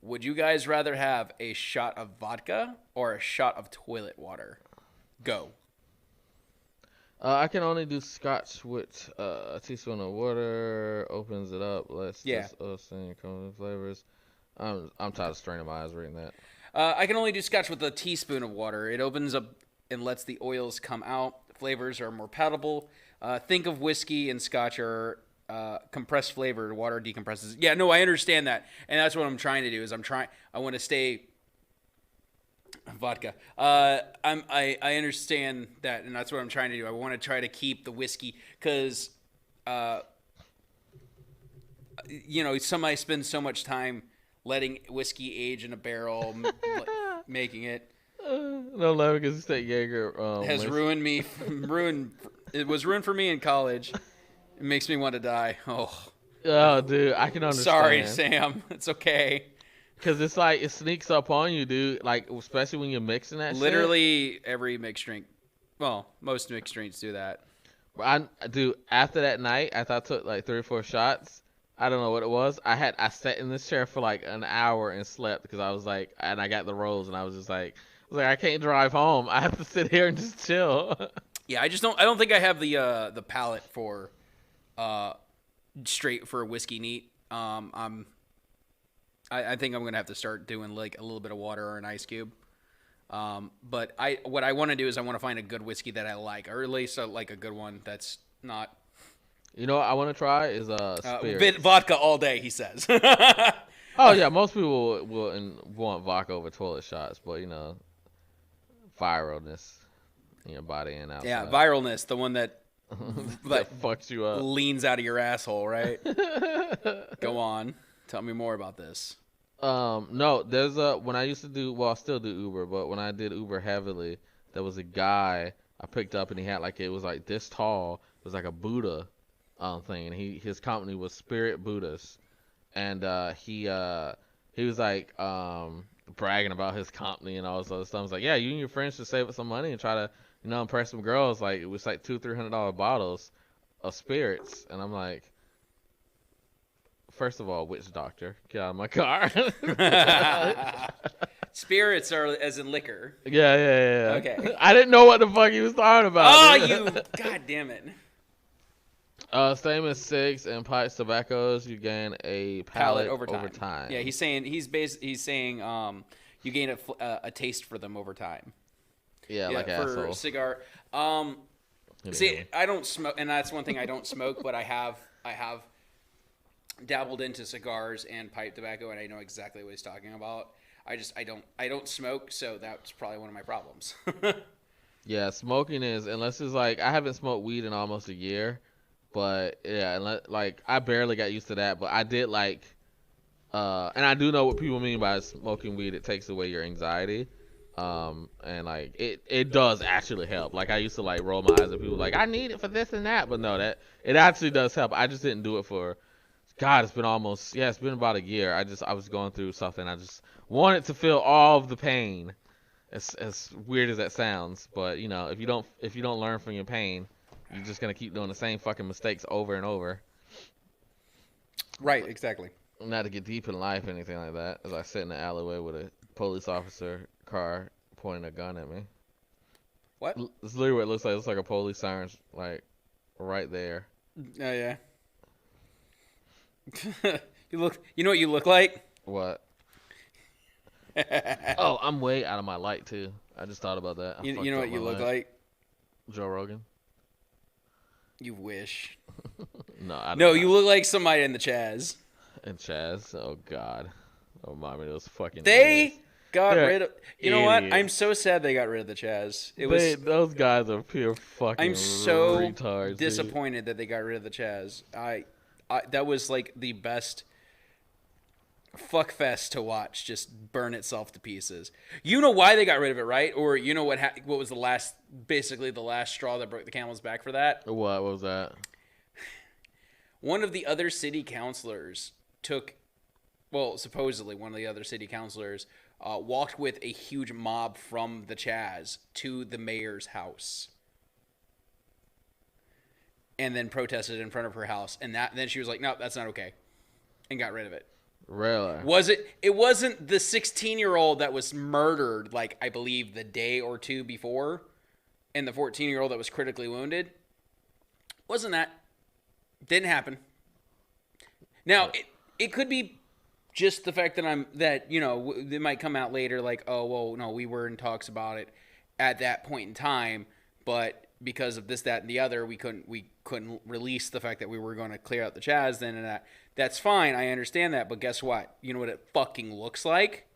Would you guys rather have a shot of vodka or a shot of toilet water? Go. I can only do scotch with a teaspoon of water. Opens it up. Let's just sing common flavors. I'm tired of straining my eyes reading that. I can only do scotch with a teaspoon of water. It opens up and lets the oils come out. Flavors are more palatable. Think of whiskey and scotch are compressed flavor. Water decompresses. Yeah, no, I understand that, and that's what I'm trying to do. I want to stay vodka. I understand that, and that's what I'm trying to do. I want to try to keep the whiskey because, somebody spends so much time letting whiskey age in a barrel, making it. No, because it's that Jaeger has ruined me. It was ruined for me in college. It makes me want to die. Oh, dude, I can understand. Sorry, Sam. It's okay. Because it's like, it sneaks up on you, dude. Like, especially when you're mixing that Literally every mixed drink. Well, most mixed drinks do that. Dude, after that night, after I took like 3 or 4 shots, I don't know what it was. I sat in this chair for like an hour and slept because I was like, and I got the rolls, and I was just like, I can't drive home. I have to sit here and just chill. Yeah, I don't think I have the palate for straight for whiskey neat. I think I'm gonna have to start doing like a little bit of water or an ice cube. But what I want to do is I want to find a good whiskey that I like, or at least like a good one that's not. You know what I want to try is spirits. Vodka all day, he says. Oh yeah, most people will want vodka over toilet shots, but viralness in your body and outside. Yeah, viralness, the one that that fucks you up, leans out of your asshole, right? Go on, tell me more about this. No, there's when I used to do, I still do Uber, but when I did Uber heavily, there was a guy I picked up and he had it was like this tall. It was like a Buddha thing, and his company was Spirit Buddhist, and he was like bragging about his company and all this other stuff. I was like, yeah, you and your friends should save up some money and try to impress some girls. Like, it was like $200-$300 bottles of spirits, and I'm like, first of all, witch doctor, get out of my car. Spirits are as in liquor. Yeah. Okay. I didn't know what the fuck he was talking about. Oh, god damn it. Same as cigs and pipes, tobaccos, you gain a palate over time. Yeah, he's saying you gain a taste for them over time. Yeah, like for asshole. A cigar. See, I don't smoke, and that's one thing I don't smoke, but I have dabbled into cigars and pipe tobacco, and I know exactly what he's talking about. I don't smoke, so that's probably one of my problems. Yeah, smoking is, unless it's like, I haven't smoked weed in almost a year, but yeah, I barely got used to that, but I did and I do know what people mean by smoking weed. It takes away your anxiety. And it does actually help. Like, I used to roll my eyes at people like, I need it for this and that, but no, that it actually does help. I just didn't do it for, God, it's been about a year. I was going through something. I just wanted to feel all of the pain, as weird as that sounds. But if you don't learn from your pain, you're just gonna keep doing the same fucking mistakes over and over. Right, exactly. Not to get deep in life or anything like that, as I sit in the alleyway with a police officer car pointing a gun at me. What? It's literally what it looks like. It's like a police siren, like right there. Oh yeah. You know what you look like? What? Oh, I'm way out of my light too. I just thought about that. You know what you look like? Joe Rogan. You wish. No, I don't No, know. you look like somebody in the Chaz. And Chaz. Oh God. Oh, mommy, those fucking. They idiots. got They're rid of. You know what? idiots. I'm so sad they got rid of the Chaz. It was. Those guys are pure fucking. I'm so retards, disappointed that they got rid of the Chaz. That was like the best fuck fest to watch just burn itself to pieces. You know why they got rid of it, right? Or you know what was basically the last straw that broke the camel's back for that? What was that? One of the other city councilors supposedly one of the other city councilors walked with a huge mob from the Chaz to the mayor's house. And then protested in front of her house. And then she was like, no, that's not okay. And got rid of it. Really? It wasn't the 16-year-old that was murdered, like, I believe, the day or two before, and the 14-year-old that was critically wounded. Wasn't that. Didn't happen. Now, it could be just the fact that it might come out later, like, oh, well, no, we were in talks about it at that point in time, but because of this, that, and the other, we couldn't release the fact that we were going to clear out the Chaz then and that. That's fine. I understand that. But guess what? You know what it fucking looks like?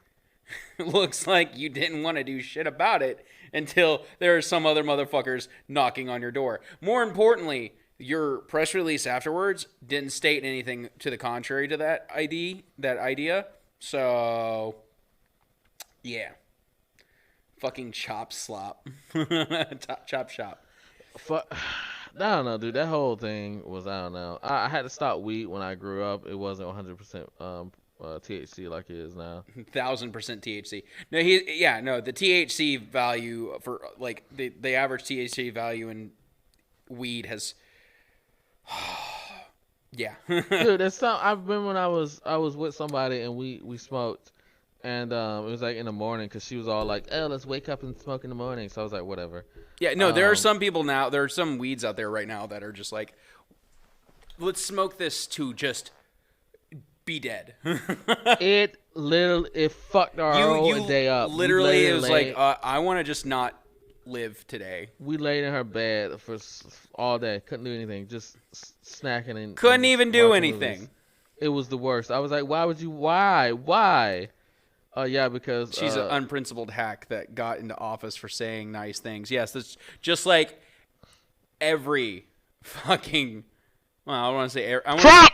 It looks like you didn't want to do shit about it until there are some other motherfuckers knocking on your door. More importantly, your press release afterwards didn't state anything to the contrary to that idea. So, yeah. Fucking chop slop. Chop shop. I don't know, dude. That whole thing was, I don't know. I had to stop weed when I grew up. It wasn't 100% THC like it is now. 1,000% THC. No, the THC value for like the average THC value in weed has. Yeah. Dude, I remember when I was with somebody and we smoked, and it was like in the morning because she was all like, "Oh, let's wake up and smoke in the morning." So I was like, "Whatever." Yeah, no, there are some people now. There are some weeds out there right now that are just like, let's smoke this to just be dead. It fucked our whole day up. Literally, it was like, I want to just not live today. We laid in her bed for all day. Couldn't do anything. Just snacking and couldn't even do anything. Movies. It was the worst. I was like, why would you? Why? Yeah, because she's an unprincipled hack that got into office for saying nice things. Yes, that's just like every fucking. Well, I don't want to say Trump.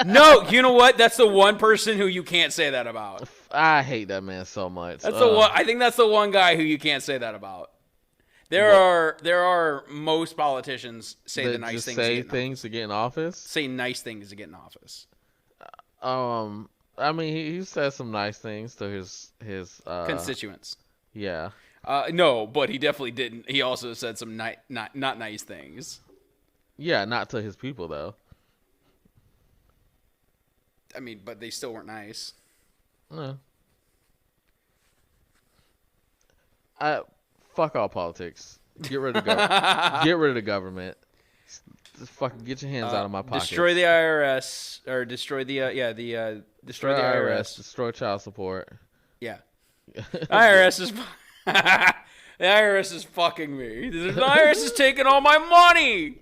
No, you know what? That's the one person who you can't say that about. I hate that man so much. That's the one. I think that's the one guy who you can't say that about. There are most politicians say the nice things. Say things to get in office. Say nice things to get in office. I mean, he says some nice things to his constituents. Yeah. No, but he definitely didn't. He also said some not nice things. Yeah, not to his people though. I mean, but they still weren't nice. No. Fuck all politics. Get rid of get rid of the government. Just fucking get your hands out of my pocket. Destroy the IRS or destroy the destroy the IRS. Destroy child support. Yeah. IRS is the IRS is fucking me. The IRS is taking all my money.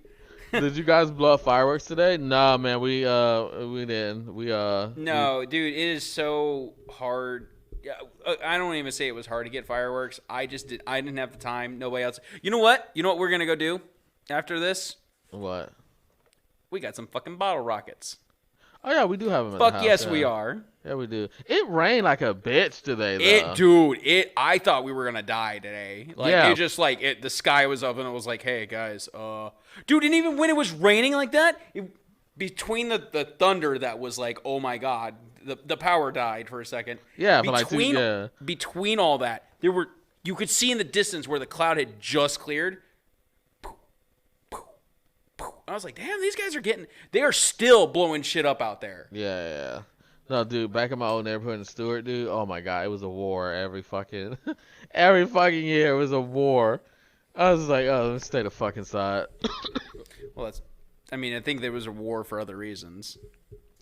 Did you guys blow up fireworks today? No, man. We didn't. No, dude. It is so hard. Yeah, I don't even say it was hard to get fireworks. I didn't have the time. Nobody else. You know what? You know what we're gonna go do after this? What? We got some fucking bottle rockets. Oh yeah, we do have them. Fuck yes, we are. Yeah, we do. It rained like a bitch today, though. I thought we were gonna die today. It just the sky was up and it was like, hey guys, dude. And even when it was raining like that, between the thunder that was like, oh my god, the power died for a second. Yeah, between all that, you could see in the distance where the cloud had just cleared. I was like, damn, these guys they are still blowing shit up out there. Yeah. No, dude, back in my old neighborhood in Stewart, dude. Oh my God, it was a war every fucking year. It was a war. I was like, oh, let's stay the fucking side. Well, I think there was a war for other reasons.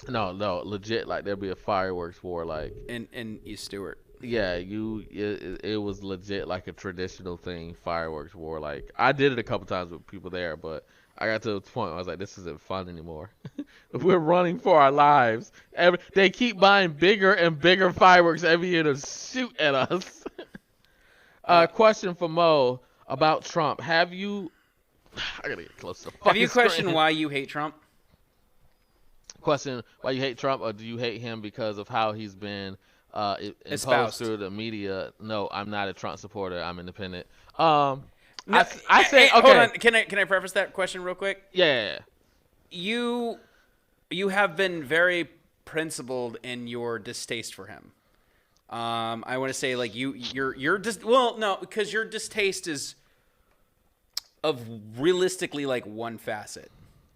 No, legit. Like there'd be a fireworks war, like in East Stewart. Yeah, it was legit like a traditional thing, fireworks war. Like I did it a couple times with people there, but I got to the point where I was like, this isn't fun anymore. We're running for our lives. They keep buying bigger and bigger fireworks every year to shoot at us. Question for Mo about Trump. Have you? I gotta get close to the fucking Have you questioned screen. why you hate Trump? Question: why you hate Trump, or do you hate him because of how he's been imposed Espoused. through the media? No, I'm not a Trump supporter. I'm independent. No, I say okay. Hold on. Can I preface that question real quick? Yeah. You have been very principled in your distaste for him. I want to say like because your distaste is of realistically like one facet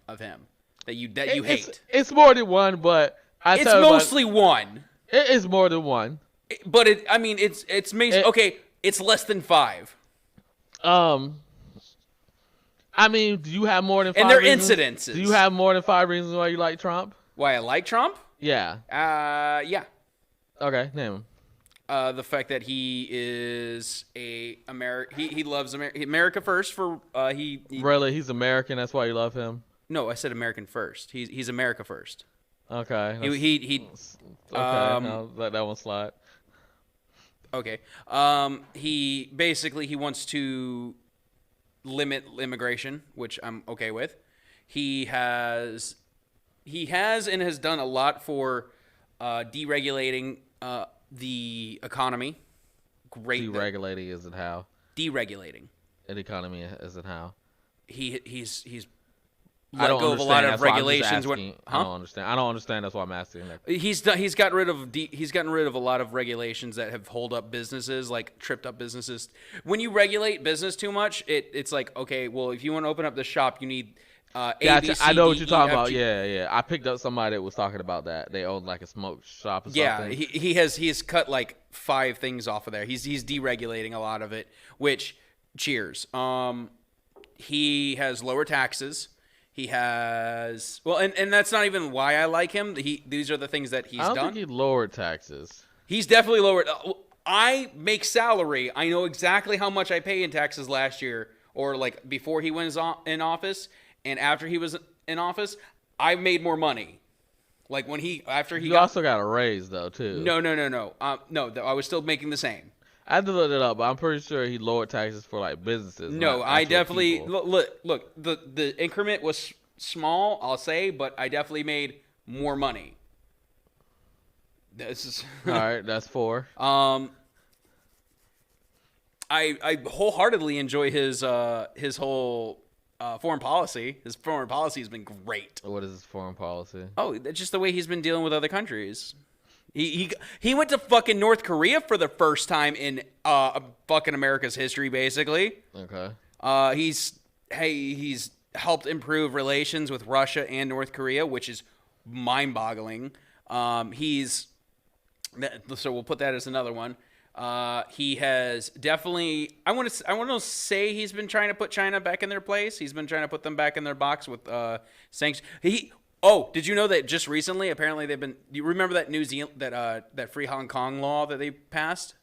of him that you hate. It's more than one, but it's mostly one. It is more than one. But okay. It's less than 5. I mean, do you have more than 5 and their reasons? incidences. Do you have more than 5 reasons why you like Trump? Why I like Trump? Yeah. Yeah. Okay, name them. The fact that he is he loves America first for he Really, he's American. That's why you love him. No, I said American first. He's America first. Okay. He Okay. I'll let that one slide. Okay. He wants to limit immigration, which I'm okay with. He has and has done a lot for deregulating the economy. Great. Deregulating isn't how. Deregulating. An economy isn't how. He's let go of a lot of regulations. I don't understand. I don't understand. That's why I'm asking. He's gotten rid of a lot of regulations that have hold up businesses, like tripped up businesses. When you regulate business too much, it's like, okay, well, if you want to open up the shop, you need A, B, C, I know what D, you're E, talking F, about. G. Yeah. I picked up somebody that was talking about that. They owned like a smoke shop or something. Yeah, he has cut like 5 things off of there. He's deregulating a lot of it, which cheers. He has lower taxes. He has and that's not even why I like him. These are the things that he's done. I don't think he lowered taxes. He's definitely lowered. I make salary. I know exactly how much I pay in taxes last year, or like before he was in office, and after he was in office, I made more money. Like when you also got a raise though too. No. No, I was still making the same. I had to look it up, but I'm pretty sure he lowered taxes for like businesses. No, I definitely look. The increment was small, I'll say, but I definitely made more money. This is all right. That's 4. I wholeheartedly enjoy his whole foreign policy. His foreign policy has been great. What is his foreign policy? Oh, just the way he's been dealing with other countries. He went to fucking North Korea for the first time in fucking America's history, basically. Okay. He's helped improve relations with Russia and North Korea, which is mind-boggling. So we'll put that as another one. He has definitely. I want to say he's been trying to put China back in their place. He's been trying to put them back in their box with sanctions. Oh, did you know that just recently, apparently they've been. Do you remember that New Zealand that free Hong Kong law that they passed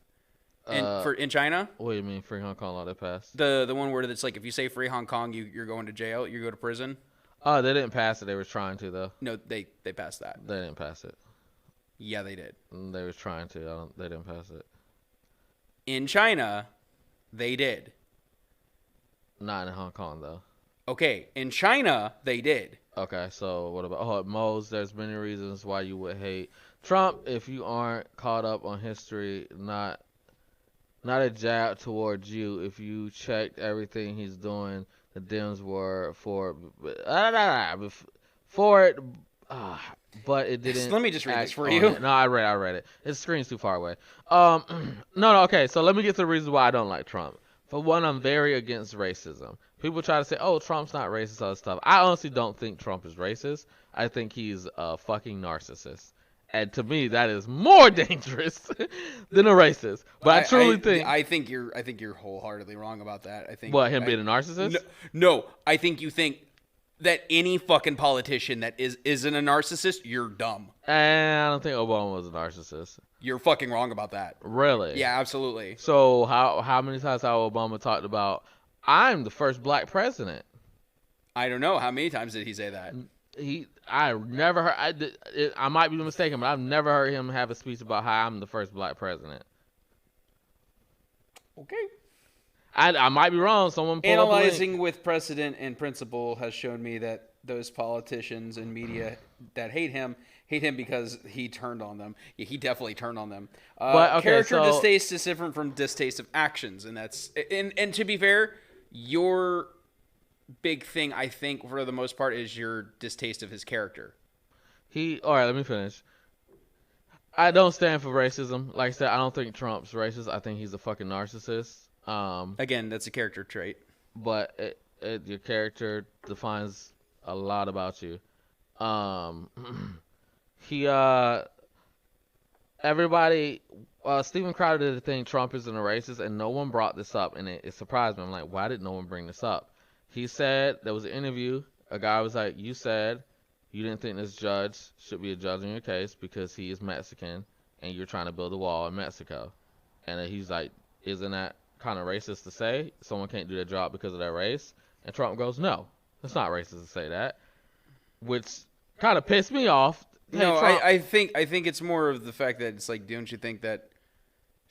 in China? What do you mean free Hong Kong law they passed? The one where it's like if you say free Hong Kong, you're going to jail. You go to prison. Oh, they didn't pass it. They were trying to though. No, they passed that. They didn't pass it. Yeah, they did. They were trying to. They didn't pass it. In China, they did. Not in Hong Kong though. Okay, in China, they did. Okay, so what about Mose? There's many reasons why you would hate Trump if you aren't caught up on history. Not a jab towards you. If you checked everything he's doing, the Dems were for it, but it didn't. Let me just read this for you. No, I read it. His screen's too far away. No. Okay, so let me get to the reasons why I don't like Trump. For one, I'm very against racism. People try to say, oh, Trump's not racist, all this stuff. I honestly don't think Trump is racist. I think he's a fucking narcissist. And to me, that is more dangerous than a racist. But I truly think I think you're wholeheartedly wrong about that. I think him being a narcissist. No, I think you think that any fucking politician that isn't a narcissist, you're dumb. And I don't think Obama was a narcissist. You're fucking wrong about that. Really? Yeah, absolutely. So how many times have Obama talked about I'm the first black president? I don't know. How many times did he say that? I never heard. I might be mistaken, but I've never heard him have a speech about how I'm the first black president. Okay. I might be wrong. Someone pull Analyzing with precedent and principle has shown me that those politicians and media that hate him because he turned on them. Yeah, he definitely turned on them. Character distaste is different from distaste of actions, and that's and to be fair, your big thing, I think, for the most part, is your distaste of his character. All right, let me finish. I don't stand for racism. Like I said, I don't think Trump's racist. I think he's a fucking narcissist. Again, that's a character trait. But your character defines a lot about you. Everybody, Steven Crowder did think Trump isn't a racist, and no one brought this up, and it surprised me. I'm like, why did no one bring this up? He said, there was an interview, a guy was like, you said you didn't think this judge should be a judge in your case because he is Mexican, and you're trying to build a wall in Mexico. And he's like, isn't that kind of racist to say? Someone can't do their job because of their race? And Trump goes, no, it's not racist to say that, which kind of pissed me off. No, I think it's more of the fact that it's like, don't you think that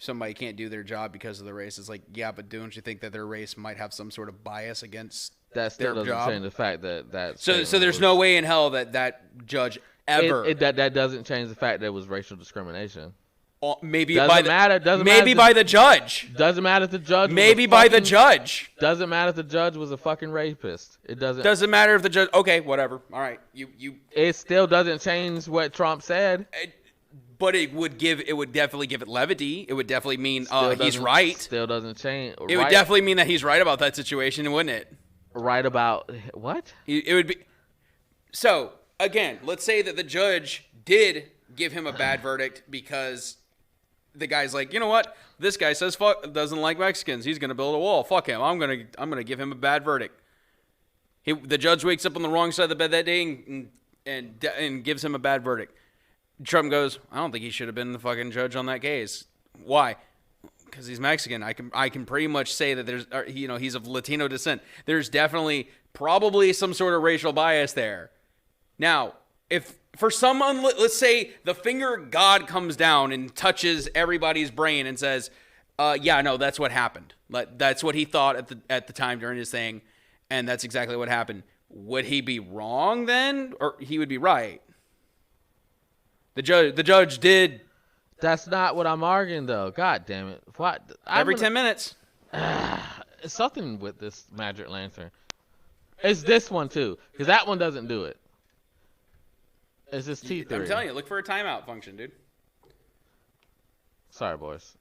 somebody can't do their job because of the race? It's like, yeah, but don't you think that their race might have some sort of bias against that still their doesn't job? change the fact that so there's no way in hell that judge ever that doesn't change the fact that it was racial discrimination. Maybe doesn't by matter. By the judge. Doesn't matter if the judge. Maybe by the judge. Doesn't matter if the judge was a fucking rapist. It doesn't. Doesn't matter if the judge. Okay, whatever. All right, you. It still doesn't change what Trump said. But it would definitely give it levity. It would definitely mean he's right. Still doesn't change. It would definitely mean that he's right about that situation, wouldn't it? Right about what? It would be. So again, let's say that the judge did give him a bad verdict because the guy's like, you know what? This guy says doesn't like Mexicans. He's gonna build a wall. Fuck him. I'm gonna give him a bad verdict. The judge wakes up on the wrong side of the bed that day and gives him a bad verdict. Trump goes, I don't think he should have been the fucking judge on that case. Why? Because he's Mexican. I can pretty much say that he's of Latino descent. There's definitely probably some sort of racial bias there. Now, if for someone, let's say the finger of God comes down and touches everybody's brain and says, yeah, no, that's what happened. That's what he thought at the time during his thing, and that's exactly what happened. Would he be wrong then? Or he would be right? The judge did. That's not what I'm arguing, though. God damn it! What? Every 10 minutes. It's something with this magic lantern. It's this one too, because that one doesn't do it. It's this T3. I'm telling you, look for a timeout function, dude. Sorry, boys.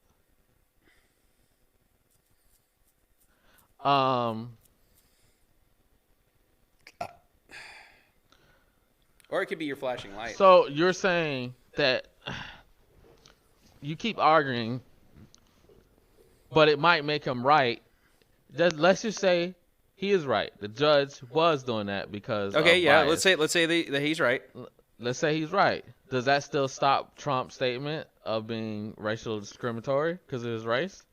Or it could be your flashing light. So you're saying that you keep arguing, but it might make him right. Let's just say he is right. The judge was doing that because okay, yeah. bias. Let's say that he's right. Let's say he's right. Does that still stop Trump's statement of being racial discriminatory because of his race?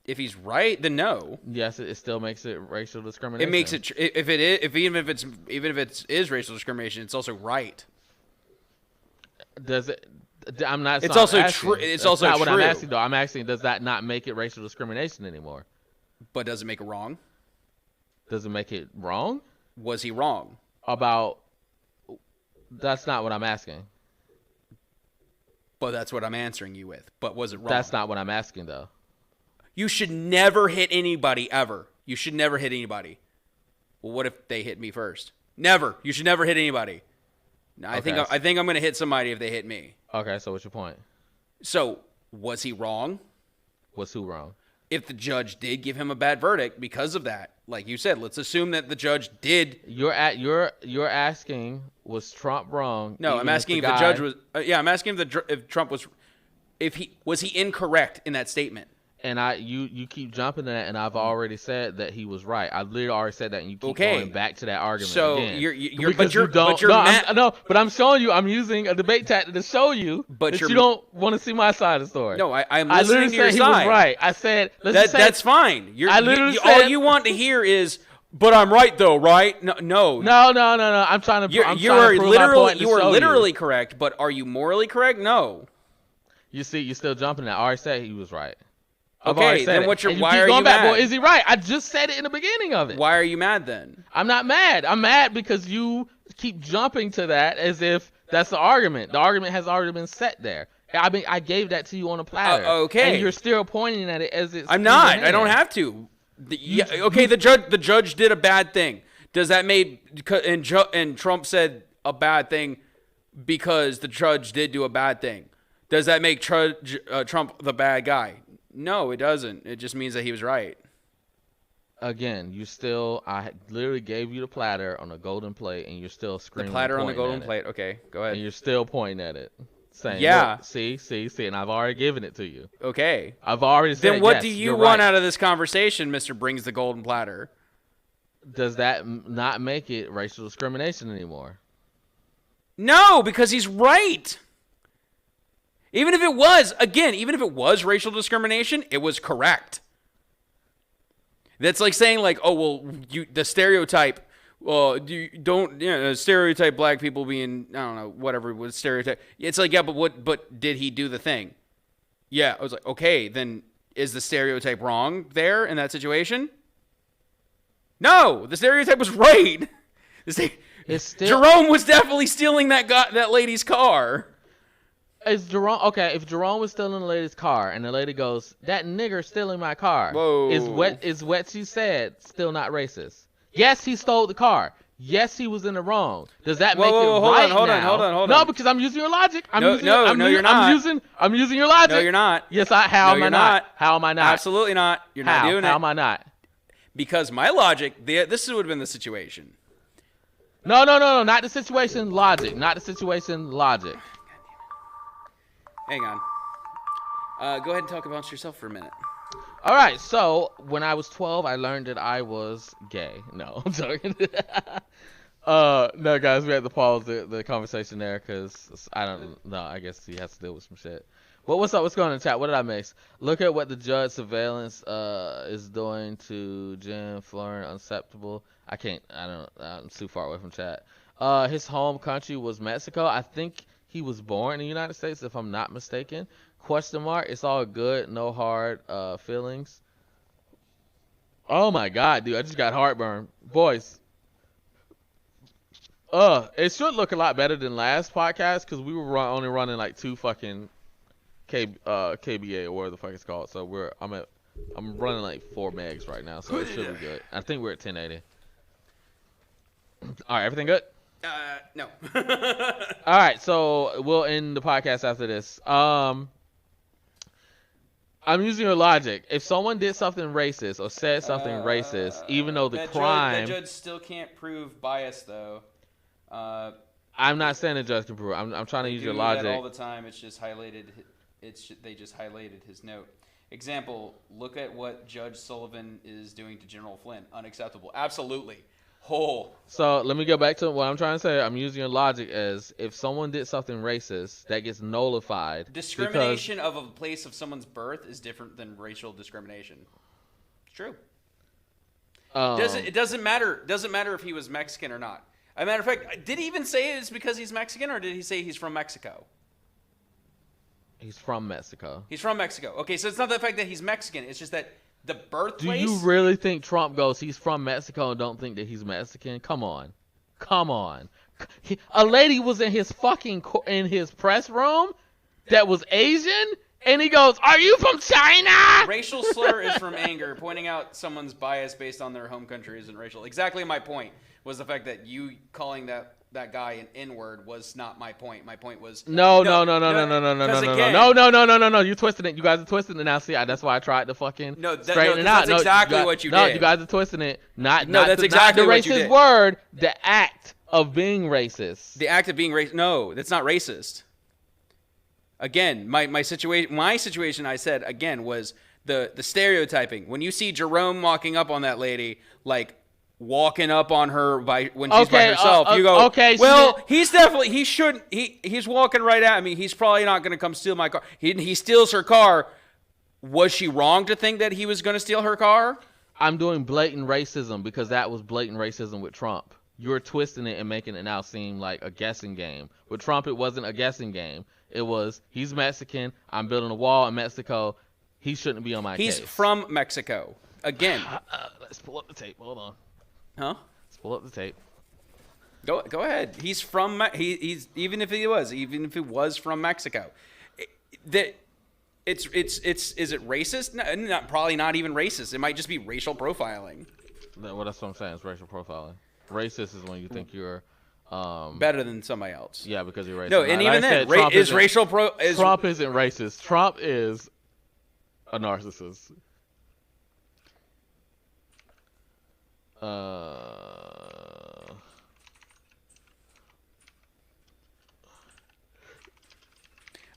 If he's right, then no. Yes, it still makes it racial discrimination. It makes it even if it is racial discrimination, it's also right. Does it? I'm not. It's also true. It's also not true. What I'm asking, though. I'm asking, does that not make it racial discrimination anymore? But does it make it wrong? Does it make it wrong? Was he wrong about? That's not what I'm asking. But that's what I'm answering you with. But was it wrong? That's not what I'm asking, though. You should never hit anybody, ever. You should never hit anybody. Well, what if they hit me first? Never. You should never hit anybody. Now, I think I'm going to hit somebody if they hit me. Okay, so what's your point? So, was he wrong? Was who wrong? If the judge did give him a bad verdict because of that, like you said, let's assume that the judge did. You're asking was Trump wrong? No, I'm asking if the judge was. I'm asking if Trump was. If he was he incorrect in that statement. And you keep jumping to that, and I've already said that he was right. I literally already said that, and you keep going back to that argument. So again. But I'm showing you. I'm using a debate tactic to show you that you don't want to see my side of the story. No, I'm listening to your side. He was right. I said that's fine. All you want to hear is, but I'm right though, right? No. I'm trying to. You are literally correct, but are you morally correct? No. You see, you're still jumping. That I already said he was right. Okay, then why are you mad? Well, is he right? I just said it in the beginning of it. Why are you mad then? I'm not mad. I'm mad because you keep jumping to that as if that's the argument. The argument has already been set there. I mean, I gave that to you on a platter. Okay. And you're still pointing at it as it's. I'm not. I don't have to. The judge did a bad thing. Does that make and Trump said a bad thing because the judge did do a bad thing? Does that make Trump the bad guy? No, it doesn't. It just means that he was right. Again, I literally gave you the platter on a golden plate, and you're still screaming. The platter on the golden plate. Okay, go ahead. And you're still pointing at it, saying, "Yeah, see," and I've already given it to you. Okay. I've already said. Then what do you want out of this conversation, Mr. Brings the golden platter? Does that not make it racial discrimination anymore? No, because he's right. Even if it was racial discrimination, it was correct. That's like saying the stereotype, stereotype black people being, I don't know, whatever was stereotype. It's like, yeah, but did he do the thing? Yeah, I was like, okay, then is the stereotype wrong there in that situation? No, the stereotype was right. Jerome was definitely stealing that lady's car. Is Jerome okay? If Jerome was stealing the lady's car, and the lady goes, "That nigger stealing my car," Whoa. is what she said still not racist? Yes, he stole the car. Yes, he was in the wrong. Does that make it right? Hold on. No, because I'm using your logic. You're not. I'm using your logic. No, you're not. Yes, how am I not? How am I not? Absolutely not. You're not doing it. How am I not? Because my logic, this would have been the situation. No, not the situation. Logic, not the situation. Logic. Hang on. Go ahead and talk about yourself for a minute. All right. So when I was 12, I learned that I was gay. No, I'm joking. No, guys, we had to pause the conversation there because I don't know. I guess he has to deal with some shit. Well, what's up? What's going on in the chat? What did I miss? Look at what the judge surveillance is doing to Jim Florin. Unacceptable. I'm too far away from chat. His home country was Mexico. I think he was born in the United States, if I'm not mistaken. ? It's all good. No hard feelings. Oh, my God, dude. I just got heartburn. Boys. It should look a lot better than last podcast because we were only running like 2 fucking KBA or whatever the fuck it's called. So I'm running like 4 megs right now, so it should be good. I think we're at 1080. All right, everything good? No. All right, so we'll end the podcast after this. I'm using your logic. If someone did something racist or said something racist, even though the crime... The judge still can't prove bias, though. I'm not saying the judge can prove it. I'm trying to use your logic. That all the time. It's just highlighted. They just highlighted his note. Example, look at what Judge Sullivan is doing to General Flynn. Unacceptable. Absolutely. So let me go back to what I'm trying to say. I'm using your logic as if someone did something racist, that gets nullified. Discrimination of a place of someone's birth is different than racial discrimination. It's true. It doesn't matter. Doesn't matter if he was Mexican or not. As a matter of fact, did he even say it's because he's Mexican, or did he say he's from Mexico? He's from Mexico. He's from Mexico. Okay, so it's not the fact that he's Mexican. It's just that the birthplace... Do you really think Trump goes, he's from Mexico and don't think that he's Mexican? Come on. A lady was in his press room that was Asian, and he goes, "Are you from China?" Racial slur is from anger. Pointing out someone's bias based on their home country isn't racial. Exactly my point was the fact that you calling that guy an N-word was not my point. My point was no. You twisted it. You guys are twisting it now. See, that's why I tried to fucking straighten it out. That's exactly what you did. No, you guys are twisting it. Not that's exactly the what you racist did. word. The act of being racist. The act of being racist. No, that's not racist. Again, my situation I said again was the stereotyping. When you see Jerome walking up on that lady, like walking up on her when she's by herself, you go, okay, well, he's walking right at me. He's probably not going to come steal my car. He steals her car. Was she wrong to think that he was going to steal her car? I'm doing blatant racism because that was blatant racism with Trump. You're twisting it and making it now seem like a guessing game. With Trump, it wasn't a guessing game. It was, he's Mexican. I'm building a wall in Mexico. He shouldn't be on my case. He's from Mexico. Again. Let's pull up the tape. Hold on. Huh? Let's pull up the tape. Go ahead. He's from he's even if it was from Mexico. Is it racist? No, probably not even racist. It might just be racial profiling. Well, that's what I'm saying. It's racial profiling. Racist is when you think you're better than somebody else. Yeah, because you're racist. No, and even then, Trump isn't racist. Trump is a narcissist.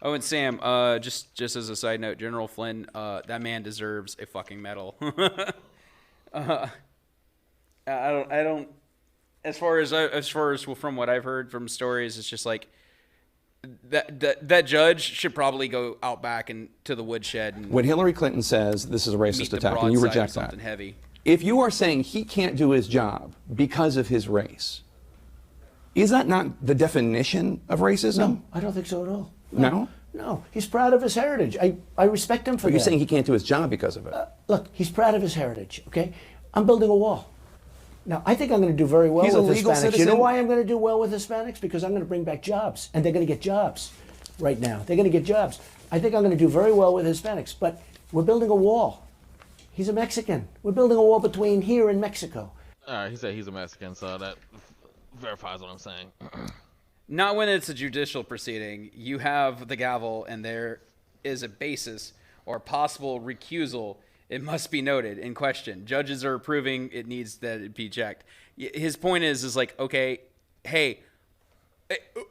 Oh, and Sam, just as a side note, General Flynn, that man deserves a fucking medal. I don't. As far as from what I've heard from stories, it's just like that judge should probably go out back and to the woodshed. And when Hillary Clinton says this is a racist attack, and you reject that, heavy. If you are saying he can't do his job because of his race, is that not the definition of racism? No, I don't think so at all. No? No, he's proud of his heritage. I respect him for that. But you're saying he can't do his job because of it. Look, he's proud of his heritage, okay? I'm building a wall. Now, I think I'm going to do very well with Hispanics. Citizen. You know why I'm going to do well with Hispanics? Because I'm going to bring back jobs, and they're going to get jobs right now. They're going to get jobs. I think I'm going to do very well with Hispanics, but we're building a wall. He's a Mexican. We're building a wall between here and Mexico. All right, he said he's a Mexican, so that verifies what I'm saying. Not when it's a judicial proceeding. You have the gavel, and there is a basis or possible recusal. It must be noted in question. Judges are approving. It needs that it be checked. His point is like, okay, hey,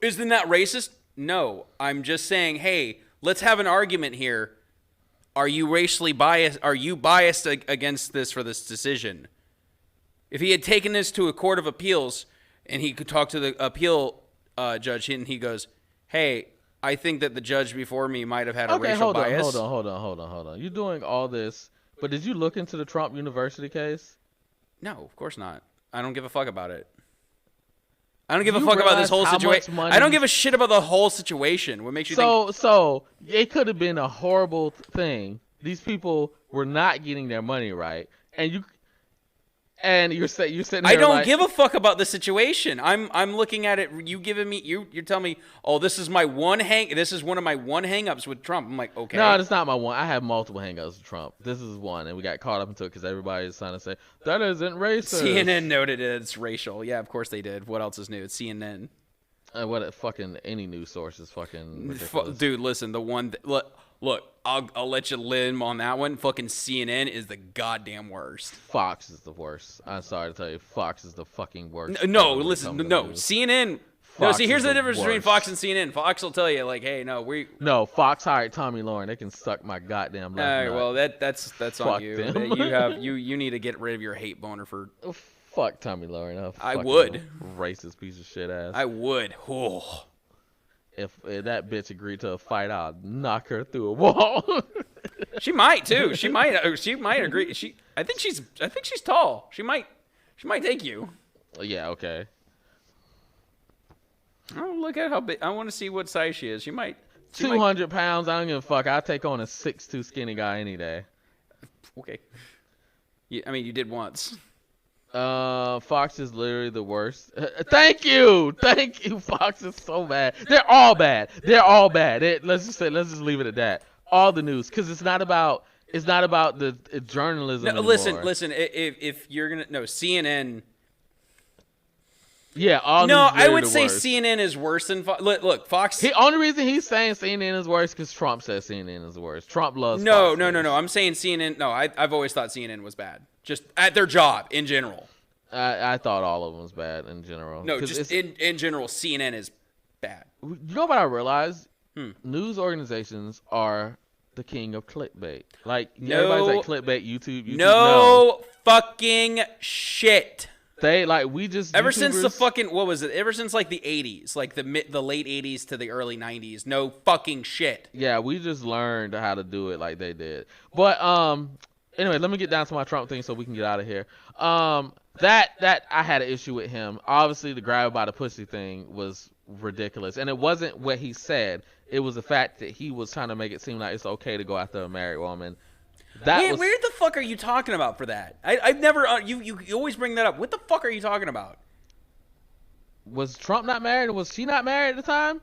isn't that racist? No, I'm just saying, hey, let's have an argument here. Are you racially biased? Are you biased against this for this decision? If he had taken this to a court of appeals and he could talk to the appeal judge and he goes, hey, I think that the judge before me might have had a racial bias. Hold on. You're doing all this. But did you look into the Trump University case? No, of course not. I don't give a fuck about it. I don't give a fuck about this whole situation. I don't give a shit about the whole situation. What makes you think? So it could have been a horrible thing. These people were not getting their money right, and you're sitting there I don't give a fuck about the situation. I'm looking at it. You're telling me, oh, this is one of my one hangups with Trump. I'm like, okay. No, that's not my one. I have multiple hangups with Trump. This is one, and we got caught up into it because everybody's trying to say that isn't racist. CNN noted it's racial. Yeah, of course they did. What else is new? It's CNN. What fucking any news source is fucking ridiculous. Dude, listen, the one look, I'll let you limb on that one. Fucking CNN is the goddamn worst. Fox is the worst. I'm sorry to tell you, Fox is the fucking worst. No, listen, no, CNN. No, see, here's the difference between Fox and CNN. Fox will tell you, like, hey, no, Fox hired Tommy Lauren. They can suck my goddamn left nut. Well, that's on you. You need to get rid of your hate boner for. Fuck Tommy Lauren. I would. Racist piece of shit ass. I would. Oh. If that bitch agreed to a fight, I'll knock her through a wall. She might too. She might agree. I think she's tall. She might take you. Yeah. Okay. Oh, look at how big. I want to see what size she is. She might. 200 pounds. I don't give a fuck. I'll take on a 6'2" skinny guy any day. Okay. I mean, you did once. Fox is literally the worst. Thank you. Fox is so bad. They're all bad. Let's just leave it at that. All the news, because it's not about the journalism. No, anymore. listen. If you're gonna CNN. Yeah, I would say worst. CNN is worse than Fox. Look, Fox. The only reason he's saying CNN is worse because Trump says CNN is worse. Trump loves. No. I'm saying CNN. No, I've always thought CNN was bad. Just at their job in general. I thought all of them was bad in general. No, just in general, CNN is bad. You know what I realized? News organizations are the king of clickbait. Like, everybody's like clickbait, YouTube. No fucking shit. They we just ever since the fucking what was it? Ever since like the 80s, like the late 80s to the early 90s. No fucking shit. Yeah, we just learned how to do it like they did. But anyway, let me get down to my Trump thing so we can get out of here. That I had an issue with him. Obviously, the grab by the pussy thing was ridiculous, and it wasn't what he said. It was the fact that he was trying to make it seem like it's okay to go after a married woman. Where the fuck are you talking about for that? I've never. You always bring that up. What the fuck are you talking about? Was Trump not married? Was she not married at the time?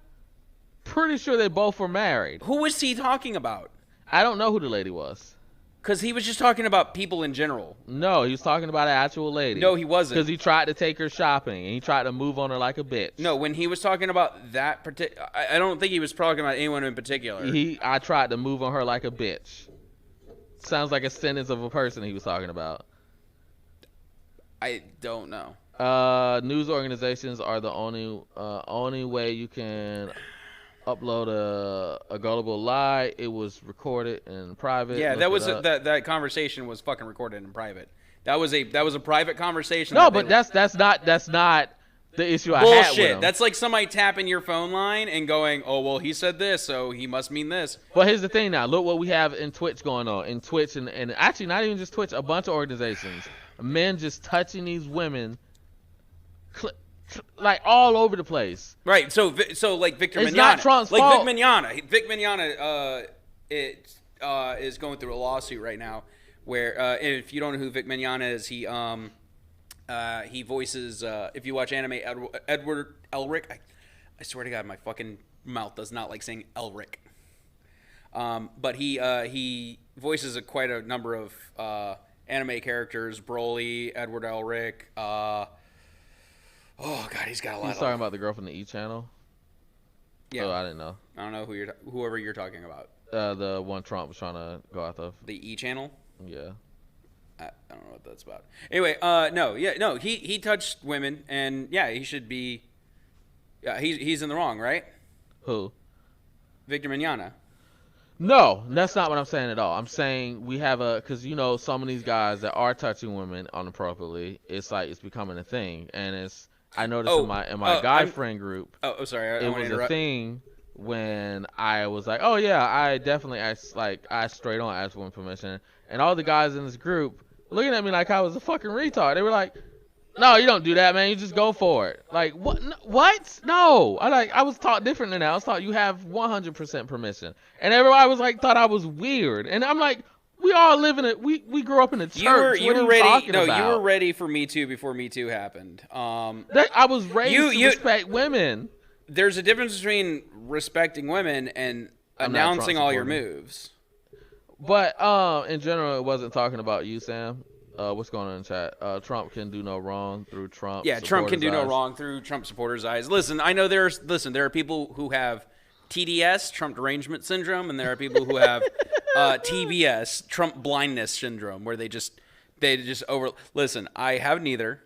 Pretty sure they both were married. Who was he talking about? I don't know who the lady was. Because he was just talking about people in general. No, he was talking about an actual lady. No, he wasn't. Because he tried to take her shopping, and he tried to move on her like a bitch. No, when he was talking about that particular... I don't think he was talking about anyone in particular. I tried to move on her like a bitch. Sounds like a sentence of a person he was talking about. I don't know. News organizations are the only way you can upload a gullible lie. It was recorded in private. Yeah, that conversation was fucking recorded in private. That was a private conversation. No, but that's not the issue I had with him. That's like somebody tapping your phone line and going, "Oh, well, he said this, so he must mean this." Well, here's the thing now. Look what we have in Twitch going on. In Twitch and actually not even just Twitch, a bunch of organizations. Men just touching these women like all over the place. Right. So like Victor Mignogna. It's not Trump's fault. Vic Mignogna is going through a lawsuit right now where if you don't know who Vic Mignogna is, he voices if you watch anime Edward Elric. I swear to God, my fucking mouth does not like saying Elric. But he voices quite a number of anime characters: Broly, Edward Elric. Oh God, he's got a lot. He's talking about the girl from the E channel. Yeah. Oh, I didn't know. I don't know whoever you're talking about. The one Trump was trying to go after. The E channel. Yeah. I don't know what that's about. Anyway, he touched women, and yeah, he should be. Yeah, he's in the wrong, right? Who? Victor Mignogna. No, that's not what I'm saying at all. I'm saying we have because some of these guys that are touching women inappropriately, it's like it's becoming a thing, and I noticed in my guy friend group. Oh, sorry, it was a thing when I was like, oh yeah, I definitely I straight on asked women permission, and all the guys in this group looking at me like I was a fucking retard. They were like, no, you don't do that, man. You just go for it. Like, what? What? No. I was taught different than that. I was taught you have 100% permission. And everybody was like, thought I was weird. And I'm like, we all live in it. We grew up in a church. You were ready. No, you were ready for Me Too before Me Too happened. I was raised to respect women. There's a difference between respecting women and announcing all your moves. But in general, it wasn't talking about you, Sam. What's going on in chat? Trump can do no wrong through Trump. Yeah, Trump can do no wrong through Trump supporters' eyes. Listen, I know there are people who have TDS, Trump derangement syndrome, and there are people who have TBS, Trump blindness syndrome, where they just over. Listen, I have neither.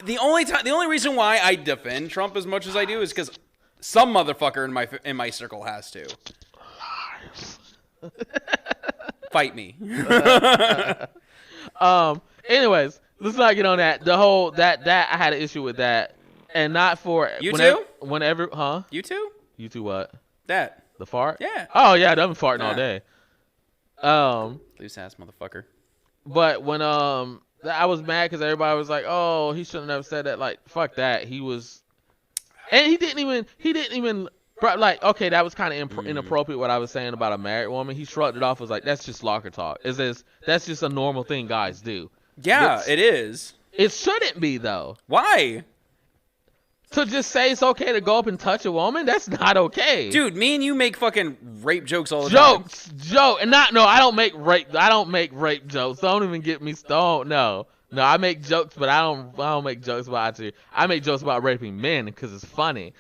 The only reason why I defend Trump as much as I do is because some motherfucker in my circle has to. Fight me. Anyways, let's not get on that. The whole that I had an issue with that, and not for you too. Whenever, huh? You too. You too. What? That. The fart? Yeah. Oh yeah, I've been farting all day. Loose ass motherfucker. But when I was mad because everybody was like, "Oh, he shouldn't have said that." Like, fuck that. He was, and he didn't even. Like, okay, that was kind of inappropriate what I was saying about a married woman. He shrugged it off, was like, that's just locker talk. That's just a normal thing guys do. Yeah, it is. It shouldn't be, though. Why? To just say it's okay to go up and touch a woman? That's not okay. Dude, me and you make fucking rape jokes all the time. I don't make rape jokes. Don't even get me stoned. No, I make jokes, but I don't make jokes about you. I make jokes about raping men because it's funny.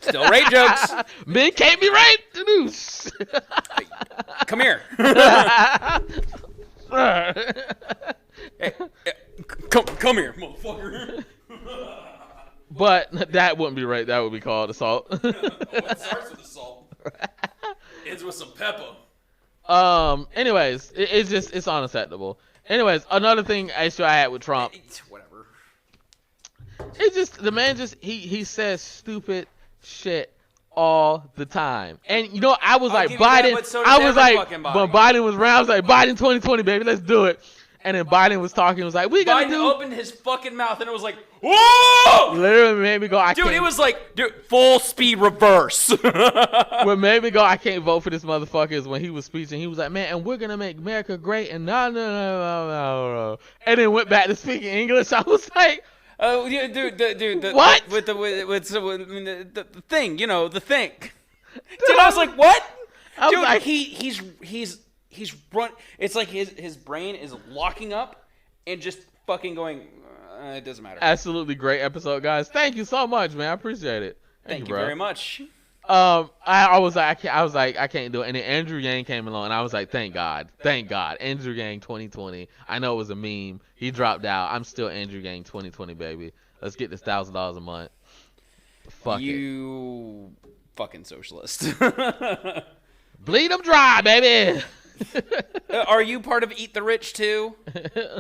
Still rape jokes. Men can't be raped. Come here. Hey, come here, motherfucker. But that wouldn't be right. That would be called assault. It starts with assault. Ends with some pepper. Anyways, it's unacceptable. Anyways, another issue I had with Trump. Whatever. It's just the man he says stupid shit all the time. And you know, I was like Biden. When Biden was around, I was like Biden 2020, baby, let's do it. And then Biden was talking, was like, we gotta Biden opened his fucking mouth and it was like, whoa! Literally made me go, it was like, full speed reverse. What made me go, I can't vote for this motherfucker is when he was speaking, he was like, man, and we're gonna make America great, and no. And then went back to speaking English. I was like, oh, yeah, dude, what? With the thing, you know, the thing. Dude, I was like, what? I was Dude, like, he's run. It's like his brain is locking up and just fucking going. It doesn't matter. Absolutely great episode, guys. Thank you so much, man. I appreciate it. Thank you bro. very much. I was like, I can't do it. And then Andrew Yang came along, and I was like, thank God. Andrew Yang 2020. I know it was a meme. He dropped out. I'm still Andrew Yang 2020, baby. Let's get this $1,000 a month. Fuck you fucking socialist. Bleed them dry, baby. Are you part of Eat the Rich too?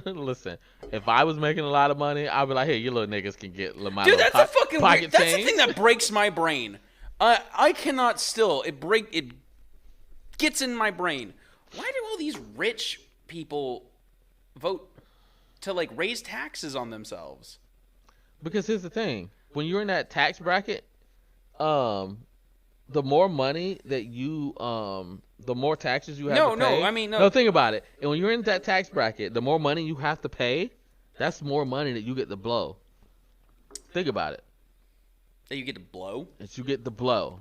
Listen, if I was making a lot of money, I'd be like, hey, you little niggas can get my Dude, little that's fucking pocket weird. That's change. the thing that breaks my brain. I cannot still. It gets in my brain. Why do all these rich people vote to like raise taxes on themselves? Because here's the thing: when you're in that tax bracket, the more money that you the more taxes you have to pay. No, think about it. And when you're in that tax bracket, the more money you have to pay, that's more money that you get to blow. Think about it. That you get to blow? That you get to blow.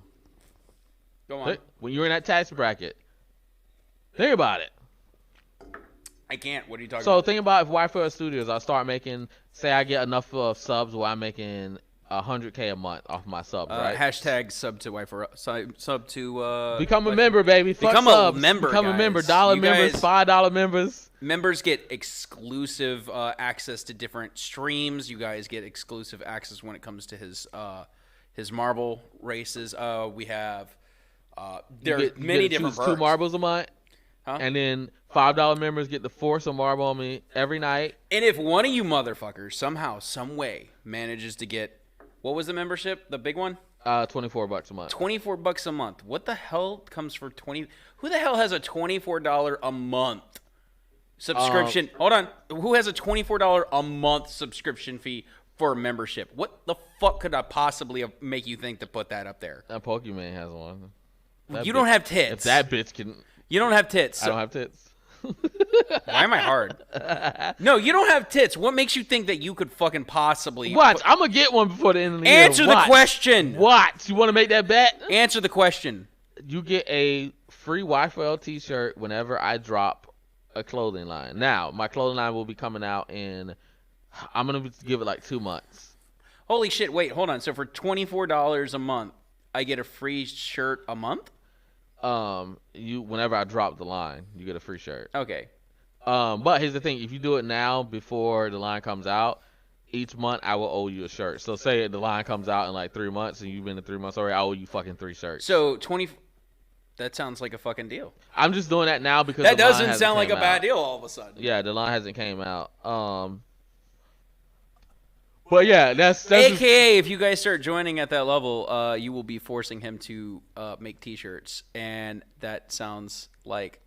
Go on. When you're in that tax bracket, think about it. I can't. What are you talking So about? think about if YFL Studios, I start making, say I get enough subs where I'm making $100K a month off my sub, right? Hashtag sub to sub to become a member, baby. Become a member. Become guys. a member. $1 members, $5 members. Members get exclusive access to different streams. You guys get exclusive access when it comes to his marble races. We have there are many different perks. 2 marbles a month. Huh? And then $5 members get to force a marble on me every night. And if one of you motherfuckers somehow, some way manages to get, what was the membership? The big one? $24 a month. $24 a month. What the hell comes for 20? Who the hell has a $24 a month subscription? Hold on. Who has a $24 a month subscription fee for a membership? What the fuck could I possibly make you think to put that up there? That Pokemon has one. You don't have tits. If that bitch can. You don't have tits. I don't have tits. Why am I hard? No, you don't have tits. What makes you think that you could fucking possibly... Watch, I'm going to get one before the end of the year. Answer the question. Watch. You want to make that bet? Answer the question. You get a free YFL t-shirt whenever I drop a clothing line. Now, my clothing line will be coming out in... I'm going to give it like 2 months. Holy shit, wait, hold on. So for $24 a month, I get a free shirt a month? Whenever I drop the line, you get a free shirt. Okay. But here's the thing: if you do it now before the line comes out, each month I will owe you a shirt. So say the line comes out in like 3 months, and you've been to 3 months already, I owe you fucking 3 shirts. So that sounds like a fucking deal. I'm just doing that now because that doesn't sound like a bad deal all of a sudden. Yeah, the line hasn't came out. But yeah, that's AKA if you guys start joining at that level, you will be forcing him to make T-shirts, and that sounds like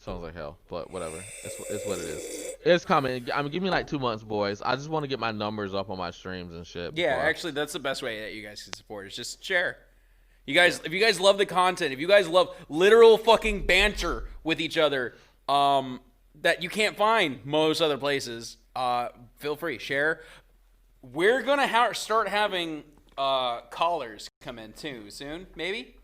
hell. But whatever, it's what it is. It's coming. I mean, give me like 2 months, boys. I just want to get my numbers up on my streams and shit. Yeah, actually, that's the best way that you guys can support. Is just share. You guys, if you guys love the content, if you guys love literal fucking banter with each other, that you can't find most other places. Feel free, share. We're gonna start having callers come in too soon, maybe.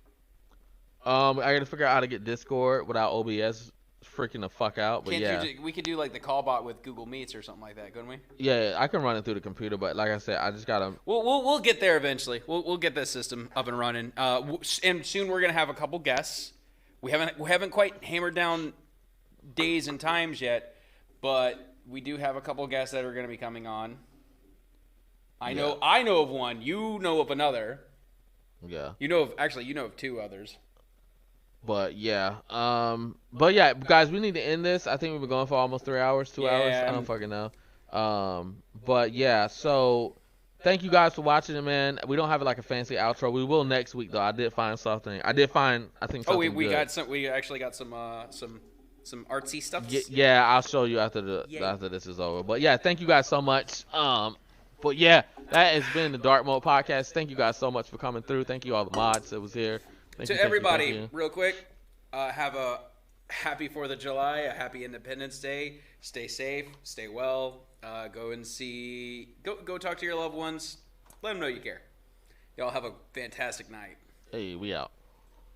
I gotta figure out how to get Discord without OBS freaking the fuck out. But we could do like the call bot with Google Meets or something like that, couldn't we? Yeah, I can run it through the computer, but like I said, I just gotta. We'll get there eventually. We'll get this system up and running. And soon we're gonna have a couple guests. We haven't quite hammered down days and times yet. but we do have a couple guests that are going to be coming on. I know of one. You know of another. Yeah. You know of two others. But yeah, guys, we need to end this. I think we've been going for almost 3 hours, 2 hours. I don't fucking know. But yeah, so thank you guys for watching it, man. We don't have like a fancy outro. We will next week though. I did find something. I think something. Oh, we good. got some. We actually got some artsy stuff. Yeah, I'll show you after this is over. But yeah, thank you guys so much. But yeah, that has been the Dark Mode podcast. Thank you guys so much for coming through. Thank you all the mods that was here. Thank everybody, real quick, have a happy 4th of July, a happy Independence Day. Stay safe, stay well. Go talk to your loved ones. Let them know you care. Y'all have a fantastic night. Hey, we out.